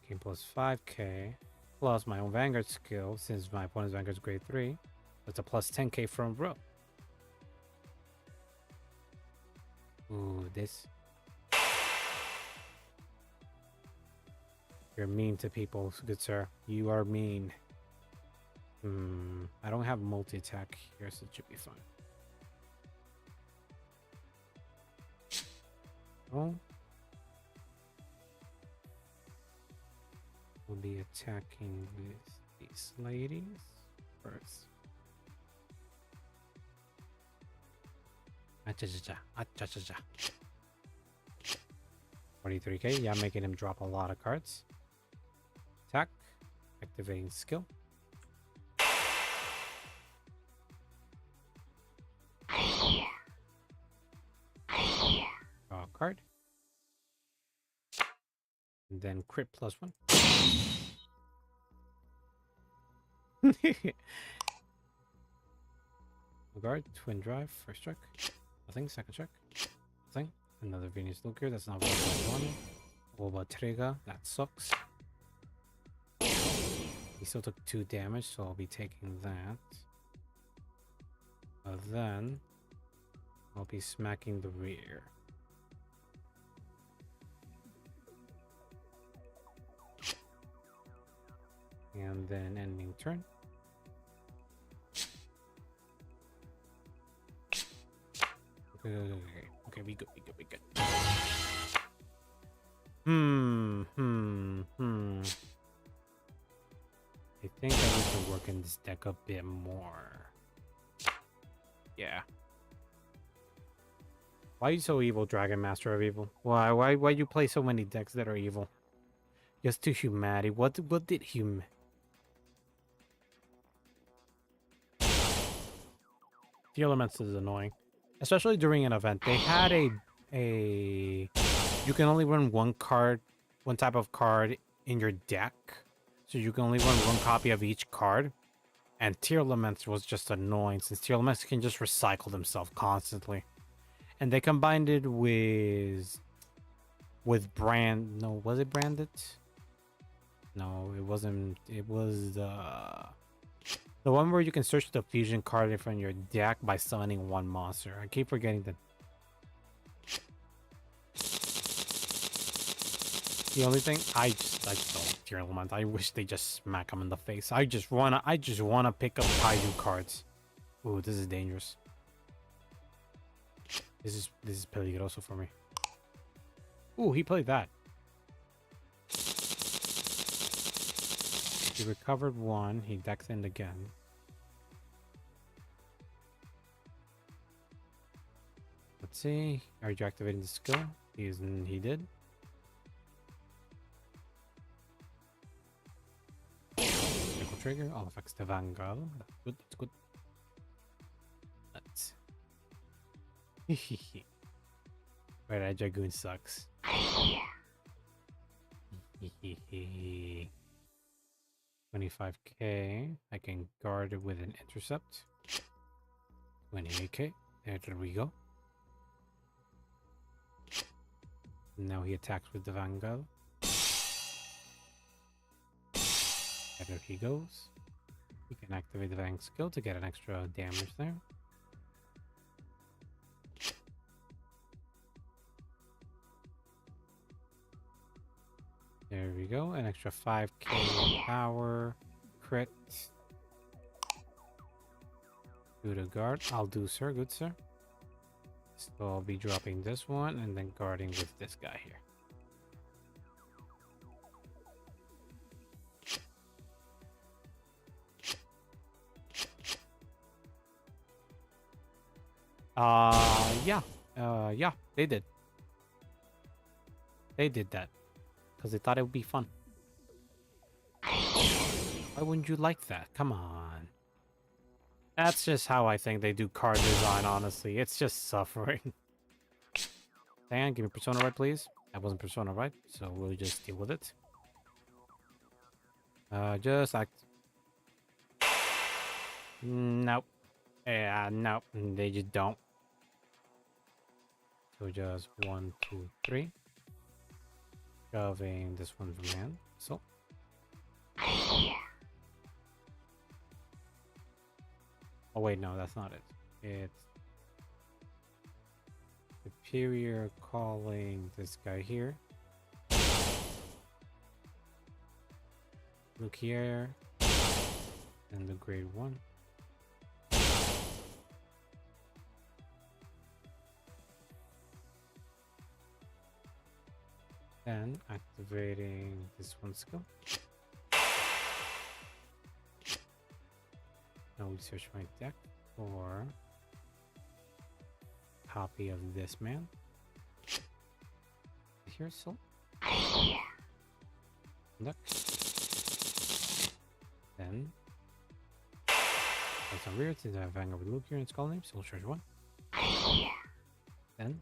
Okay, plus 5k. Plus my own Vanguard skill, since my opponent's Vanguard's grade 3. It's a plus 10k from row. Ooh, this. You're mean to people, good sir. You are mean. I don't have multi-attack here, so it should be fine. Oh. We'll be attacking with these ladies first. 43k, yeah, making him drop a lot of cards. Attack, activating skill. Draw a card. And then crit +1. Guard, twin drive, first check. Nothing, second check. Nothing. Another Venus Looker, that's not what I wanted. Oba Trigger, that sucks. He still took 2 damage, so I'll be taking that. Then I'll be smacking the rear. And then ending turn. Okay, we good. I think I need to work in this deck a bit more. Yeah. Why are you so evil, Dragon Master of Evil? Why you play so many decks that are evil? Just to humanity. What did The Elements is annoying. Especially during an event. They had a you can only run one type of card in your deck. So you can only run one copy of each card. And Tier Elements was just annoying since Tier Elements can just recycle themselves constantly. And they combined it with was it Branded? No, it wasn't. It was the one where you can search the fusion card from your deck by summoning one monster. I keep forgetting the only thing I just don't Tier Element. I wish they just smack them in the face. I just wanna pick up Kaiju cards. Ooh, this is dangerous. This is peligroso for me. Ooh, he played that. He recovered 1. He decks in again. Let's see. Are you activating the skill? He did. Triple trigger. All effects to Vanguard. That's good. That's good. Let's. Red Dragoon sucks. 25k. I can guard it with an intercept. 28k. There we go. Now he attacks with the Vanguard. There he goes. He can activate the Vang skill to get an extra damage there. There we go. An extra 5k power. Crit. Do the guard. I'll do, sir. Good, sir. So I'll be dropping this one and then guarding with this guy here. Yeah. Yeah, they did. They did that. Because they thought it would be fun. Why wouldn't you like that? Come on. That's just how I think they do card design, honestly. It's just suffering. Dan, give me Persona right, please. That wasn't Persona right, so we'll just deal with it. Just act. Nope. Yeah, nope. They just don't. So just 1, 2, 3. Shoving this one from hand. So. Oh wait, no, that's not it. It's Superior calling this guy here. Look here. And the grade 1. Then activating this one skill. Now we search my deck for a copy of this man. Here, so. Next. Then. That's on weird since I have Vanguard with Luke here in its call name, so we'll charge 1. Then.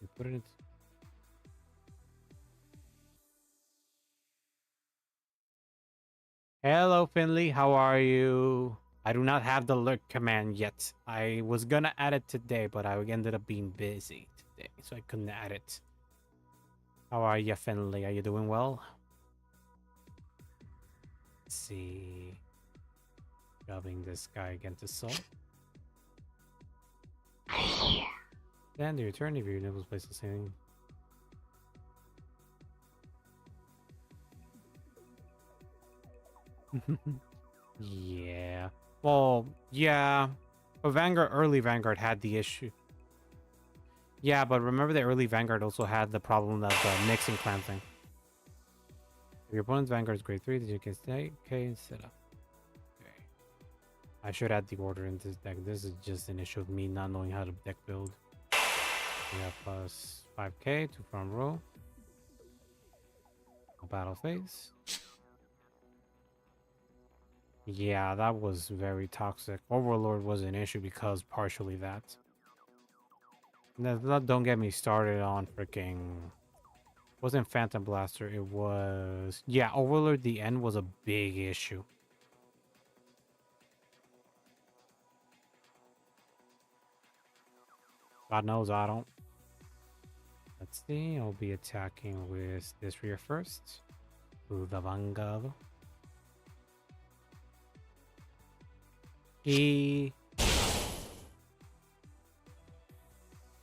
We put it in. Hello, Finley. How are you? I do not have the lurk command yet. I was gonna add it today, but I ended up being busy today, so I couldn't add it. How are you, Finley? Are you doing well? Let's see. Shoving this guy against the soul. Then your turn if your nipples place the same. Yeah. Well, yeah. But Vanguard, early Vanguard had the issue. Yeah, but remember the early Vanguard also had the problem of the mixing clan thing. If your opponent's Vanguard is grade 3, then you can stay. Okay, set up. Okay. I should add the order in this deck. This is just an issue of me not knowing how to deck build. We have plus 5k to front row. A battle phase. Yeah, that was very toxic. Overlord was an issue because partially that. Don't get me started on freaking... Wasn't Phantom Blaster, it was... Yeah, Overlord, the end was a big issue. God knows I don't. Let's see, I'll be attacking with this rear first. With the Vanguard.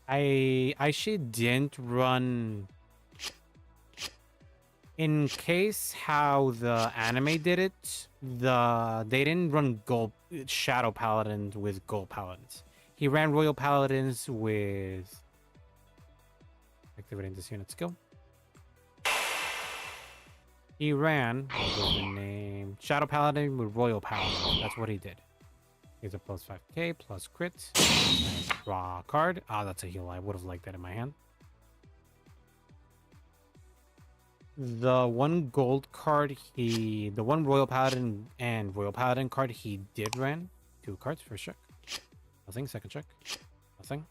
I actually didn't run... In case how the anime did it, they didn't run gold Shadow Paladins with gold Paladins. He ran Royal Paladins with... Activating this unit skill. He ran... What was the name? Shadow Paladin with Royal Paladin. That's what he did. He's a plus 5k, plus crit. And draw a card. Ah, that's a heal. I would have liked that in my hand. The one gold card, the one Royal Paladin and Royal Paladin card he did ran. 2 cards, first check. Nothing, second check. Nothing.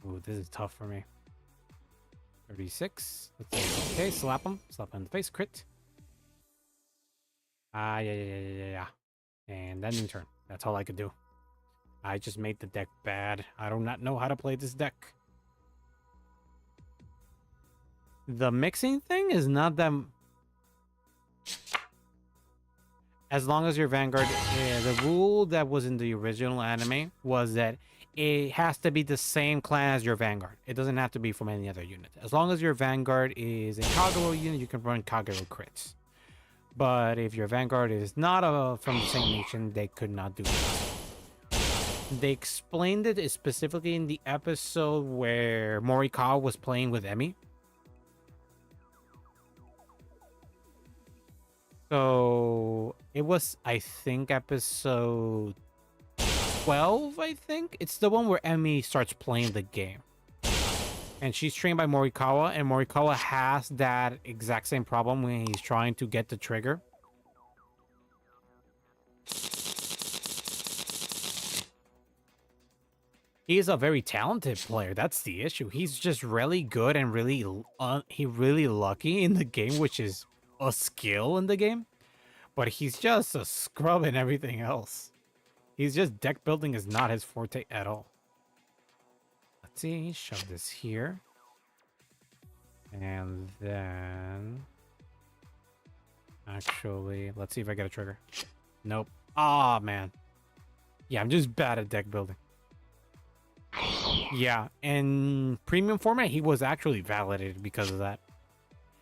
Ooh, this is tough for me. 36. Okay, slap him. Slap him in the face, crit. Yeah. And then in turn. That's all I could do. I just made the deck bad. I do not know how to play this deck. The mixing thing is not that... As long as your Vanguard... the rule that was in the original anime was that it has to be the same clan as your Vanguard. It doesn't have to be from any other unit. As long as your Vanguard is a Kagero unit, you can run Kagero crits. But if your Vanguard is not from the same nation, they could not do that. They explained it specifically in the episode where Morikawa was playing with Emmy. So it was, I think, episode 12, I think. It's the one where Emmy starts playing the game. And she's trained by Morikawa, and Morikawa has that exact same problem when he's trying to get the trigger. He's a very talented player. That's the issue. He's just really good and really lucky in the game, which is a skill in the game. But he's just a scrub in everything else. He's just deck building is not his forte at all. Let's see, shove this here. And then actually, let's see if I get a trigger. Nope. Ah, man. Yeah, I'm just bad at deck building. Yeah, in premium format, he was actually validated because of that.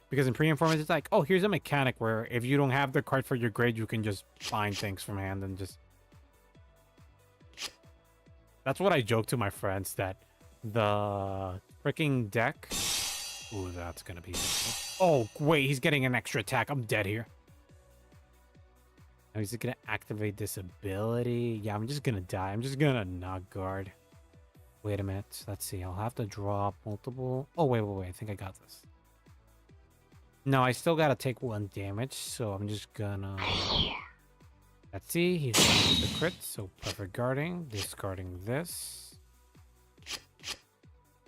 Because in premium format, it's like, oh, here's a mechanic where if you don't have the card for your grade, you can just find things from hand and just... That's what I joke to my friends, that the freaking deck... Ooh, that's gonna be... Oh, wait, he's getting an extra attack. I'm dead here. Now he's gonna activate this ability. Yeah, I'm just gonna die. I'm just gonna not guard. Wait a minute. Let's see. I'll have to drop multiple... Oh, wait. I think I got this. No, I still gotta take 1 damage, so I'm just gonna... Let's see. He's going with the crit, so perfect guarding. Discarding this.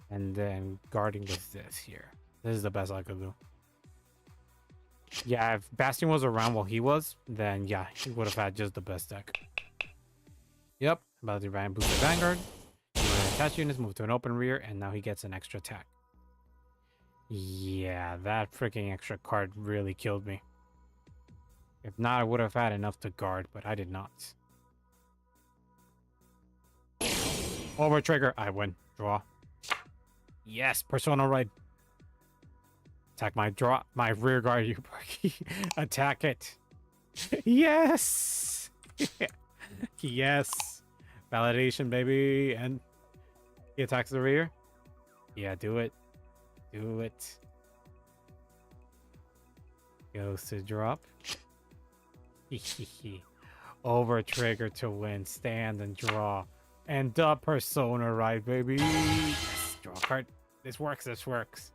And then guarding with this here. This is the best I could do. Yeah, if Bastion was around while he was, then yeah, he would have had just the best deck. Yep. Ability Ryan boost the Vanguard. Attach units, move to an open rear, and now he gets an extra attack. Yeah, that freaking extra card really killed me. If not, I would have had enough to guard, but I did not. Over trigger, I win. Draw. Yes, Persona Ride. Attack my rear guard, you Berkey. Attack it. Yes! Yes. Validation, baby. And he attacks the rear. Yeah, do it. Do it. Goes to drop. Over trigger to win. Stand and draw. And the Persona Ride, baby. Yes, draw a card. This works.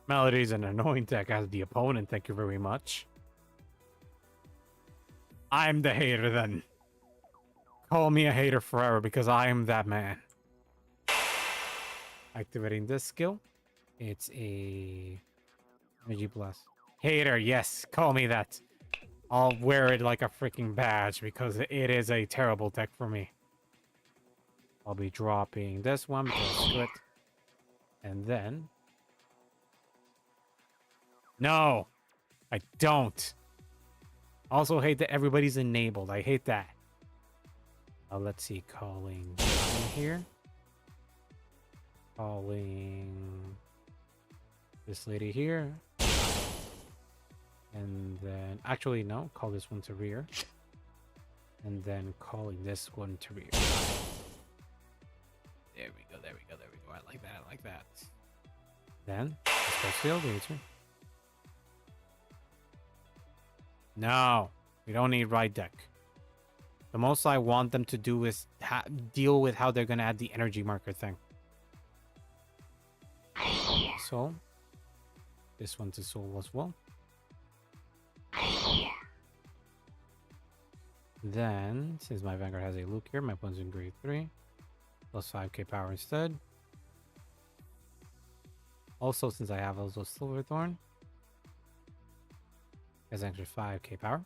Melody's an annoying deck as the opponent. Thank you very much. I'm the hater then. Call me a hater forever because I am that man. Activating this skill. It's a energy blast. Hater, yes, call me that. I'll wear it like a freaking badge because it is a terrible deck for me. I'll be dropping this one because split. And then... No! I don't! Also hate that everybody's enabled. I hate that. Let's see, calling this one here. Calling this lady here. And then, actually, no, call this one to rear. And then calling this one to rear. There we go. I like that. Then, let's go the return. No, we don't need right deck. The most I want them to do is deal with how they're going to add the energy marker thing. So, this one to soul as well. Then, since my Vanguard has a Luke here, my opponent's in grade 3. Plus 5k power instead. Also, since I have also Silverthorn, has an extra 5k power.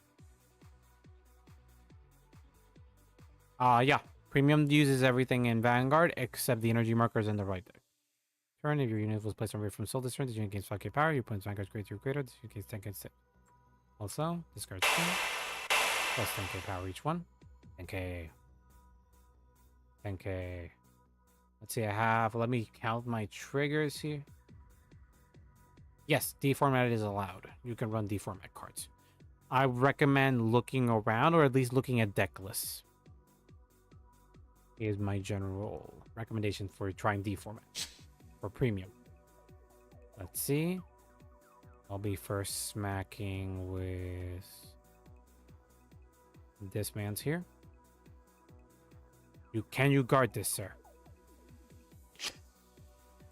Yeah. Premium uses everything in Vanguard except the energy markers in the right deck. Turn, if your unit was placed on rear from soul this turn, this unit gains 5k power. Your opponent's Vanguard's grade 3 or greater. This unit gains 10k instead. Also, discard 2. Plus 10k power each one. 10k. 10K. Let's see, I have, let me count my triggers here. Yes, deformatted is allowed. You can run deformat cards. I recommend looking around, or at least looking at deck lists. Is my general recommendation for trying deformat for premium. Let's see. I'll be first smacking with this man's here. Can you guard this, sir?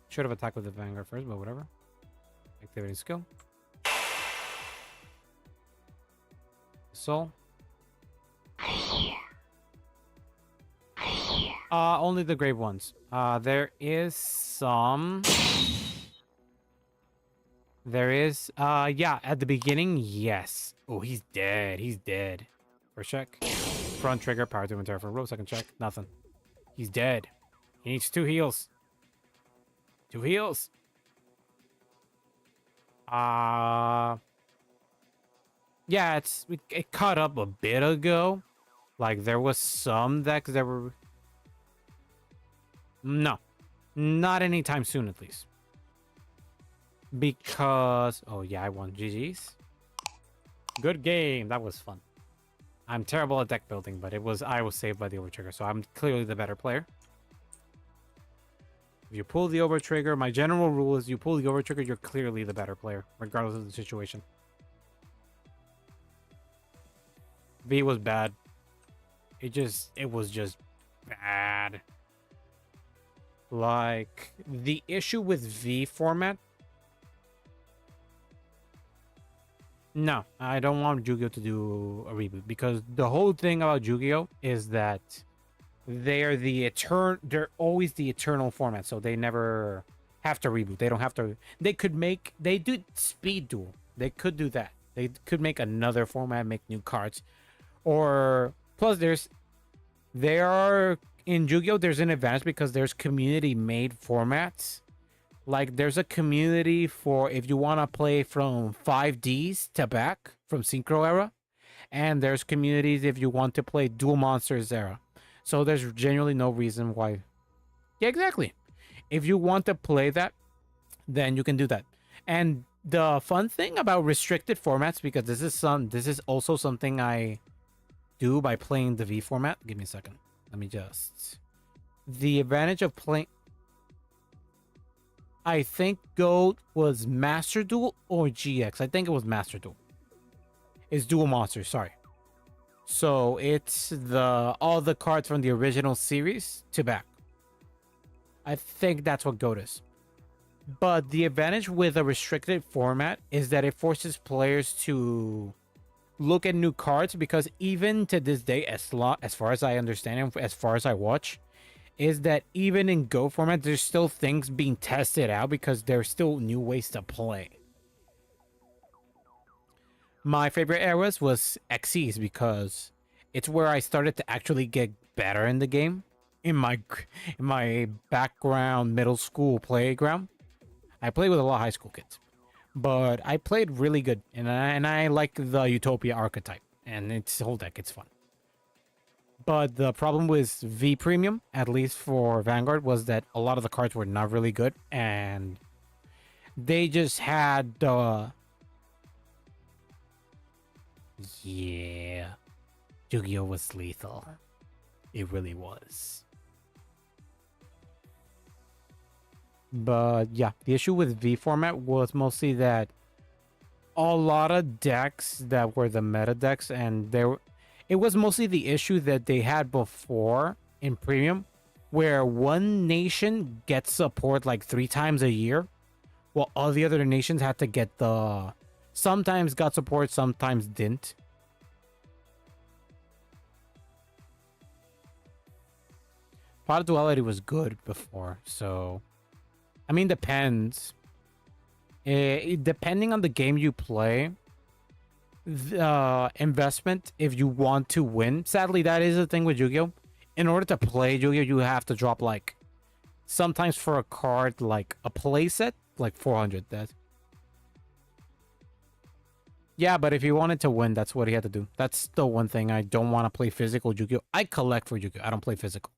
Should have attacked with the Vanguard first, but whatever. Activity skill. Soul. Only the grave ones. There is some. There is, yeah, at the beginning, yes. Oh, he's dead. He's dead. First check. Front trigger, power to inventory for row. Second check, nothing. He's dead. He needs 2 heals. 2 heals. Yeah, it caught up a bit ago. Like, there was some decks that were... No. Not anytime soon, at least. Because... Oh, yeah, I won. GG's. Good game. That was fun. I'm terrible at deck building, but I was saved by the overtrigger, so I'm clearly the better player. If you pull the overtrigger, my general rule is you pull the overtrigger, you're clearly the better player, regardless of the situation. V was bad. It was just bad. Like, the issue with V format... No, I don't want Yu-Gi-Oh to do a reboot, because the whole thing about Yu-Gi-Oh is that they're always the eternal format, so they never have to reboot. They don't have to. They do speed duel. They could do that. They could make another format, make new cards, or plus in Yu-Gi-Oh there's an advantage because there's community made formats. Like, there's a community for if you want to play from 5Ds to back from Synchro era. And there's communities if you want to play Dual Monsters era. So there's genuinely no reason why. Yeah, exactly. If you want to play that, then you can do that. And the fun thing about restricted formats, because this is also something I do by playing the V format. Give me a second. Let me just... The advantage of playing... I think GOAT was Master Duel or GX. I think it was Master Duel. It's Dual Monsters, sorry. So it's all the cards from the original series to back. I think that's what GOAT is. But the advantage with a restricted format is that it forces players to look at new cards, because even to this day, as far as I understand and as far as I watch, is that even in Go format, there's still things being tested out because there's still new ways to play. My favorite eras was XCs because it's where I started to actually get better in the game. In my background middle school playground, I played with a lot of high school kids, but I played really good, and I like the Utopia archetype, and its whole deck, it's fun. But the problem with V Premium, at least for Vanguard, was that a lot of the cards were not really good, and they just had yeah, Yu-Gi-Oh was lethal. It really was. But yeah, the issue with V format was mostly that a lot of decks that were the meta decks, and it was mostly the issue that they had before in Premium, where one nation gets support like 3 times a year, while all the other nations had to get sometimes got support, sometimes didn't. Pot duality was good before, so I mean, depends. Depending on the game you play, the investment, if you want to win. Sadly, that is the thing with Yu-Gi-Oh. In order to play Yu-Gi-Oh, you have to drop, like, sometimes for a card, like a playset, like 400. Yeah, but if you wanted to win, that's what he had to do. That's the one thing I don't want to play physical Yu-Gi-Oh. I collect for Yu-Gi-Oh. I don't play physical.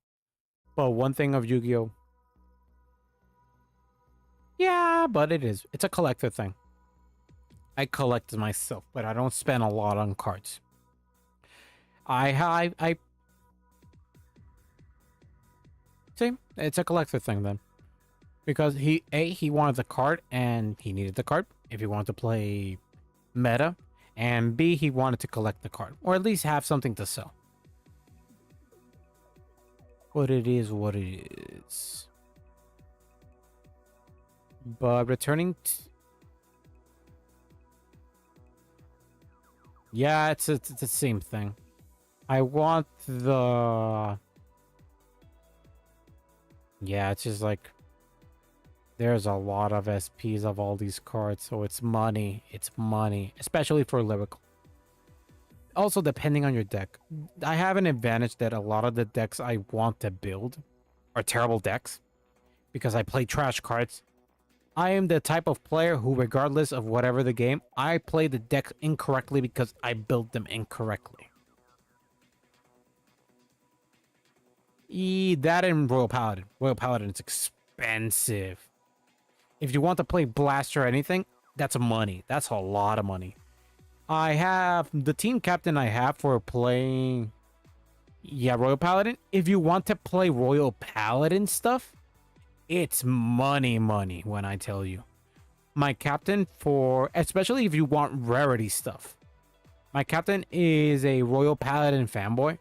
But one thing of Yu-Gi-Oh! Yeah, but it is. It's a collector thing. I collect myself, but I don't spend a lot on cards. I see. It's a collector thing then, because he wanted the card and he needed the card if he wanted to play meta, and B, he wanted to collect the card or at least have something to sell. But it is what it is. But returning yeah, it's the same thing. I want the... Yeah, it's just like... There's a lot of SPs of all these cards, so it's money. It's money, especially for lyrical. Also, depending on your deck. I have an advantage that a lot of the decks I want to build are terrible decks because I play trash cards. I am the type of player who, regardless of whatever the game, I play the decks incorrectly because I built them incorrectly. That and Royal Paladin. Royal Paladin is expensive. If you want to play Blast or anything, that's money. That's a lot of money. I have the team captain I have for playing... Yeah, Royal Paladin. If you want to play Royal Paladin stuff, it's money when I tell you. My captain for... Especially if you want rarity stuff. My captain is a Royal Paladin fanboy.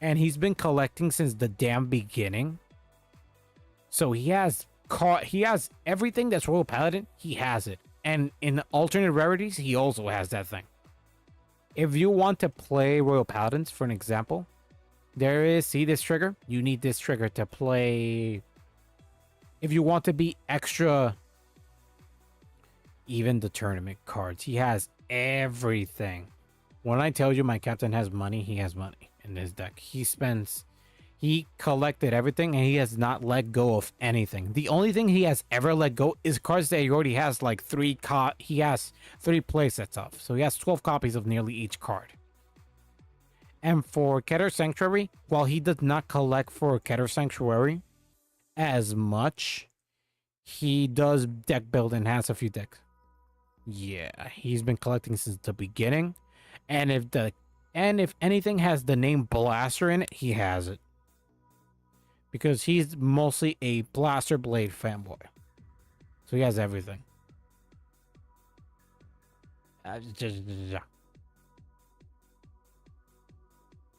And he's been collecting since the damn beginning. So he has everything that's Royal Paladin. He has it. And in alternate rarities, he also has that thing. If you want to play Royal Paladins, for an example, see this trigger? You need this trigger to play. If you want to be extra, even the tournament cards, he has everything. When I tell you my captain has money, he has money in his deck. He collected everything and he has not let go of anything. The only thing he has ever let go is cards that he already has like he has 3 playsets of. So he has 12 copies of nearly each card. And for Keter Sanctuary, while he does not collect for Keter Sanctuary as much, he does deck build and has a few decks. Yeah, he's been collecting since the beginning. And if anything has the name Blaster in it, he has it. Because he's mostly a Blaster Blade fanboy. So he has everything.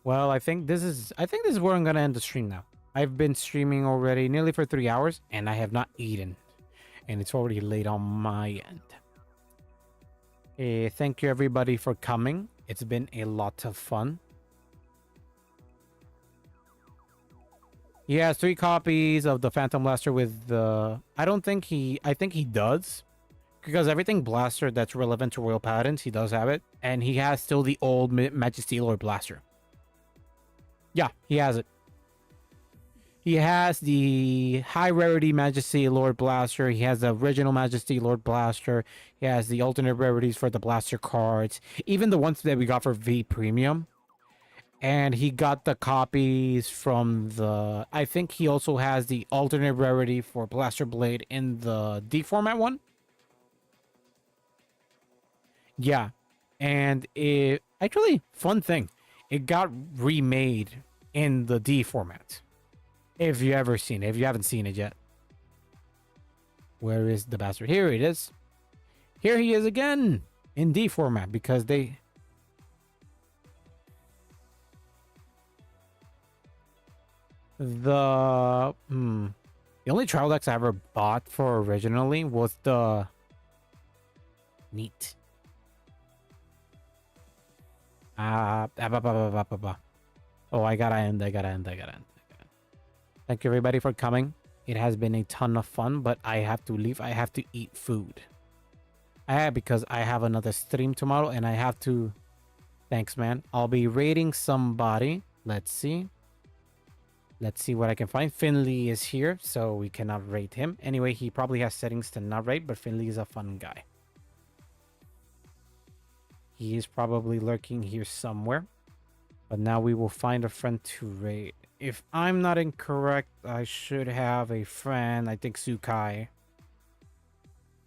Well, I think this is where I'm gonna end the stream now. I've been streaming already nearly for 3 hours and I have not eaten. And it's already late on my end. Thank you everybody for coming. It's been a lot of fun. He has 3 copies of the Phantom Blaster with the... I think he does. Because everything Blaster that's relevant to Royal Paladins, he does have it. And he has still the old Majesty Lord Blaster. Yeah, he has it. He has the high rarity Majesty Lord Blaster. He has the original Majesty Lord Blaster. He has the alternate rarities for the Blaster cards. Even the ones that we got for V Premium. And he got the copies from the... I think he also has the alternate rarity for Blaster Blade in the D format one. Yeah. And it... Actually, fun thing. It got remade in the D format. If you ever seen it. If you haven't seen it yet. Where is the bastard? Here it is. Here he is again. In D format. Because they... The only trial decks I ever bought for originally was the neat. Oh, I gotta end. Thank you everybody for coming. It has been a ton of fun, but I have to leave. I have to eat food. Because I have another stream tomorrow and I have to... Thanks, man. I'll be raiding somebody. Let's see. Let's see what I can find. Finley is here, so we cannot rate him. Anyway, he probably has settings to not rate, but Finley is a fun guy. He is probably lurking here somewhere. But now we will find a friend to rate. if I'm not incorrect, I should have a friend. I think Sukai.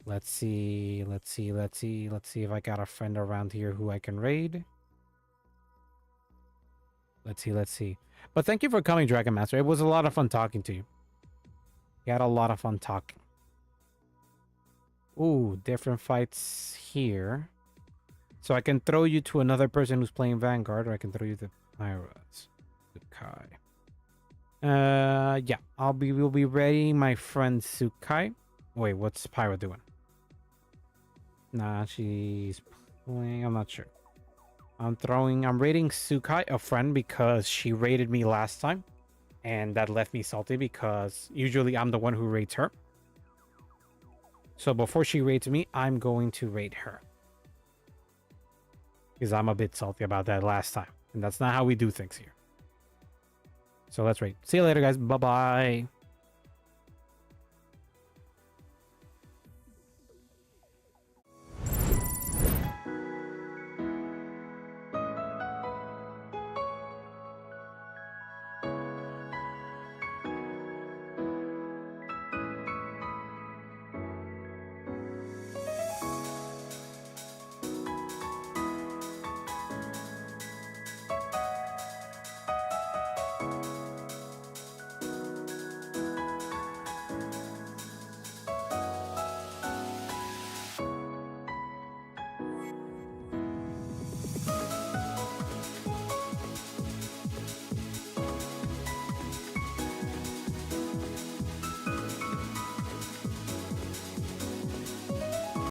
Let's see if I got a friend around here who I can raid. Let's see. But thank you for coming, Dragon Master. It was a lot of fun talking to you. We had a lot of fun talking. Ooh, different fights here. So I can throw you to another person who's playing Vanguard, or I can throw you to Pyros. Sukai. Yeah. We'll be readying my friend Sukai. Wait, what's Pyro doing? Nah, she's playing. I'm not sure. I'm raiding Sukai, a friend, because she raided me last time. And that left me salty because usually I'm the one who raids her. So before she raids me, I'm going to raid her. Because I'm a bit salty about that last time. And that's not how we do things here. So let's raid. See you later, guys. Bye-bye.